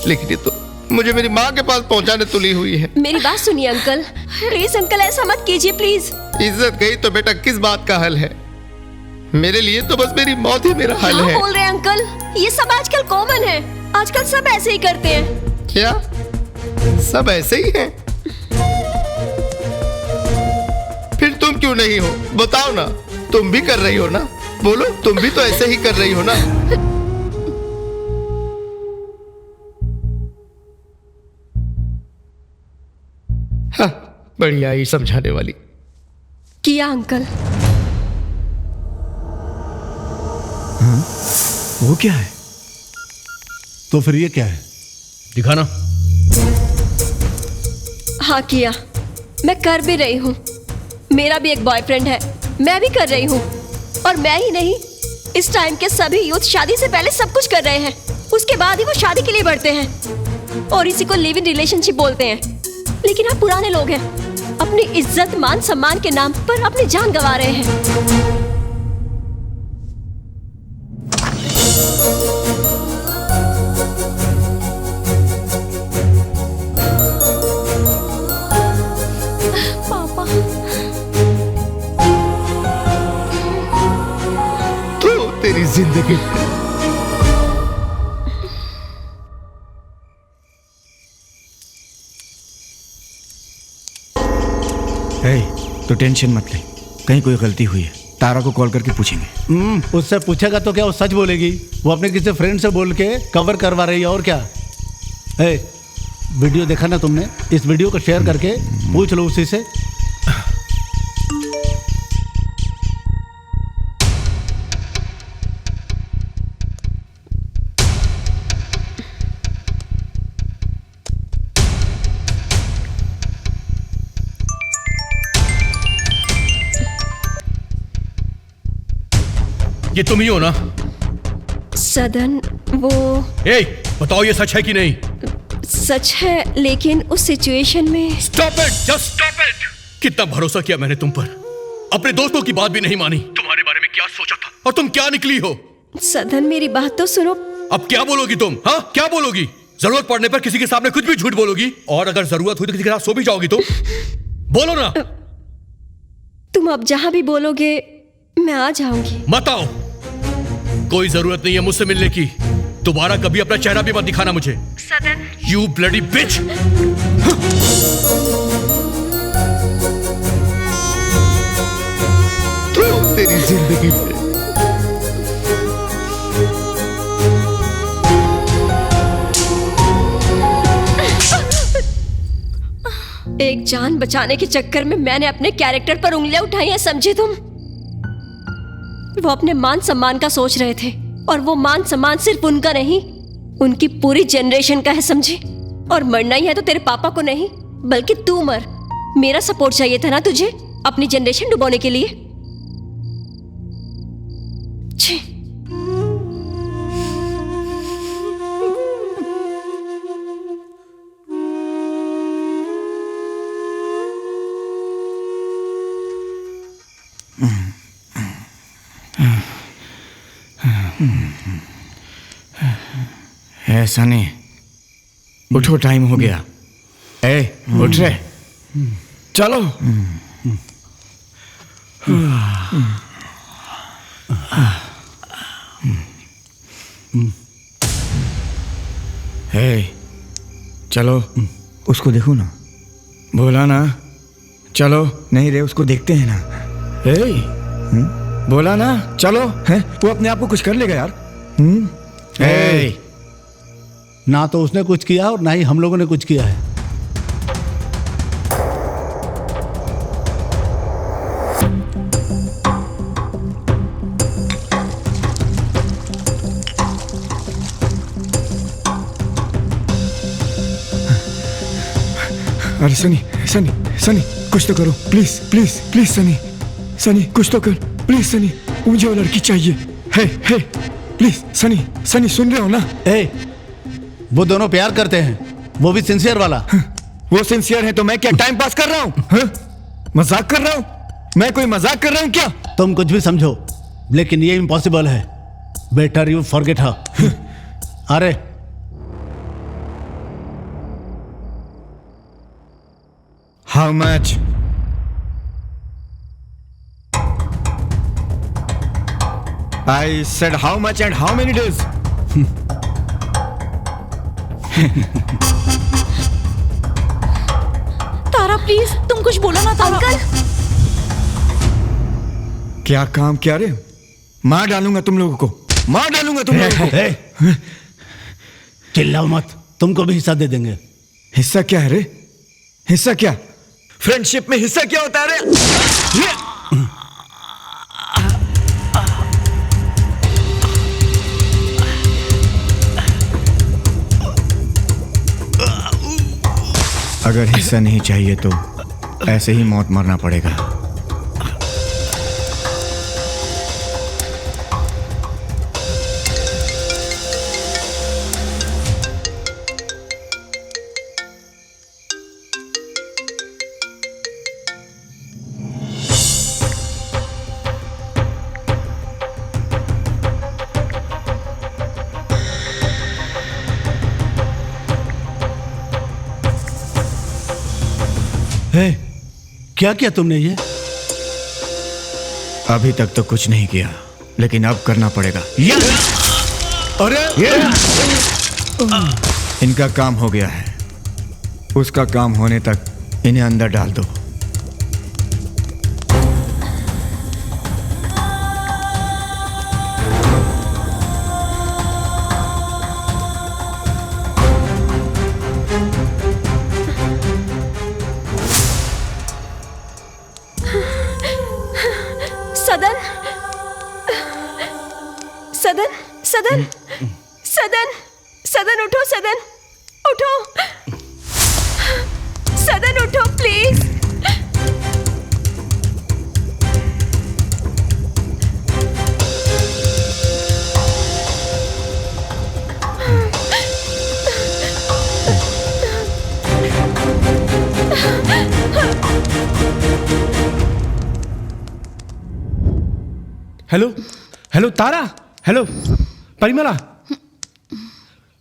लेकिन ये तो मुझे मेरी माँ के पास पहुंचाने तुली हुई है। मेरी बात सुनिए अंकल, प्लीज अंकल ऐसा मत कीजिए प्लीज। इज्जत गई तो बेटा किस बात का हल है? मेरे लिए तो बस मेरी मौत ही मेरा हल है। बोल रहे हैं अंकल, ये सब आजकल कॉमन है, आजकल सब ऐसे ही करते हैं। क्या सब ऐसे ही हैं? फिर तुम क्यों नहीं हो? बताओ ना, तुम भी कर रही हो ना? बोलो, तुम भी तो ऐसे ही कर रही हो ना? हाँ, बढ़िया ही समझाने वाली। किया अंकल। हाँ? वो क्या है? तो फिर ये क्या है? दिखाना। हाँ किया, मैं कर भी रही हूँ। मेरा भी एक बॉयफ्रेंड है, मैं भी कर रही हूँ। और मैं ही नहीं, इस टाइम के सभी यूथ शादी से पहले सब कुछ कर रहे हैं, उसके बाद ही वो शादी के लिए बढ़ते हैं और इसी को लिव इन रिलेशनशिप बोलते हैं। लेकिन आप पुराने लोग हैं, अपनी इज्जत मान सम्मान के नाम पर अपनी जान गंवा रहे हैं। तेरी जिंदगी तो टेंशन मत ले, कहीं कोई गलती हुई है तारा को कॉल करके पूछेंगे। उससे पूछेगा तो क्या वो सच बोलेगी? वो अपने किसी फ्रेंड से बोल के कवर करवा रही है और क्या। वीडियो देखा ना तुमने? इस वीडियो को शेयर करके पूछ लो उसी से। ये तुम ही हो ना? सदन, वो बताओ ये सच है कि नहीं? सच है, लेकिन उस सिचुएशन में। Stop it, just stop it. कितना भरोसा किया मैंने तुम पर, अपने दोस्तों की बात भी नहीं मानी। तुम्हारे बारे में क्या सोचा था और तुम क्या निकली हो? सदन मेरी बात तो सुनो। अब क्या बोलोगी तुम? हाँ, क्या बोलोगी? जरूरत पड़ने पर किसी के सामने कुछ भी झूठ बोलोगी, और अगर जरूरत हुई तो किसी के साथ सो भी जाओगी तुम? बोलो ना। तुम अब जहां भी बोलोगे मैं आ जाऊंगी। मत आओ, कोई जरूरत नहीं है मुझसे मिलने की। दोबारा कभी अपना चेहरा भी मत दिखाना मुझे। सदन, यू ब्लडी बिच। तो तेरी जिंदगी में एक जान बचाने के चक्कर में मैंने अपने कैरेक्टर पर उंगलियां उठाई हैं, समझे तुम? वो अपने मान सम्मान का सोच रहे थे, और वो मान सम्मान सिर्फ उनका नहीं, उनकी पूरी जनरेशन का है, समझे? और मरना ही है तो तेरे पापा को नहीं, बल्कि तू मर। मेरा सपोर्ट चाहिए था ना तुझे अपनी जनरेशन डुबोने के लिए। छी। ऐसा नहीं, उठो, टाइम हो गया। उठ रहे, चलो। चलो, उसको देखो ना। बोला ना चलो। नहीं रे, उसको देखते हैं ना। बोला ना चलो। है वो अपने आप को कुछ कर लेगा यार। ना तो उसने कुछ किया और ना ही हम लोगों ने कुछ किया है। अरे सनी, सनी, सनी, कुछ तो करो, please please please. Sunny, Sunny, कुछ तो कर, प्लीज सनी, मुझे वो लड़की चाहिए। हे, प्लीज सनी, सनी सुन रहे हो ना? वो दोनों प्यार करते हैं, वो भी सिंसियर वाला। वो सिंसियर है तो मैं क्या टाइम पास कर रहा हूँ? मजाक कर रहा हूँ? मैं कोई मजाक कर रहा हूँ क्या? तुम कुछ भी समझो, लेकिन ये इम्पॉसिबल है। Better you forget her. अरे how much? I said how much and how many days? Tara please तुम कुछ बोलो ना तारा। अंकल क्या काम क्या रे? मार डालूंगा तुम लोगों को, मार डालूंगा तुम लोगों को। चिल्लाओ मत, तुमको भी हिस्सा दे देंगे। हिस्सा क्या है रे? हिस्सा क्या? फ्रेंडशिप में हिस्सा क्या होता है रे? अगर हिस्सा नहीं चाहिए तो ऐसे ही मौत मरना पड़ेगा। क्या किया तुमने ये? अभी तक तो कुछ नहीं किया, लेकिन अब करना पड़ेगा। अरे इनका काम हो गया है, उसका काम होने तक इन्हें अंदर डाल दो। सदन सदन सदन सदन उठो, सदन उठो, सदन उठो please. Hello hello Tara, hello Parimala,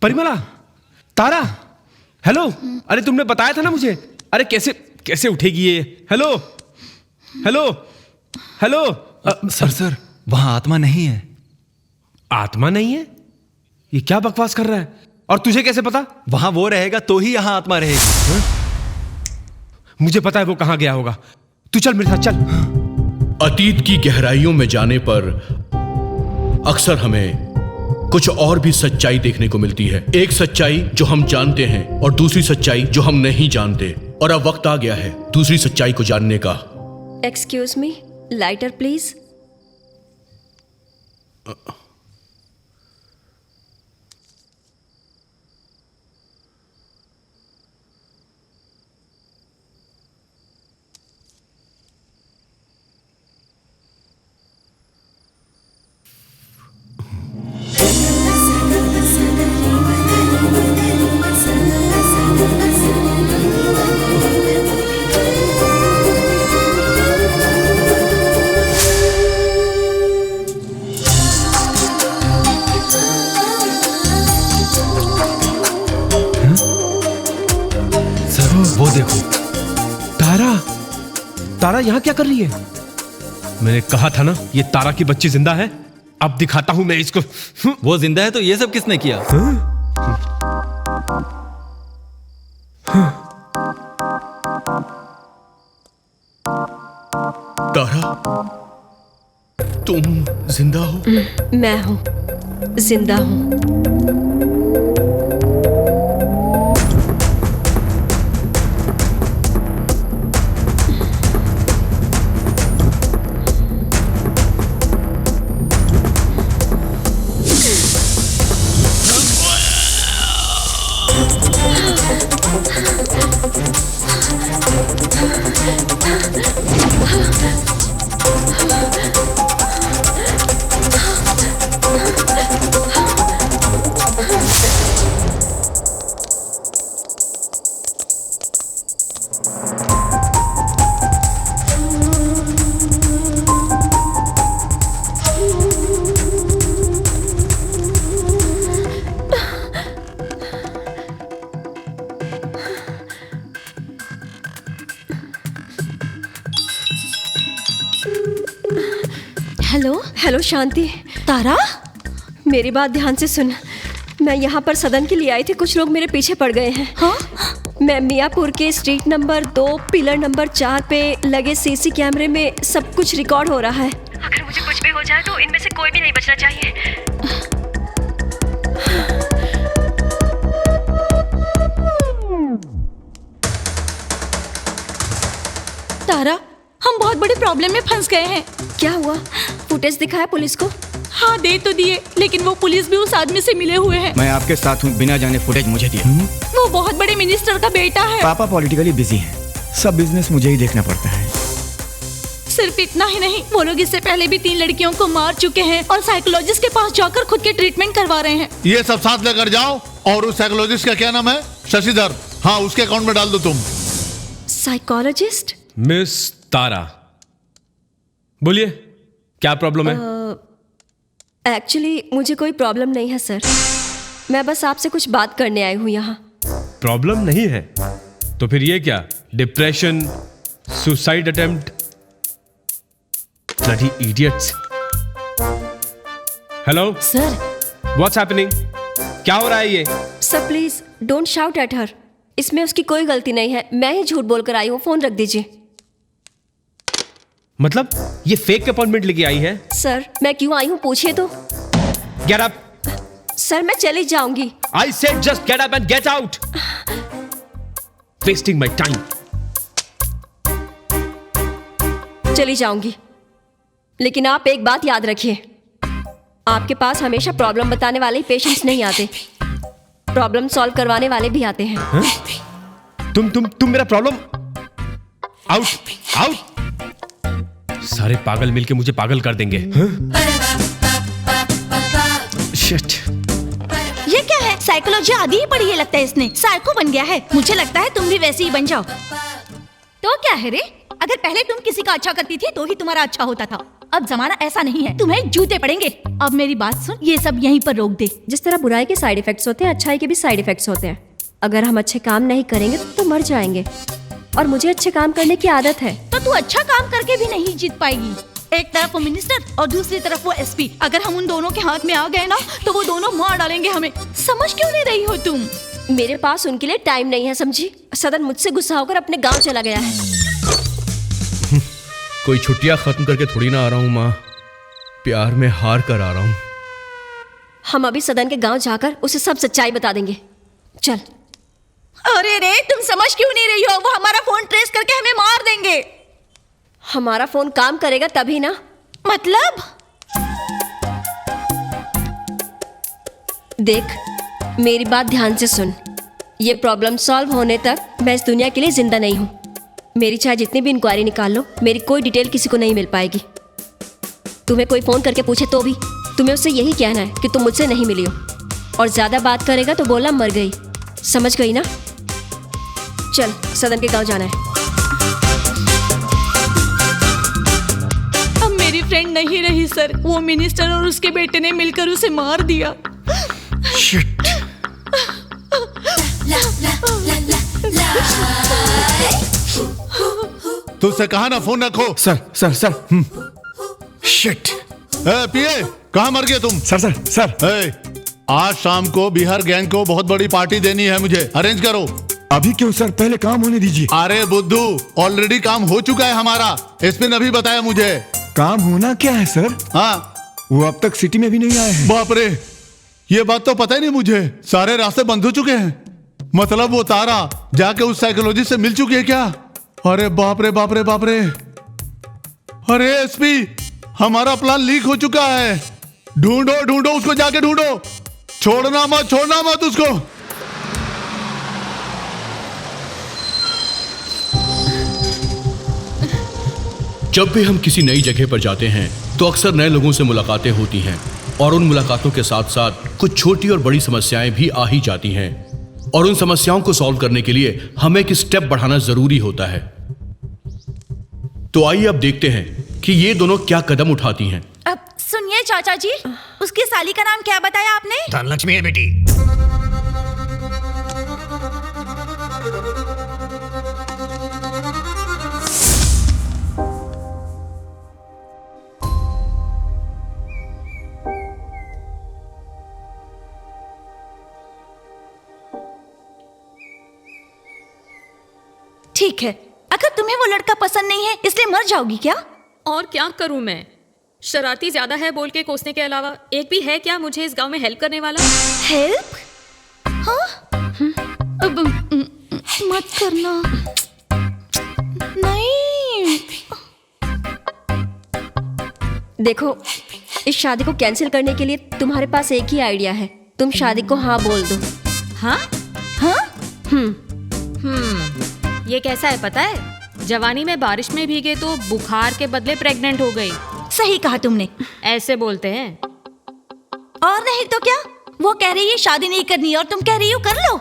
Parimala, Tara, hello. अरे तुमने बताया था ना मुझे। अरे कैसे कैसे उठेगी ये? Hello hello hello. सर वहां आत्मा नहीं है। आत्मा नहीं है? ये क्या बकवास कर रहा है? और तुझे कैसे पता? वहां वो रहेगा तो ही यहां आत्मा रहेगी। मुझे पता है वो कहां गया होगा। तू चल मेरे साथ चल। अतीत की गहराइयों में जाने पर अक्सर हमें कुछ और भी सच्चाई देखने को मिलती है। एक सच्चाई जो हम जानते हैं और दूसरी सच्चाई जो हम नहीं जानते। और अब वक्त आ गया है दूसरी सच्चाई को जानने का। Excuse me, lighter please. वो देखो तारा, तारा यहाँ क्या कर रही है? मैंने कहा था ना ये तारा की बच्ची जिंदा है। अब दिखाता हूं मैं इसको। वो जिंदा है तो ये सब किसने किया? तारा तुम जिंदा हो? मैं हूं, जिंदा हूं। हेलो हेलो शांति। तारा, मेरी बात ध्यान से सुन। मैं यहाँ पर सदन के लिए आई थी, कुछ लोग मेरे पीछे पड़ गए हैं। हाँ? मैं मियापुर के स्ट्रीट नंबर 2 पिलर नंबर 4 पे लगे सीसी कैमरे में सब कुछ रिकॉर्ड हो रहा है। अगर मुझे कुछ भी हो जाए तो इनमें से कोई भी नहीं बचना चाहिए। तारा, हम बहुत बड़ी प्रॉब्लम में फंस गए हैं। क्या हुआ? फुटेज दिखाया पुलिस को? हाँ दे तो दिए, लेकिन वो पुलिस भी उस आदमी से मिले हुए हैं। मैं आपके साथ हूँ, बिना जाने फुटेज मुझे दिया। वो बहुत बड़े मिनिस्टर का बेटा है। पापा पॉलिटिकली बिजी हैं, सब बिजनेस मुझे ही देखना पड़ता है। सिर्फ इतना ही नहीं, वो लोग इससे पहले भी 3 लड़कियों को मार चुके हैं और साइकोलॉजिस्ट के पास जाकर खुद के ट्रीटमेंट करवा रहे हैं। ये सब साथ लेकर जाओ। और उस साइकोलॉजिस्ट का क्या नाम है? शशिधर। हाँ, उसके अकाउंट में डाल दो तुम। साइकोलॉजिस्ट? मिस तारा, बोलिए क्या प्रॉब्लम है? एक्चुअली मुझे कोई प्रॉब्लम नहीं है सर, मैं बस आपसे कुछ बात करने आई हूँ यहाँ। प्रॉब्लम नहीं है तो फिर ये क्या? Depression, suicide attempt, bloody idiots. Hello sir, what's happening? क्या हो रहा है ये? Sir please don't shout at her, इसमें उसकी कोई गलती नहीं है, मैं ही झूठ बोलकर आई हूँ। फोन रख दीजिए। मतलब ये फेक अपॉइंटमेंट लेके आई है? सर मैं क्यों आई हूँ पूछिए तो। Get up. सर मैं चली जाऊंगी। I said just get up and get out. Wasting my time. चली जाऊंगी, लेकिन आप एक बात याद रखिए, आपके पास हमेशा प्रॉब्लम बताने वाले पेशेंट्स नहीं आते, प्रॉब्लम सॉल्व करवाने वाले भी आते हैं। हा? तुम मेरा प्रॉब्लम। Out out. सारे पागल मिलके मुझे पागल कर देंगे। शिट। ये क्या है? साइकोलॉजी आधी ही पढ़ी है लगता है इसने, साइको बन गया है। मुझे लगता है तुम भी वैसे ही बन जाओ। तो क्या है रे, अगर पहले तुम किसी का अच्छा करती थी तो ही तुम्हारा अच्छा होता था। अब जमाना ऐसा नहीं है, तुम्हें जूते पड़ेंगे। अब मेरी बात सुन, ये सब यहीं पर रोक दे। जिस तरह बुराई के साइड इफेक्ट्स होते हैं, अच्छाई के भी साइड इफेक्ट्स होते हैं। अगर हम अच्छे काम नहीं करेंगे तो मर जाएंगे, और मुझे अच्छे काम करने की आदत है। तो तू अच्छा काम करके भी नहीं जीत पाएगी। एक तरफ वो मिनिस्टर और दूसरी तरफ वो एसपी। अगर हम उन दोनों के हाथ में आ गए ना तो वो दोनों मार डालेंगे हमें। समझ क्यों नहीं रही हो तुम? मेरे पास उनके लिए टाइम नहीं है, समझी? सदन मुझसे गुस्सा होकर अपने गांव चला गया है। कोई छुट्टियां खत्म करके थोड़ी ना आ रहा हूँ माँ, प्यार में हार कर आ रहा हूँ। हम अभी सदन के गांव जाकर उसे सब सच्चाई बता देंगे। चल। अरे रे, तुम समझ क्यों नहीं रही हो? वो हमारा फोन ट्रेस करके हमें मार देंगे। हमारा फोन काम करेगा तभी ना। मतलब? देख, मेरी बात ध्यान से सुन। ये प्रॉब्लम सॉल्व होने तक मैं इस दुनिया के लिए जिंदा नहीं हूँ। मेरी चाहे जितनी भी इंक्वायरी निकाल लो, मेरी कोई डिटेल किसी को नहीं मिल पाएगी। तुम्हें कोई फोन करके पूछे तो भी तुम्हें उससे यही कहना है कि तुम मुझसे नहीं मिली हो, और ज्यादा बात करेगा तो बोला मर गई। समझ गई ना? चल, सदन के गांव जाना है। अब मेरी फ्रेंड नहीं रही सर, वो मिनिस्टर और उसके बेटे ने मिलकर उसे मार दिया। शिट। तुझसे कहा ना फोन रखो। Sir sir sir. शिट। पीए, कहाँ मर गए तुम? Sir sir sir. आज शाम को बिहार गैंग को बहुत बड़ी पार्टी देनी है, मुझे अरेंज करो। अभी क्यों सर, पहले काम होने दीजिए। अरे बुद्धू, ऑलरेडी काम हो चुका है हमारा, एसपी ने भी बताया मुझे। काम होना क्या है सर? हाँ, वो अब तक सिटी में भी नहीं आए हैं। बाप रे, ये बात तो पता ही नहीं मुझे। सारे रास्ते बंद हो चुके हैं। मतलब वो तारा जाके उस साइकोलॉजिस्ट से मिल चुकी है क्या? अरे बाप रे बाप रे बाप रे। अरे एसपी, हमारा प्लान लीक हो चुका है। ढूंढो ढूंढो उसको, जाके ढूंढो, छोड़ना मत उसको। जब भी हम किसी नई जगह पर जाते हैं तो अक्सर नए लोगों से मुलाकातें होती हैं, और उन मुलाकातों के साथ साथ कुछ छोटी और बड़ी समस्याएं भी आ ही जाती हैं, और उन समस्याओं को सॉल्व करने के लिए हमें एक स्टेप बढ़ाना जरूरी होता है। तो आइए अब देखते हैं कि ये दोनों क्या कदम उठाती हैं। अब सुनिए चाचा जी, उसकी साली का नाम क्या बताया आपने? धनलक्ष्मी है बेटी। ठीक है, अगर तुम्हें वो लड़का पसंद नहीं है इसलिए मर जाओगी क्या? और क्या करूं मैं? शरारती ज्यादा है बोल के कोसने के अलावा एक भी है क्या मुझे इस गांव में हेल्प करने वाला? हेल्प? हाँ? अब मत करना। नहीं। देखो, इस शादी को कैंसिल करने के लिए तुम्हारे पास एक ही आइडिया है। तुम शादी को हाँ बोल दो। हाँ? हाँ? ये कैसा है पता है? जवानी में बारिश में भीगे तो बुखार के बदले प्रेग्नेंट हो गई। सही कहा तुमने। ऐसे बोलते हैं। और नहीं तो क्या? वो कह रही है शादी नहीं करनी और तुम कह रही हो कर लो।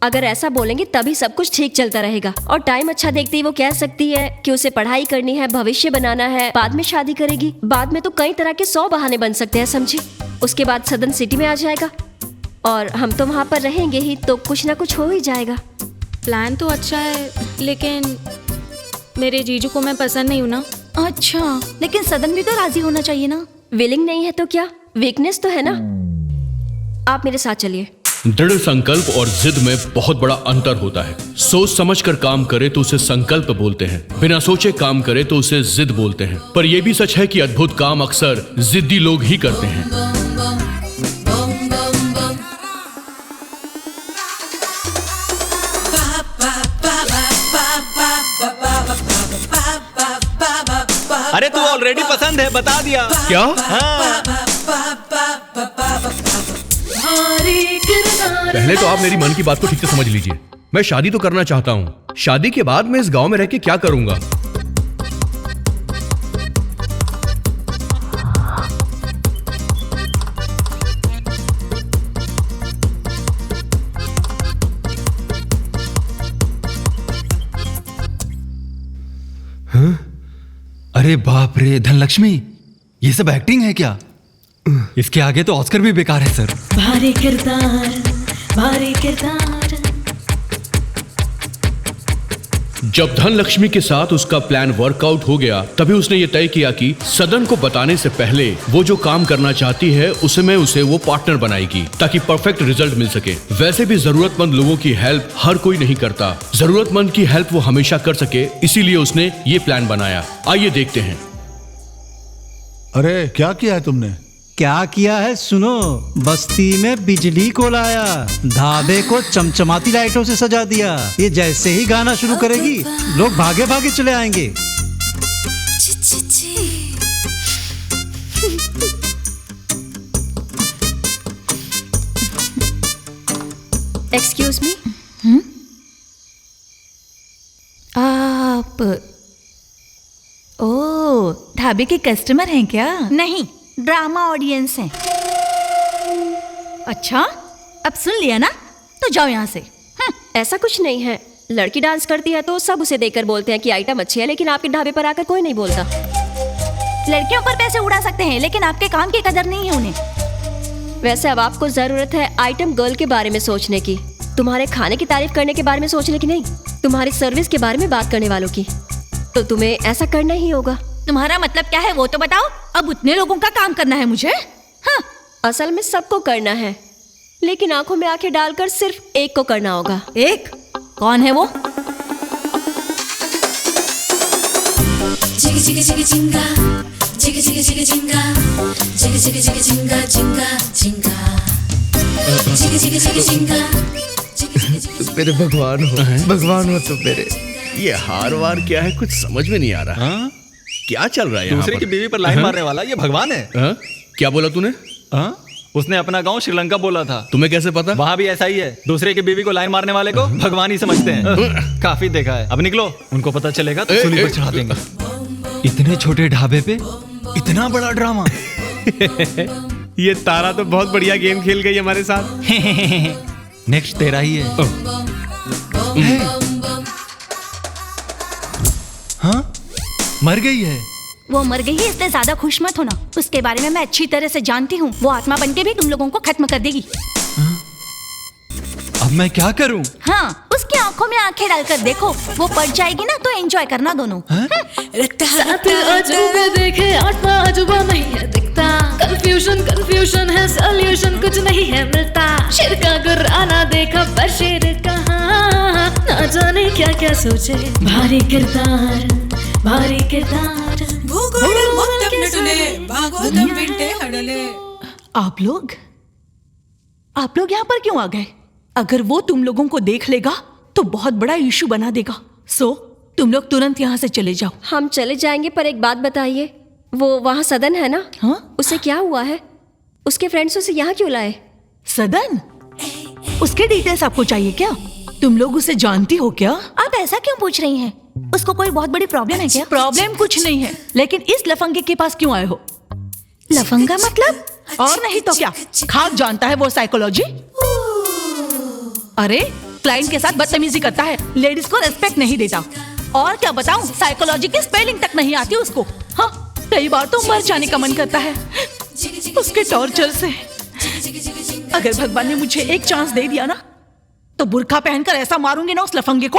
अगर ऐसा बोलेंगे तभी सब कुछ ठीक चलता रहेगा। और टाइम अच्छा देखते ही वो कह सकती है कि उसे पढ़ाई करनी है, भविष्य बनाना है, बाद में शादी करेगी। बाद में तो कई तरह के 100 बहाने बन सकते हैं, समझी? उसके बाद सदन सिटी में आ जाएगा और हम तो वहाँ पर रहेंगे ही, तो कुछ ना कुछ हो ही जाएगा। प्लान तो अच्छा है लेकिन मेरे जीजू को मैं पसंद नहीं हूँ ना। अच्छा, लेकिन सदन भी तो राजी होना चाहिए ना। विलिंग नहीं है तो क्या, वीकनेस तो है ना। आप मेरे साथ चलिए। दृढ़ संकल्प और जिद में बहुत बड़ा अंतर होता है। सोच समझकर काम करे तो उसे संकल्प बोलते हैं, बिना सोचे काम करे तो उसे जिद बोलते हैं। पर यह भी सच है कि अद्भुत काम अक्सर जिद्दी लोग ही करते हैं। अरे तू ऑलरेडी पसंद है, बता दिया। क्या? हाँ। पहले तो आप मेरी मन की बात को ठीक से समझ लीजिए। मैं शादी तो करना चाहता हूँ। शादी के बाद मैं इस गांव में रह के क्या करूंगा? अरे बाप रे, धनलक्ष्मी, ये सब एक्टिंग है क्या? इसके आगे तो ऑस्कर भी बेकार है सर। भारी किरदार, भारी किरदार। जब धनलक्ष्मी के साथ उसका प्लान वर्कआउट हो गया, तभी उसने ये तय किया कि सदन को बताने से पहले वो जो काम करना चाहती है उसमें उसे वो पार्टनर बनाएगी, ताकि परफेक्ट रिजल्ट मिल सके। वैसे भी जरूरतमंद लोगों की हेल्प हर कोई नहीं करता, जरूरतमंद की हेल्प वो हमेशा कर सके, इसीलिए उसने ये प्लान बनाया। आइए देखते हैं। अरे क्या किया है तुमने? क्या किया है सुनो। बस्ती में बिजली को लाया, ढाबे को चमचमाती लाइटों से सजा दिया। ये जैसे ही गाना शुरू करेगी लोग भागे भागे चले आएंगे। Excuse me. आप ओ ढाबे के कस्टमर हैं क्या? नहीं, ड्रामा ऑडियंस हैं। अच्छा, अब सुन लिया ना, तो जाओ यहाँ से। ऐसा कुछ नहीं है। लड़की डांस करती है तो सब उसे देखकर बोलते हैं कि आइटम अच्छी है, लेकिन आपके ढाबे पर आकर कोई नहीं बोलता। लड़कियों पर पैसे उड़ा सकते हैं लेकिन आपके काम की कदर नहीं है उन्हें। वैसे अब आपको जरूरत है आइटम गर्ल के बारे में सोचने की, तुम्हारे खाने की तारीफ करने के बारे में सोचने की नहीं, तुम्हारी सर्विस के बारे में बात करने वालों की। तो तुम्हें ऐसा करना ही होगा। तुम्हारा मतलब क्या है वो तो बताओ। अब उतने लोगों का काम करना है मुझे? हाँ, असल में सबको करना है, लेकिन आंखों में आंखें डालकर सिर्फ एक को करना होगा। एक? कौन है वो? जिग जिग जिग जिंगा, जिग जिग जिग जिंगा, जिग जिग जिग जिंगा जिंगा जिंगा, जिग जिग जिग जिंगा। मेरे भगवान हो, भगवान हो तुम मेरे। ये हार वार क्या है, कुछ समझ में नहीं आ रहा। हाँ? क्या चल रहा है यहाँ दूसरे की बीवी पर लाइन मारने वाला ये भगवान है। क्या बोला तूने? उसने अपना गांव श्रीलंका बोला था। तुम्हें कैसे पता? वहाँ भी ऐसा ही है, दूसरे की बीवी को लाइन मारने वाले को भगवान ही समझते हैं। काफी देखा है। अब निकलो, उनको पता चलेगा तो सूली पर चढ़ा देंगे। इतने छोटे ढाबे पे इतना बड़ा ड्रामा। ये तारा तो बहुत बढ़िया गेम खेल गई हमारे साथ। नेक्स्ट तेरा ही है। हाँ, मर गई है। वो मर गई है इसलिए ज्यादा खुश मत होना। उसके बारे में मैं अच्छी तरह से जानती हूँ। वो आत्मा बनके भी तुम लोगों को खत्म कर देगी। अब मैं क्या करूँ? हाँ, उसकी आंखों में आंखें डालकर देखो, वो पड़ जाएगी ना तो एंजॉय करना दोनों। सात अजूबे देखे, आठवां अजूबा नहीं है दिखता। कंफ्यूजन कंफ्यूजन है, सॉल्यूशन कुछ नहीं है मिलता। शेर का गुर्राना देखा पर शेर कहाँ, ना जाने क्या क्या सोचे भारी किरदार आप लोग यहाँ पर क्यों आ गए? अगर वो तुम लोगों को देख लेगा तो बहुत बड़ा इशू बना देगा। सो तुम लोग तुरंत यहाँ से चले जाओ। हम चले जाएंगे, पर एक बात बताइए, वो वहाँ सदन है ना? हाँ? उसे क्या हुआ है? उसके फ्रेंड्स उसे यहाँ क्यों लाए? सदन? उसके डिटेल्स आपको चाहिए क्या? तुम लोग उसे जानती हो क्या? आप ऐसा क्यों पूछ रही हैं? उसको कोई बहुत बड़ी प्रॉब्लम है क्या? प्रॉब्लम कुछ नहीं है, लेकिन इस लफंगे के पास क्यों आए हो? लफंगा मतलब? और नहीं तो क्या, खाक जानता है वो साइकोलॉजी। अरे क्लाइंट के साथ बदतमीजी करता है, लेडीज को रेस्पेक्ट नहीं देता, और क्या बताऊं, साइकोलॉजी की स्पेलिंग तक नहीं आती उसको। हाँ, कई बार तो मर जाने का मन करता है उसके टॉर्चर से। अगर भगवान ने मुझे एक चांस दे दिया ना, तो बुर्का पहनकर ऐसा मारूंगी ना उस लफंगे को।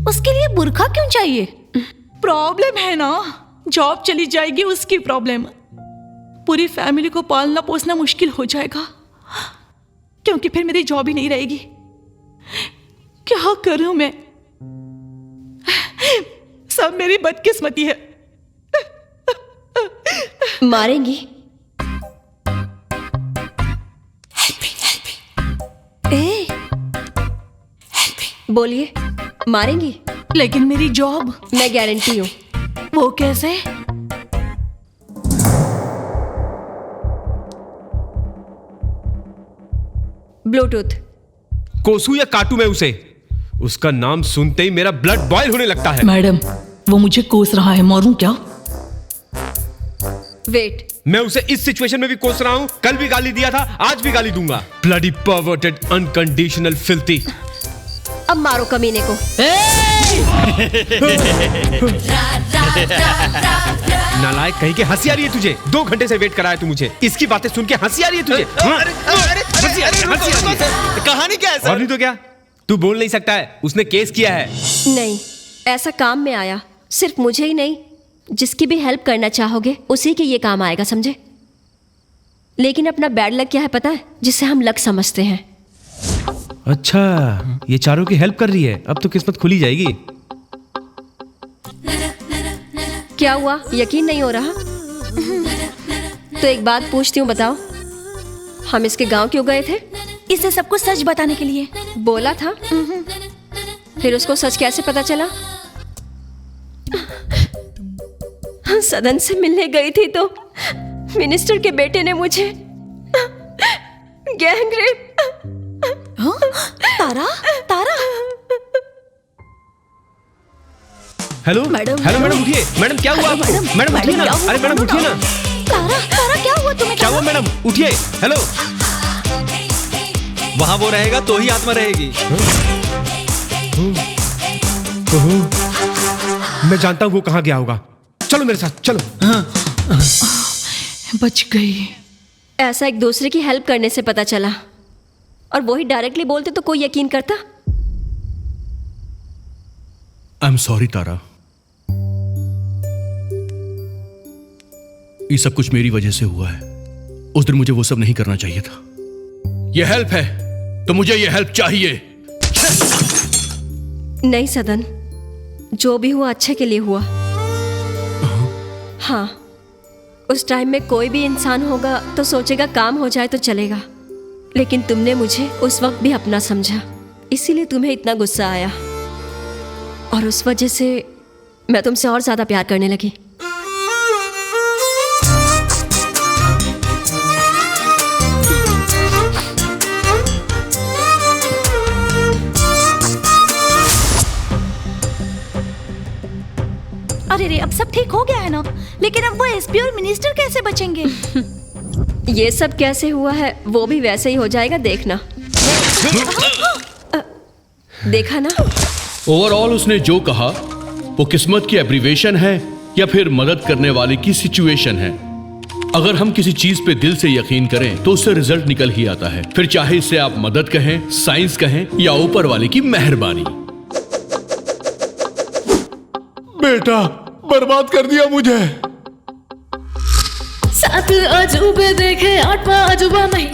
उसके लिए बुर्का क्यों चाहिए? प्रॉब्लम है ना, जॉब चली जाएगी उसकी प्रॉब्लम। पूरी फैमिली को पालना पोसना मुश्किल हो जाएगा, क्योंकि फिर मेरी जॉब ही नहीं रहेगी। क्या करूं मैं? सब मेरी बदकिस्मती है। मारेंगी? ए, बोलिए, मारेंगी? लेकिन मेरी जॉब? मैं गारंटी हूँ। वो कैसे? ब्लूटूथ। कोसू या काटू मैं उसे? उसका नाम सुनते ही मेरा ब्लड बॉयल होने लगता है। मैडम, वो मुझे कोस रहा है, मारूं क्या? वेट, मैं उसे इस सिचुएशन में भी कोस रहा हूं। कल भी गाली दिया था, आज भी गाली दूंगा। Bloody perverted unconditional filthy. अब मारो कमीने को। नालायक कहीं के, हंसी आ रही है तुझे? 2 घंटे से वेट कराया तू मुझे, इसकी बातें सुन के हंसी आ रही है तुझे? कहानी क्या है सर? और नहीं तो क्या, तू बोल नहीं सकता है? उसने केस किया है। नहीं, ऐसा काम में आया, सिर्फ मुझे ही नहीं, जिसकी भी हेल्प करना चाहोगे उसी के ये काम आएगा, समझे? लेकिन अपना बैड लक क्या है पता है? जिसे हम लक समझते हैं। अच्छा, ये चारों की हेल्प कर रही है, अब तो किस्मत खुली जाएगी। क्या हुआ, यकीन नहीं हो रहा? तो एक बात पूछती हूँ, बताओ, हम इसके गांव क्यों गए थे? इसे सब कुछ सच बताने के लिए। बोला था। फिर उसको सच कैसे पता चला? सदन से मिलने गई थी तो मिनिस्टर के बेटे ने मुझे गैंग रेप। तारा, तारा। हेलो मैडम, उठिए। मैडम क्या हुआ आपको? मैडम उठिए ना। अरे मैडम उठिए ना। तारा, तारा क्या हुआ तुम्हें? क्या हुआ मैडम? उठिए। हेलो, वहां वो रहेगा तो ही आत्मा रहेगी। मैं जानता हूं वो कहां गया होगा। चलो मेरे साथ, चलो। बच गई। ऐसा एक दूसरे की हेल्प करने से पता चला, और वही डायरेक्टली बोलते तो कोई यकीन करता? आई एम सॉरी तारा, ये सब कुछ मेरी वजह से हुआ है। उस दिन मुझे वो सब नहीं करना चाहिए था। ये हेल्प है तो मुझे ये हेल्प चाहिए। नहीं सदन, जो भी हुआ अच्छे के लिए हुआ। हाँ, उस टाइम में कोई भी इंसान होगा तो सोचेगा काम हो जाए तो चलेगा, लेकिन तुमने मुझे उस वक्त भी अपना समझा, इसीलिए तुम्हें इतना गुस्सा आया, और उस वजह से मैं तुमसे और ज्यादा प्यार करने लगी। अरे रे, अब सब ठीक हो गया है ना? लेकिन अब वो एसपी और मिनिस्टर कैसे बचेंगे? ये सब कैसे हुआ है वो भी वैसे ही हो जाएगा, देखना। देखा ना? ओवरऑल उसने जो कहा वो किस्मत की एब्रीवेशन है या फिर मदद करने वाले की सिचुएशन है। अगर हम किसी चीज पे दिल से यकीन करें तो उससे रिजल्ट निकल ही आता है, फिर चाहे इसे आप मदद कहें, साइंस कहें या ऊपर वाले की मेहरबानी। बेटा बर्बाद कर दिया मुझे। 7 अजूबे देखे 8वां अजूबा नहीं।